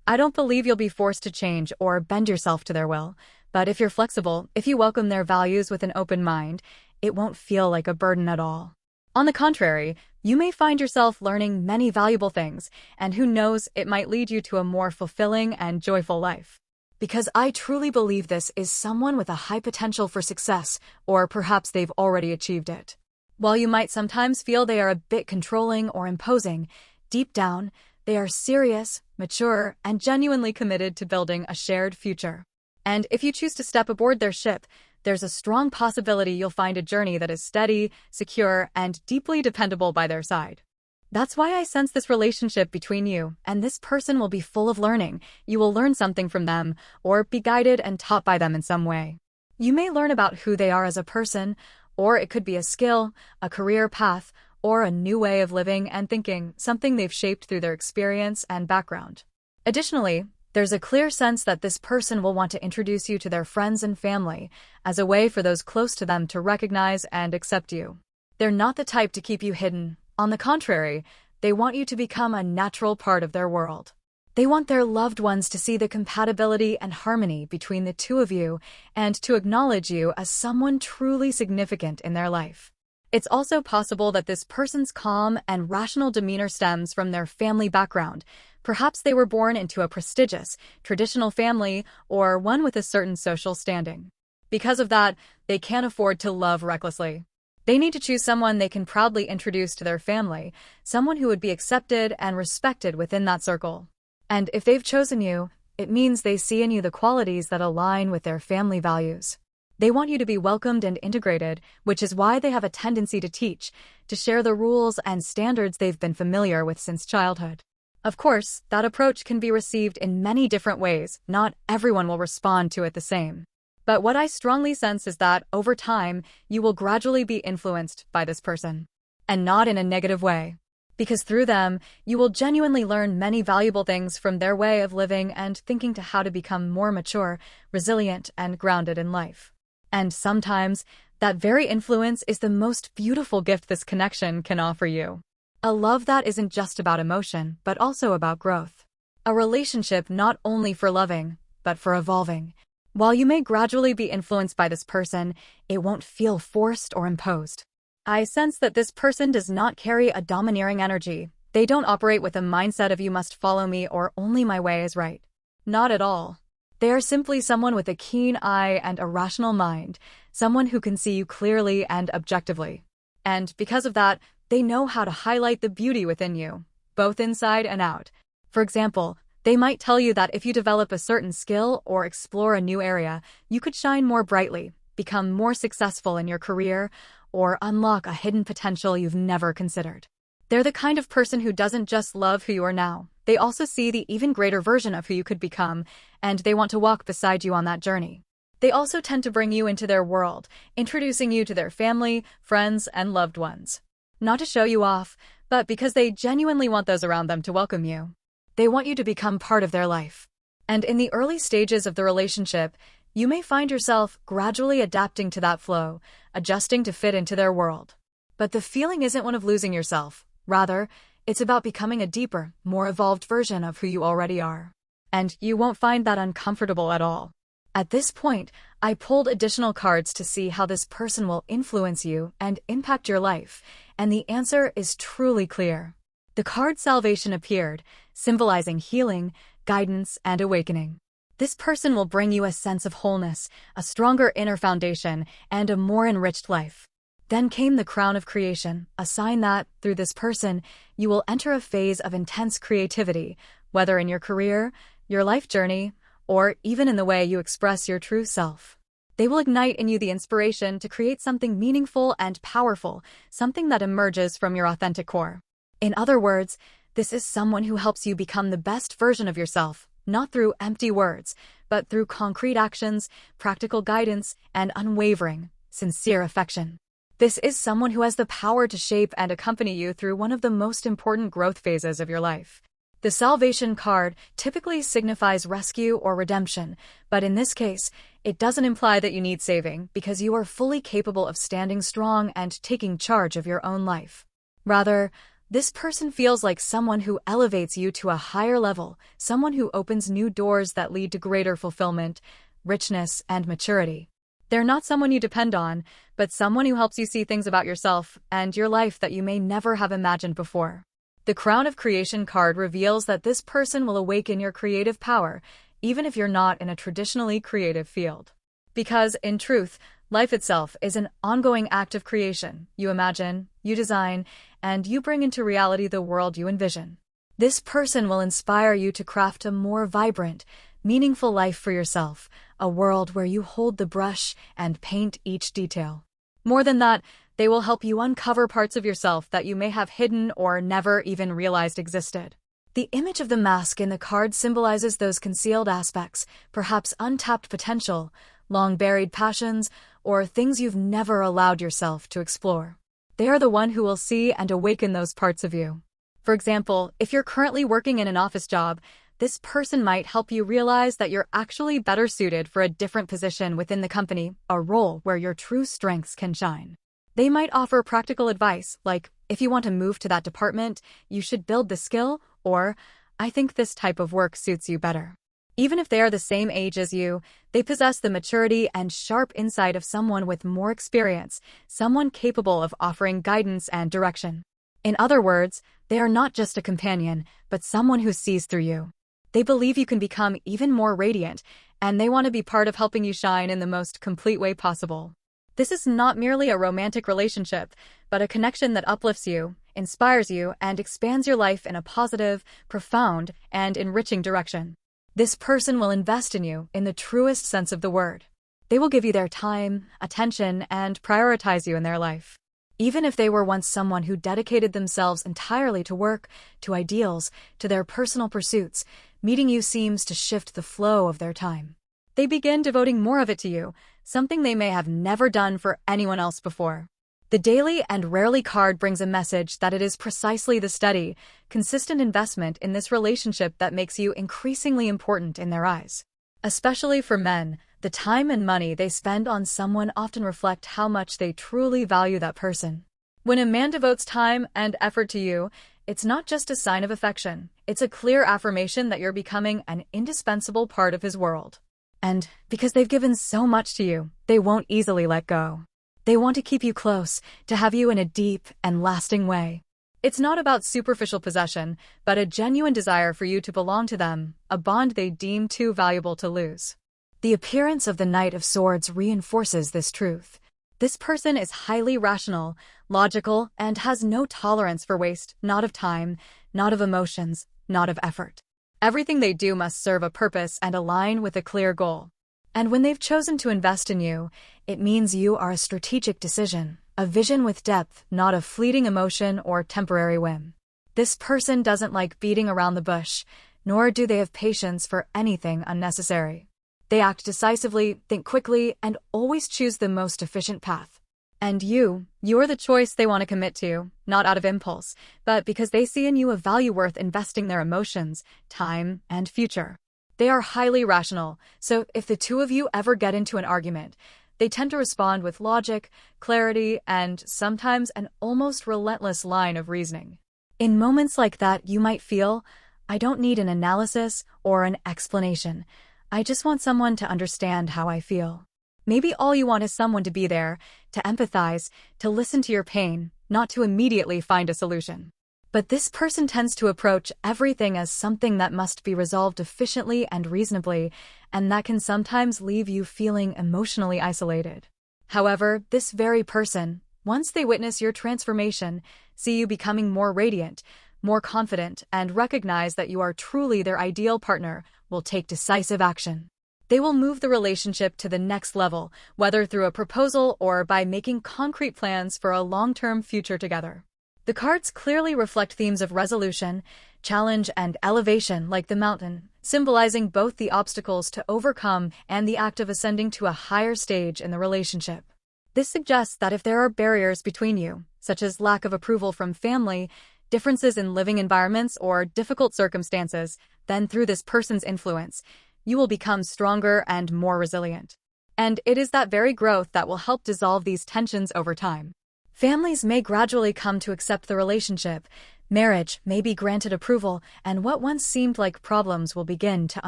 I don't believe you'll be forced to change or bend yourself to their will, but if you're flexible, if you welcome their values with an open mind, it won't feel like a burden at all. On the contrary, you may find yourself learning many valuable things, and who knows, it might lead you to a more fulfilling and joyful life. Because I truly believe this is someone with a high potential for success, or perhaps they've already achieved it. While you might sometimes feel they are a bit controlling or imposing, deep down, they are serious, mature, and genuinely committed to building a shared future. And if you choose to step aboard their ship, there's a strong possibility you'll find a journey that is steady, secure, and deeply dependable by their side. That's why I sense this relationship between you and this person will be full of learning. You will learn something from them, or be guided and taught by them in some way. You may learn about who they are as a person, or it could be a skill, a career path, or a new way of living and thinking, something they've shaped through their experience and background. Additionally, there's a clear sense that this person will want to introduce you to their friends and family as a way for those close to them to recognize and accept you. They're not the type to keep you hidden. On the contrary, they want you to become a natural part of their world. They want their loved ones to see the compatibility and harmony between the two of you and to acknowledge you as someone truly significant in their life. It's also possible that this person's calm and rational demeanor stems from their family background. Perhaps they were born into a prestigious, traditional family or one with a certain social standing. Because of that, they can't afford to love recklessly. They need to choose someone they can proudly introduce to their family, someone who would be accepted and respected within that circle. And if they've chosen you, it means they see in you the qualities that align with their family values. They want you to be welcomed and integrated, which is why they have a tendency to teach, to share the rules and standards they've been familiar with since childhood. Of course, that approach can be received in many different ways. Not everyone will respond to it the same. But what I strongly sense is that, over time, you will gradually be influenced by this person. And not in a negative way. Because through them, you will genuinely learn many valuable things from their way of living and thinking to how to become more mature, resilient, and grounded in life. And sometimes, that very influence is the most beautiful gift this connection can offer you. A love that isn't just about emotion, but also about growth. A relationship not only for loving, but for evolving. While you may gradually be influenced by this person, it won't feel forced or imposed. I sense that this person does not carry a domineering energy. They don't operate with a mindset of you must follow me or only my way is right. Not at all. They are simply someone with a keen eye and a rational mind, someone who can see you clearly and objectively. And because of that, they know how to highlight the beauty within you, both inside and out. For example, they might tell you that if you develop a certain skill or explore a new area, you could shine more brightly, become more successful in your career, or unlock a hidden potential you've never considered. They're the kind of person who doesn't just love who you are now. They also see the even greater version of who you could become, and they want to walk beside you on that journey. They also tend to bring you into their world, introducing you to their family, friends, and loved ones. Not to show you off, but because they genuinely want those around them to welcome you. They want you to become part of their life. And in the early stages of the relationship, you may find yourself gradually adapting to that flow, adjusting to fit into their world. But the feeling isn't one of losing yourself. Rather, it's about becoming a deeper, more evolved version of who you already are. And you won't find that uncomfortable at all. At this point, I pulled additional cards to see how this person will influence you and impact your life, and the answer is truly clear. The card Salvation appeared, symbolizing healing, guidance, and awakening. This person will bring you a sense of wholeness, a stronger inner foundation, and a more enriched life. Then came the Crown of Creation, a sign that, through this person, you will enter a phase of intense creativity, whether in your career, your life journey, or even in the way you express your true self. They will ignite in you the inspiration to create something meaningful and powerful, something that emerges from your authentic core. In other words, this is someone who helps you become the best version of yourself, not through empty words, but through concrete actions, practical guidance, and unwavering, sincere affection. This is someone who has the power to shape and accompany you through one of the most important growth phases of your life. The Salvation card typically signifies rescue or redemption, but in this case, it doesn't imply that you need saving because you are fully capable of standing strong and taking charge of your own life. Rather, this person feels like someone who elevates you to a higher level, someone who opens new doors that lead to greater fulfillment, richness, and maturity. They're not someone you depend on, but someone who helps you see things about yourself and your life that you may never have imagined before. The Crown of Creation card reveals that this person will awaken your creative power, even if you're not in a traditionally creative field. Because, in truth, life itself is an ongoing act of creation. You imagine, you design, and you bring into reality the world you envision. This person will inspire you to craft a more vibrant, meaningful life for yourself, a world where you hold the brush and paint each detail. More than that, they will help you uncover parts of yourself that you may have hidden or never even realized existed. The image of the mask in the card symbolizes those concealed aspects, perhaps untapped potential, long-buried passions, or things you've never allowed yourself to explore. They are the one who will see and awaken those parts of you. For example, if you're currently working in an office job, this person might help you realize that you're actually better suited for a different position within the company, a role where your true strengths can shine. They might offer practical advice, like, if you want to move to that department, you should build the skill, or, I think this type of work suits you better. Even if they are the same age as you, they possess the maturity and sharp insight of someone with more experience, someone capable of offering guidance and direction. In other words, they are not just a companion, but someone who sees through you. They believe you can become even more radiant, and they want to be part of helping you shine in the most complete way possible. This is not merely a romantic relationship, but a connection that uplifts you, inspires you, and expands your life in a positive, profound, and enriching direction. This person will invest in you in the truest sense of the word. They will give you their time, attention, and prioritize you in their life. Even if they were once someone who dedicated themselves entirely to work, to ideals, to their personal pursuits, meeting you seems to shift the flow of their time. They begin devoting more of it to you, something they may have never done for anyone else before. The Daily and Rarely card brings a message that it is precisely the steady, consistent investment in this relationship that makes you increasingly important in their eyes. Especially for men, the time and money they spend on someone often reflect how much they truly value that person. When a man devotes time and effort to you, it's not just a sign of affection, it's a clear affirmation that you're becoming an indispensable part of his world. And because they've given so much to you, they won't easily let go. They want to keep you close, to have you in a deep and lasting way. It's not about superficial possession, but a genuine desire for you to belong to them, a bond they deem too valuable to lose. The appearance of the Knight of Swords reinforces this truth. This person is highly rational, logical, and has no tolerance for waste, not of time, not of emotions, not of effort. Everything they do must serve a purpose and align with a clear goal. And when they've chosen to invest in you, it means you are a strategic decision, a vision with depth, not a fleeting emotion or temporary whim. This person doesn't like beating around the bush, nor do they have patience for anything unnecessary. They act decisively, think quickly, and always choose the most efficient path. And you're the choice they want to commit to, not out of impulse, but because they see in you a value worth investing their emotions, time, and future. They are highly rational, so if the two of you ever get into an argument, they tend to respond with logic, clarity, and sometimes an almost relentless line of reasoning. In moments like that, you might feel, I don't need an analysis or an explanation. I just want someone to understand how I feel. Maybe all you want is someone to be there, to empathize, to listen to your pain, not to immediately find a solution. But this person tends to approach everything as something that must be resolved efficiently and reasonably, and that can sometimes leave you feeling emotionally isolated. However, this very person, once they witness your transformation, see you becoming more radiant, more confident, and recognize that you are truly their ideal partner, will take decisive action. They will move the relationship to the next level, whether through a proposal or by making concrete plans for a long-term future together. The cards clearly reflect themes of resolution, challenge, and elevation, like the mountain, symbolizing both the obstacles to overcome and the act of ascending to a higher stage in the relationship. This suggests that if there are barriers between you, such as lack of approval from family, differences in living environments, or difficult circumstances, then through this person's influence, you will become stronger and more resilient. And it is that very growth that will help dissolve these tensions over time. Families may gradually come to accept the relationship, marriage may be granted approval, and what once seemed like problems will begin to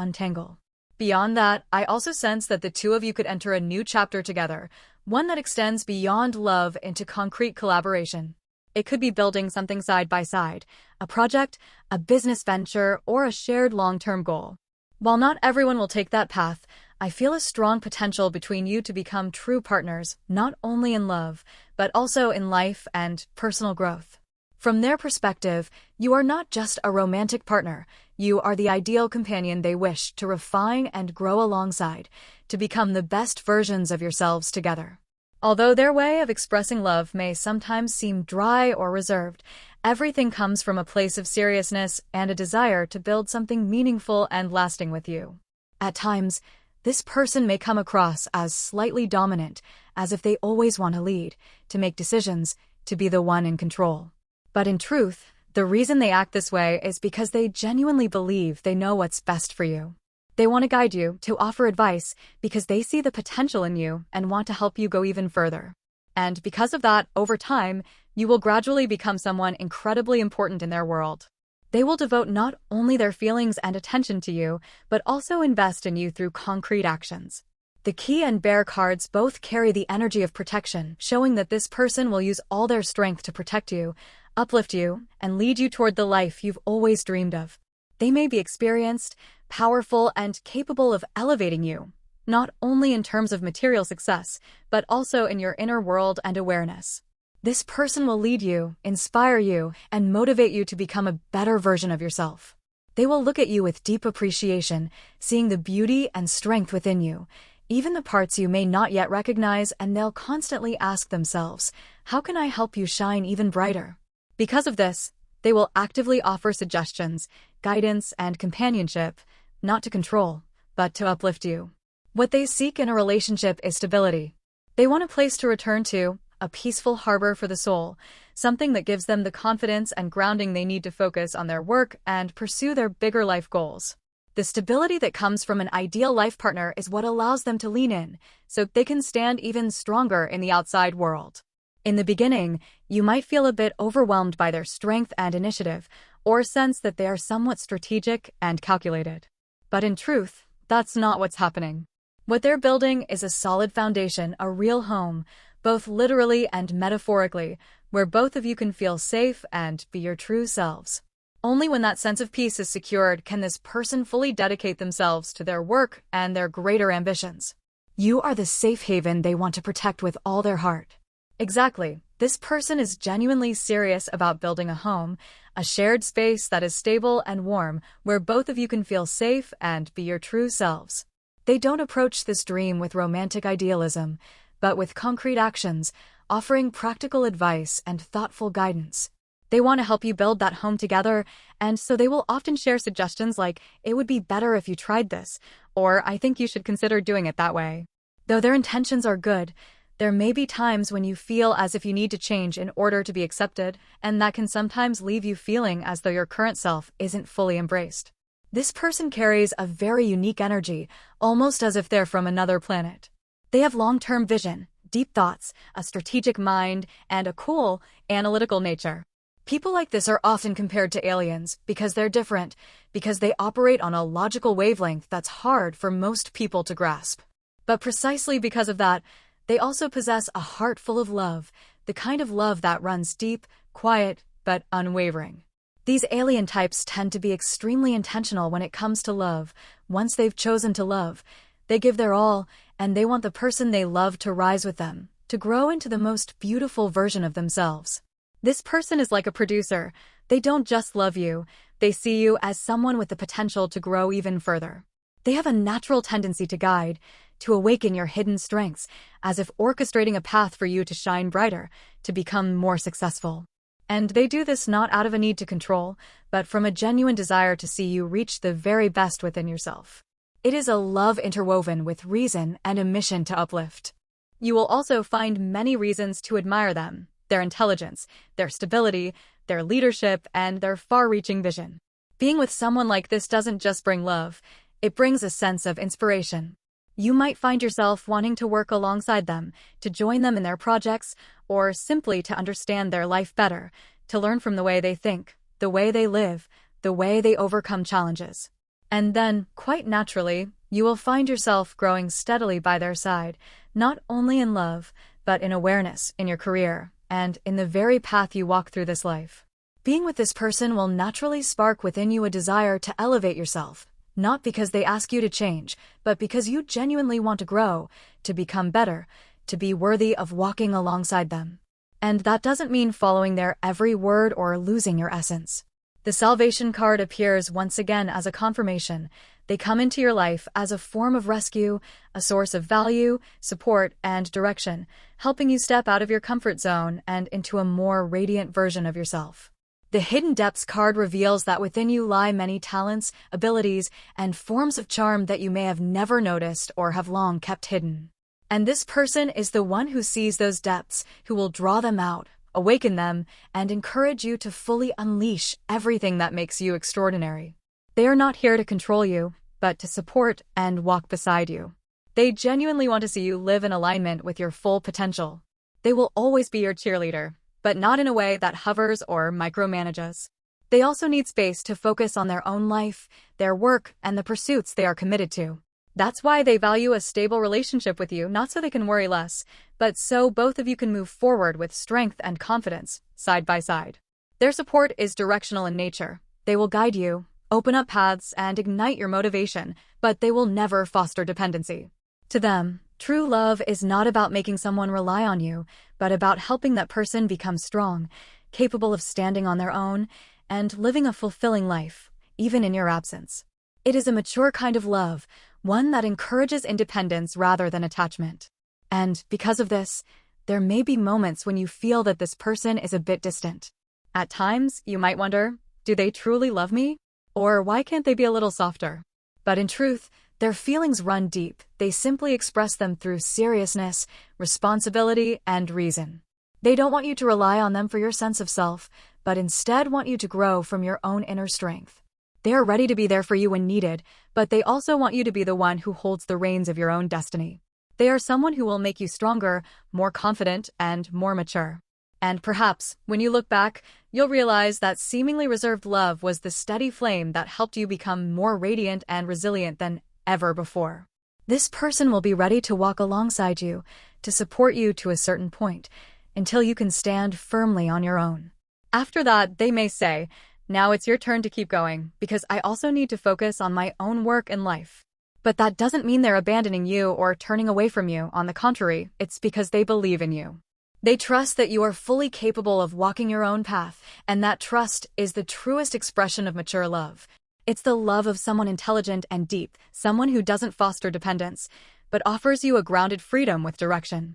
untangle. Beyond that, I also sense that the two of you could enter a new chapter together, one that extends beyond love into concrete collaboration. It could be building something side by side, a project, a business venture, or a shared long-term goal. While not everyone will take that path, I feel a strong potential between you to become true partners, not only in love, but also in life and personal growth. From their perspective, you are not just a romantic partner, you are the ideal companion they wish to refine and grow alongside, to become the best versions of yourselves together. Although their way of expressing love may sometimes seem dry or reserved, everything comes from a place of seriousness and a desire to build something meaningful and lasting with you. At times, this person may come across as slightly dominant, as if they always want to lead, to make decisions, to be the one in control. But in truth, the reason they act this way is because they genuinely believe they know what's best for you. They want to guide you, to offer advice, because they see the potential in you and want to help you go even further. And because of that, over time, you will gradually become someone incredibly important in their world. They will devote not only their feelings and attention to you, but also invest in you through concrete actions. The Key and Bear cards both carry the energy of protection, showing that this person will use all their strength to protect you, uplift you, and lead you toward the life you've always dreamed of. They may be experienced, powerful, and capable of elevating you, not only in terms of material success, but also in your inner world and awareness. This person will lead you, inspire you, and motivate you to become a better version of yourself. They will look at you with deep appreciation, seeing the beauty and strength within you, even the parts you may not yet recognize, and they'll constantly ask themselves, how can I help you shine even brighter? Because of this, they will actively offer suggestions, guidance, and companionship, not to control, but to uplift you. What they seek in a relationship is stability. They want a place to return to, a peaceful harbor for the soul, something that gives them the confidence and grounding they need to focus on their work and pursue their bigger life goals. The stability that comes from an ideal life partner is what allows them to lean in, so they can stand even stronger in the outside world. In the beginning, you might feel a bit overwhelmed by their strength and initiative, or sense that they are somewhat strategic and calculated. But in truth, that's not what's happening. What they're building is a solid foundation, a real home, both literally and metaphorically, where both of you can feel safe and be your true selves. Only when that sense of peace is secured can this person fully dedicate themselves to their work and their greater ambitions. You are the safe haven they want to protect with all their heart. Exactly. This person is genuinely serious about building a home, a shared space that is stable and warm, where both of you can feel safe and be your true selves. They don't approach this dream with romantic idealism, but with concrete actions, offering practical advice and thoughtful guidance. They want to help you build that home together, and so they will often share suggestions like, it would be better if you tried this, or I think you should consider doing it that way. Though their intentions are good, there may be times when you feel as if you need to change in order to be accepted, and that can sometimes leave you feeling as though your current self isn't fully embraced. This person carries a very unique energy, almost as if they're from another planet. They have long-term vision, deep thoughts, a strategic mind, and a cool, analytical nature. People like this are often compared to aliens because they're different, because they operate on a logical wavelength that's hard for most people to grasp. But precisely because of that, they also possess a heart full of love, the kind of love that runs deep, quiet, but unwavering. These alien types tend to be extremely intentional when it comes to love. Once they've chosen to love, they give their all, and they want the person they love to rise with them, to grow into the most beautiful version of themselves. This person is like a producer, They don't just love you, they see you as someone with the potential to grow even further. They have a natural tendency to guide, to awaken your hidden strengths, as if orchestrating a path for you to shine brighter, to become more successful. And they do this not out of a need to control, but from a genuine desire to see you reach the very best within yourself. It is a love interwoven with reason and a mission to uplift. You will also find many reasons to admire them: their intelligence, their stability, their leadership, and their far-reaching vision. Being with someone like this doesn't just bring love, it brings a sense of inspiration. You might find yourself wanting to work alongside them, to join them in their projects, or simply to understand their life better, to learn from the way they think, the way they live, the way they overcome challenges. And then, quite naturally, you will find yourself growing steadily by their side, not only in love, but in awareness, in your career, and in the very path you walk through this life. Being with this person will naturally spark within you a desire to elevate yourself, not because they ask you to change, but because you genuinely want to grow, to become better, to be worthy of walking alongside them. And that doesn't mean following their every word or losing your essence. The Salvation card appears once again as a confirmation. They come into your life as a form of rescue, a source of value, support, and direction, helping you step out of your comfort zone and into a more radiant version of yourself. The Hidden Depths card reveals that within you lie many talents, abilities, and forms of charm that you may have never noticed or have long kept hidden. And this person is the one who sees those depths, who will draw them out, awaken them, and encourage you to fully unleash everything that makes you extraordinary. They are not here to control you, but to support and walk beside you. They genuinely want to see you live in alignment with your full potential. They will always be your cheerleader, but not in a way that hovers or micromanages. They also need space to focus on their own life, their work, and the pursuits they are committed to. That's why they value a stable relationship with you, not so they can worry less, but so both of you can move forward with strength and confidence, side by side. Their support is directional in nature. They will guide you, open up paths, and ignite your motivation, but they will never foster dependency. To them, true love is not about making someone rely on you, but about helping that person become strong, capable of standing on their own, and living a fulfilling life, even in your absence. It is a mature kind of love, one that encourages independence rather than attachment. And because of this, there may be moments when you feel that this person is a bit distant. At times, you might wonder, do they truly love me? Or why can't they be a little softer? But in truth, their feelings run deep. They simply express them through seriousness, responsibility, and reason. They don't want you to rely on them for your sense of self, but instead want you to grow from your own inner strength. They are ready to be there for you when needed, but they also want you to be the one who holds the reins of your own destiny. They are someone who will make you stronger, more confident, and more mature. And perhaps, when you look back, you'll realize that seemingly reserved love was the steady flame that helped you become more radiant and resilient than ever before. This person will be ready to walk alongside you, to support you to a certain point, until you can stand firmly on your own. After that, they may say, now it's your turn to keep going, because I also need to focus on my own work and life. But that doesn't mean they're abandoning you or turning away from you. On the contrary, it's because they believe in you. They trust that you are fully capable of walking your own path, and that trust is the truest expression of mature love. It's the love of someone intelligent and deep, someone who doesn't foster dependence, but offers you a grounded freedom with direction.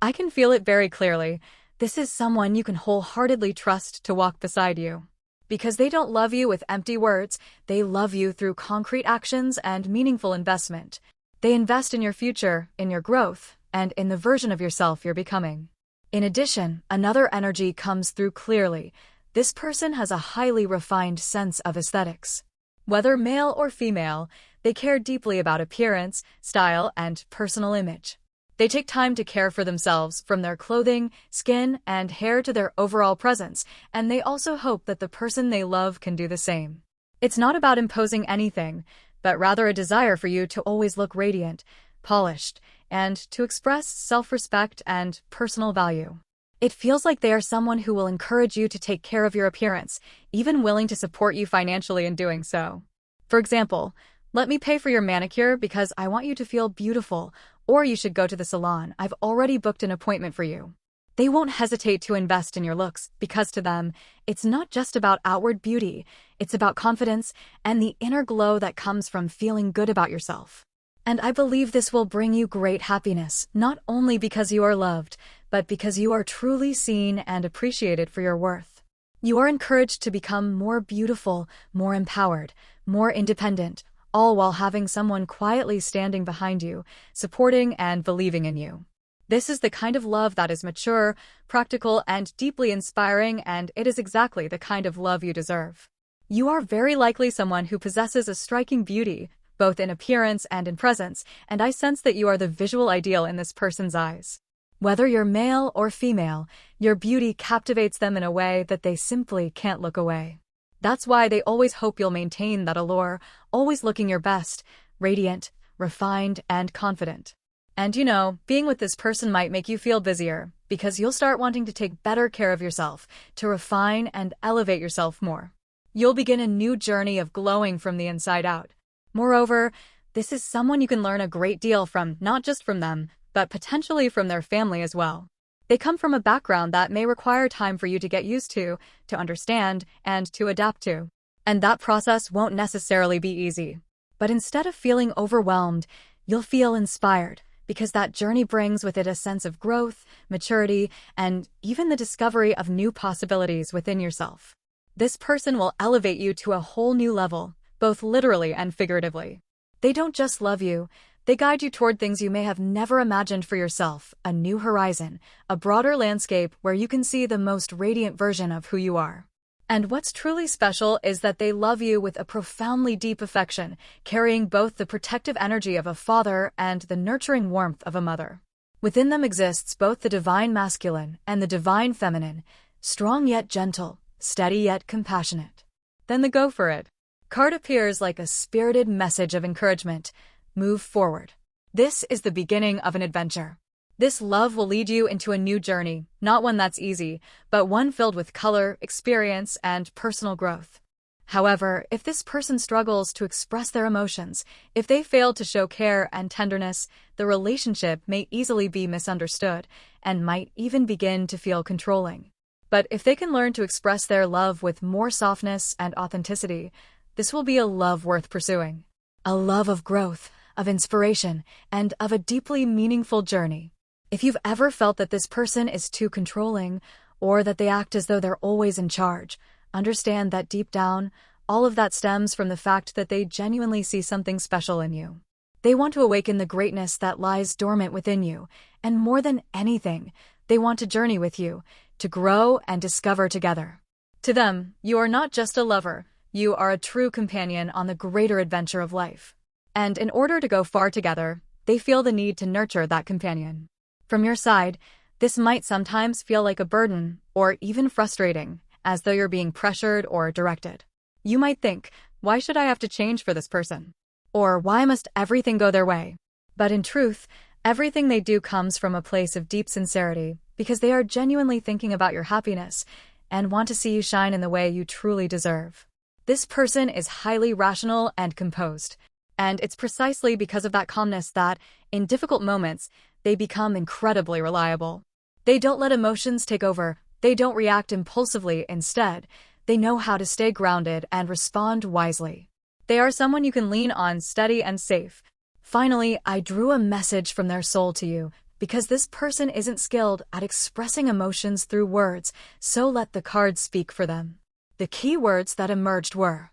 I can feel it very clearly. This is someone you can wholeheartedly trust to walk beside you. Because they don't love you with empty words, they love you through concrete actions and meaningful investment. They invest in your future, in your growth, and in the version of yourself you're becoming. In addition, another energy comes through clearly. This person has a highly refined sense of aesthetics. Whether male or female, they care deeply about appearance, style, and personal image. They take time to care for themselves, from their clothing, skin, and hair to their overall presence, and they also hope that the person they love can do the same. It's not about imposing anything, but rather a desire for you to always look radiant, polished, and to express self-respect and personal value. It feels like they are someone who will encourage you to take care of your appearance, even willing to support you financially in doing so. For example, let me pay for your manicure because I want you to feel beautiful, or you should go to the salon. I've already booked an appointment for you. They won't hesitate to invest in your looks because to them, it's not just about outward beauty, it's about confidence and the inner glow that comes from feeling good about yourself. And I believe this will bring you great happiness, not only because you are loved, but because you are truly seen and appreciated for your worth. You are encouraged to become more beautiful, more empowered, more independent, all while having someone quietly standing behind you, supporting and believing in you. This is the kind of love that is mature, practical, and deeply inspiring, and it is exactly the kind of love you deserve. You are very likely someone who possesses a striking beauty, both in appearance and in presence, and I sense that you are the visual ideal in this person's eyes. Whether you're male or female, your beauty captivates them in a way that they simply can't look away. That's why they always hope you'll maintain that allure, always looking your best, radiant, refined, and confident. And you know, being with this person might make you feel busier, because you'll start wanting to take better care of yourself, to refine and elevate yourself more. You'll begin a new journey of glowing from the inside out. Moreover, this is someone you can learn a great deal from, not just from them, but potentially from their family as well. They come from a background that may require time for you to get used to understand, and to adapt to. And that process won't necessarily be easy. But instead of feeling overwhelmed, you'll feel inspired, because that journey brings with it a sense of growth, maturity, and even the discovery of new possibilities within yourself. This person will elevate you to a whole new level, both literally and figuratively. They don't just love you, they guide you toward things you may have never imagined for yourself, a new horizon, a broader landscape where you can see the most radiant version of who you are. And what's truly special is that they love you with a profoundly deep affection, carrying both the protective energy of a father and the nurturing warmth of a mother. Within them exists both the divine masculine and the divine feminine, strong yet gentle, steady yet compassionate. Then the go for it card appears like a spirited message of encouragement. Move forward. This is the beginning of an adventure. This love will lead you into a new journey, not one that's easy, but one filled with color, experience, and personal growth. However, if this person struggles to express their emotions, if they fail to show care and tenderness, the relationship may easily be misunderstood and might even begin to feel controlling. But if they can learn to express their love with more softness and authenticity, this will be a love worth pursuing. A love of growth, of inspiration, and of a deeply meaningful journey. If you've ever felt that this person is too controlling, or that they act as though they're always in charge, understand that deep down, all of that stems from the fact that they genuinely see something special in you. They want to awaken the greatness that lies dormant within you, and more than anything, they want to journey with you, to grow and discover together. To them, you are not just a lover, you are a true companion on the greater adventure of life. And in order to go far together, they feel the need to nurture that companion. From your side, this might sometimes feel like a burden, or even frustrating, as though you're being pressured or directed. You might think, why should I have to change for this person? Or why must everything go their way? But in truth, everything they do comes from a place of deep sincerity, because they are genuinely thinking about your happiness, and want to see you shine in the way you truly deserve. This person is highly rational and composed. And it's precisely because of that calmness that, in difficult moments, they become incredibly reliable. They don't let emotions take over, they don't react impulsively. Instead, they know how to stay grounded and respond wisely. They are someone you can lean on, steady and safe. Finally, I drew a message from their soul to you, because this person isn't skilled at expressing emotions through words, so let the cards speak for them. The key words that emerged were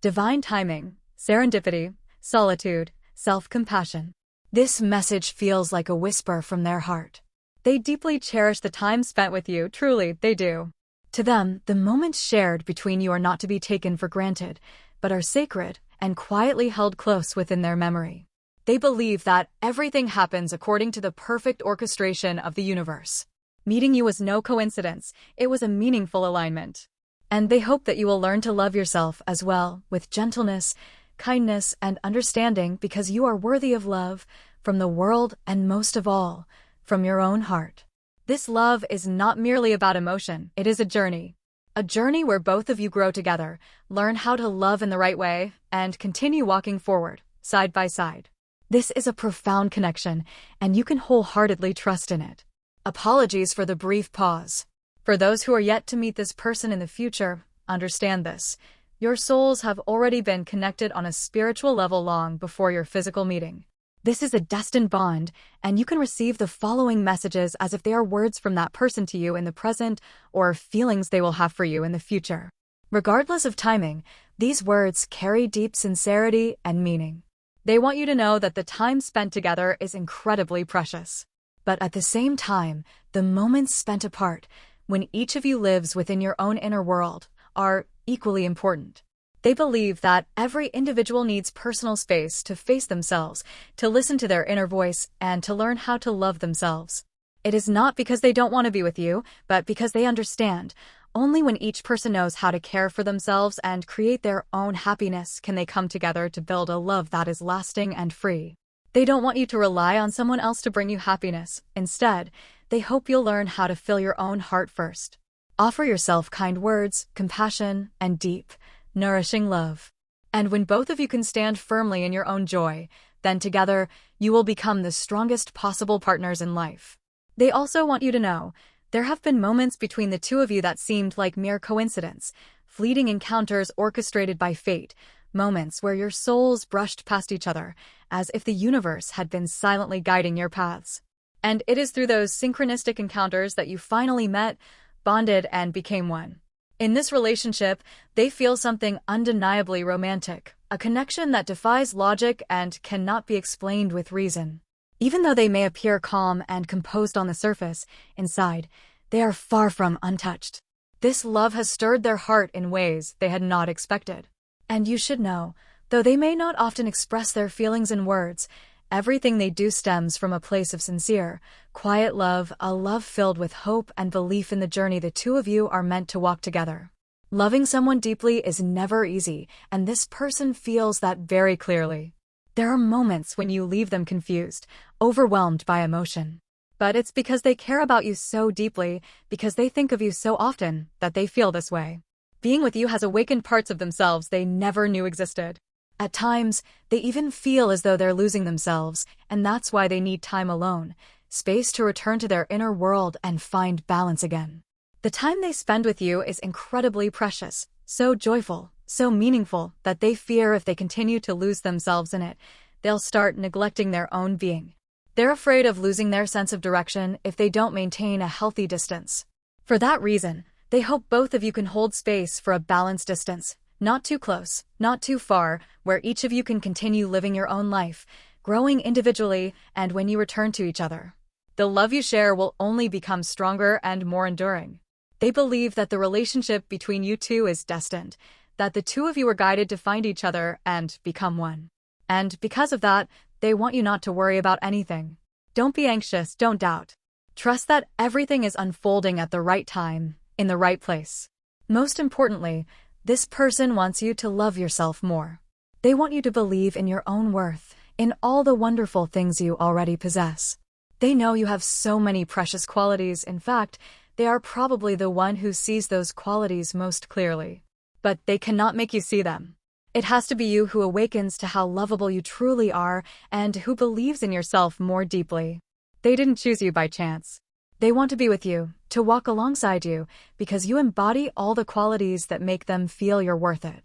divine timing, serendipity, solitude, self-compassion. This message feels like a whisper from their heart. They deeply cherish the time spent with you, truly, they do. To them, the moments shared between you are not to be taken for granted, but are sacred and quietly held close within their memory. They believe that everything happens according to the perfect orchestration of the universe. Meeting you was no coincidence, it was a meaningful alignment. And they hope that you will learn to love yourself as well, with gentleness, kindness, and understanding, because you are worthy of love from the world and, most of all, from your own heart. This love is not merely about emotion, it is a journey. A journey where both of you grow together, learn how to love in the right way, and continue walking forward, side by side. This is a profound connection, and you can wholeheartedly trust in it. Apologies for the brief pause. For those who are yet to meet this person in the future, understand this. Your souls have already been connected on a spiritual level long before your physical meeting. This is a destined bond, and you can receive the following messages as if they are words from that person to you in the present or feelings they will have for you in the future. Regardless of timing, these words carry deep sincerity and meaning. They want you to know that the time spent together is incredibly precious. But at the same time, the moments spent apart, when each of you lives within your own inner world, are equally important. They believe that every individual needs personal space to face themselves, to listen to their inner voice, and to learn how to love themselves. It is not because they don't want to be with you, but because they understand. Only when each person knows how to care for themselves and create their own happiness can they come together to build a love that is lasting and free. They don't want you to rely on someone else to bring you happiness. Instead, they hope you'll learn how to fill your own heart first. Offer yourself kind words, compassion, and deep, nourishing love. And when both of you can stand firmly in your own joy, then together you will become the strongest possible partners in life. They also want you to know, there have been moments between the two of you that seemed like mere coincidence, fleeting encounters orchestrated by fate, moments where your souls brushed past each other, as if the universe had been silently guiding your paths. And it is through those synchronistic encounters that you finally met, bonded, and became one. In this relationship, they feel something undeniably romantic, a connection that defies logic and cannot be explained with reason. Even though they may appear calm and composed on the surface, inside, they are far from untouched. This love has stirred their heart in ways they had not expected. And you should know, though they may not often express their feelings in words, everything they do stems from a place of sincere, quiet love, a love filled with hope and belief in the journey the two of you are meant to walk together. Loving someone deeply is never easy, and this person feels that very clearly. There are moments when you leave them confused, overwhelmed by emotion. But it's because they care about you so deeply, because they think of you so often, that they feel this way. Being with you has awakened parts of themselves they never knew existed. At times, they even feel as though they're losing themselves, and that's why they need time alone, space to return to their inner world and find balance again. The time they spend with you is incredibly precious, so joyful, so meaningful, that they fear if they continue to lose themselves in it, they'll start neglecting their own being. They're afraid of losing their sense of direction if they don't maintain a healthy distance. For that reason, they hope both of you can hold space for a balanced distance. Not too close, not too far, where each of you can continue living your own life, growing individually, and when you return to each other, the love you share will only become stronger and more enduring. They believe that the relationship between you two is destined, that the two of you are guided to find each other and become one. And because of that, they want you not to worry about anything. Don't be anxious, don't doubt. Trust that everything is unfolding at the right time, in the right place. Most importantly, this person wants you to love yourself more. They want you to believe in your own worth, in all the wonderful things you already possess. They know you have so many precious qualities. In fact, they are probably the one who sees those qualities most clearly. But they cannot make you see them. It has to be you who awakens to how lovable you truly are and who believes in yourself more deeply. They didn't choose you by chance. They want to be with you, to walk alongside you, because you embody all the qualities that make them feel you're worth it.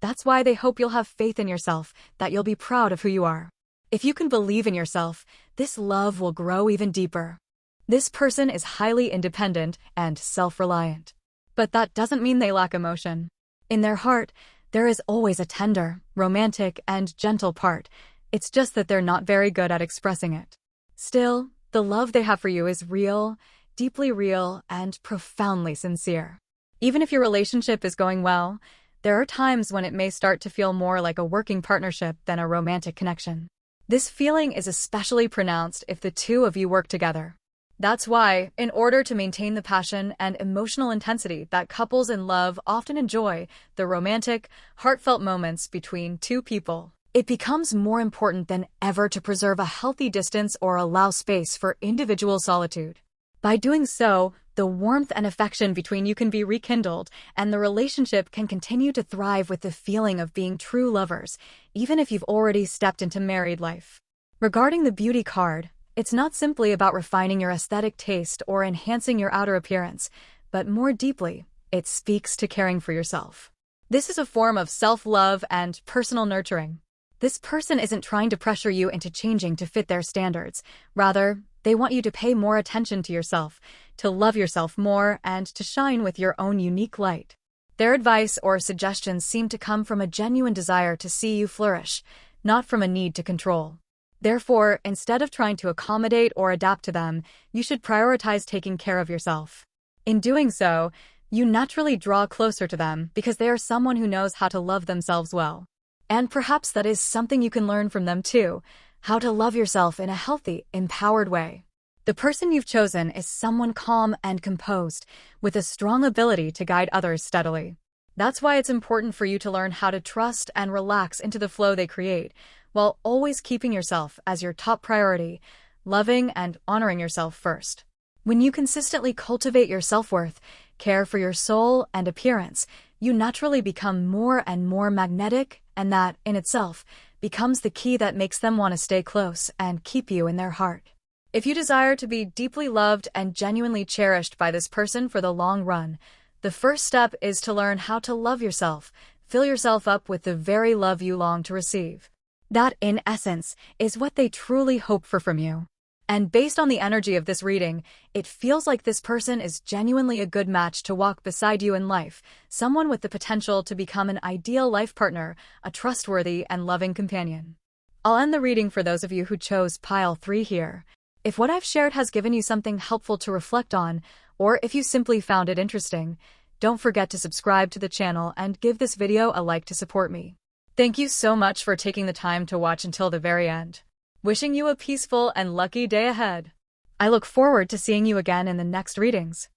That's why they hope you'll have faith in yourself, that you'll be proud of who you are. If you can believe in yourself, this love will grow even deeper. This person is highly independent and self-reliant. But that doesn't mean they lack emotion. In their heart, there is always a tender, romantic, and gentle part. It's just that they're not very good at expressing it. Still, the love they have for you is real, deeply real, and profoundly sincere. Even if your relationship is going well, there are times when it may start to feel more like a working partnership than a romantic connection. This feeling is especially pronounced if the two of you work together. That's why, in order to maintain the passion and emotional intensity that couples in love often enjoy, the romantic, heartfelt moments between two people, it becomes more important than ever to preserve a healthy distance or allow space for individual solitude. By doing so, the warmth and affection between you can be rekindled, and the relationship can continue to thrive with the feeling of being true lovers, even if you've already stepped into married life. Regarding the beauty card, It's not simply about refining your aesthetic taste or enhancing your outer appearance, but more deeply, it speaks to caring for yourself. This is a form of self-love and personal nurturing. This person isn't trying to pressure you into changing to fit their standards. Rather, they want you to pay more attention to yourself, to love yourself more, and to shine with your own unique light. Their advice or suggestions seem to come from a genuine desire to see you flourish, not from a need to control. Therefore, instead of trying to accommodate or adapt to them, you should prioritize taking care of yourself. In doing so, you naturally draw closer to them because they are someone who knows how to love themselves well. And perhaps that is something you can learn from them too, how to love yourself in a healthy, empowered way. The person you've chosen is someone calm and composed, with a strong ability to guide others steadily. That's why it's important for you to learn how to trust and relax into the flow they create, while always keeping yourself as your top priority, loving and honoring yourself first. When you consistently cultivate your self-worth, care for your soul and appearance, you naturally become more and more magnetic, and that, in itself, becomes the key that makes them want to stay close and keep you in their heart. If you desire to be deeply loved and genuinely cherished by this person for the long run, the first step is to learn how to love yourself, fill yourself up with the very love you long to receive. That, in essence, is what they truly hope for from you. And based on the energy of this reading, it feels like this person is genuinely a good match to walk beside you in life, someone with the potential to become an ideal life partner, a trustworthy and loving companion. I'll end the reading for those of you who chose pile 3 here. If what I've shared has given you something helpful to reflect on, or if you simply found it interesting, don't forget to subscribe to the channel and give this video a like to support me. Thank you so much for taking the time to watch until the very end. Wishing you a peaceful and lucky day ahead. I look forward to seeing you again in the next readings.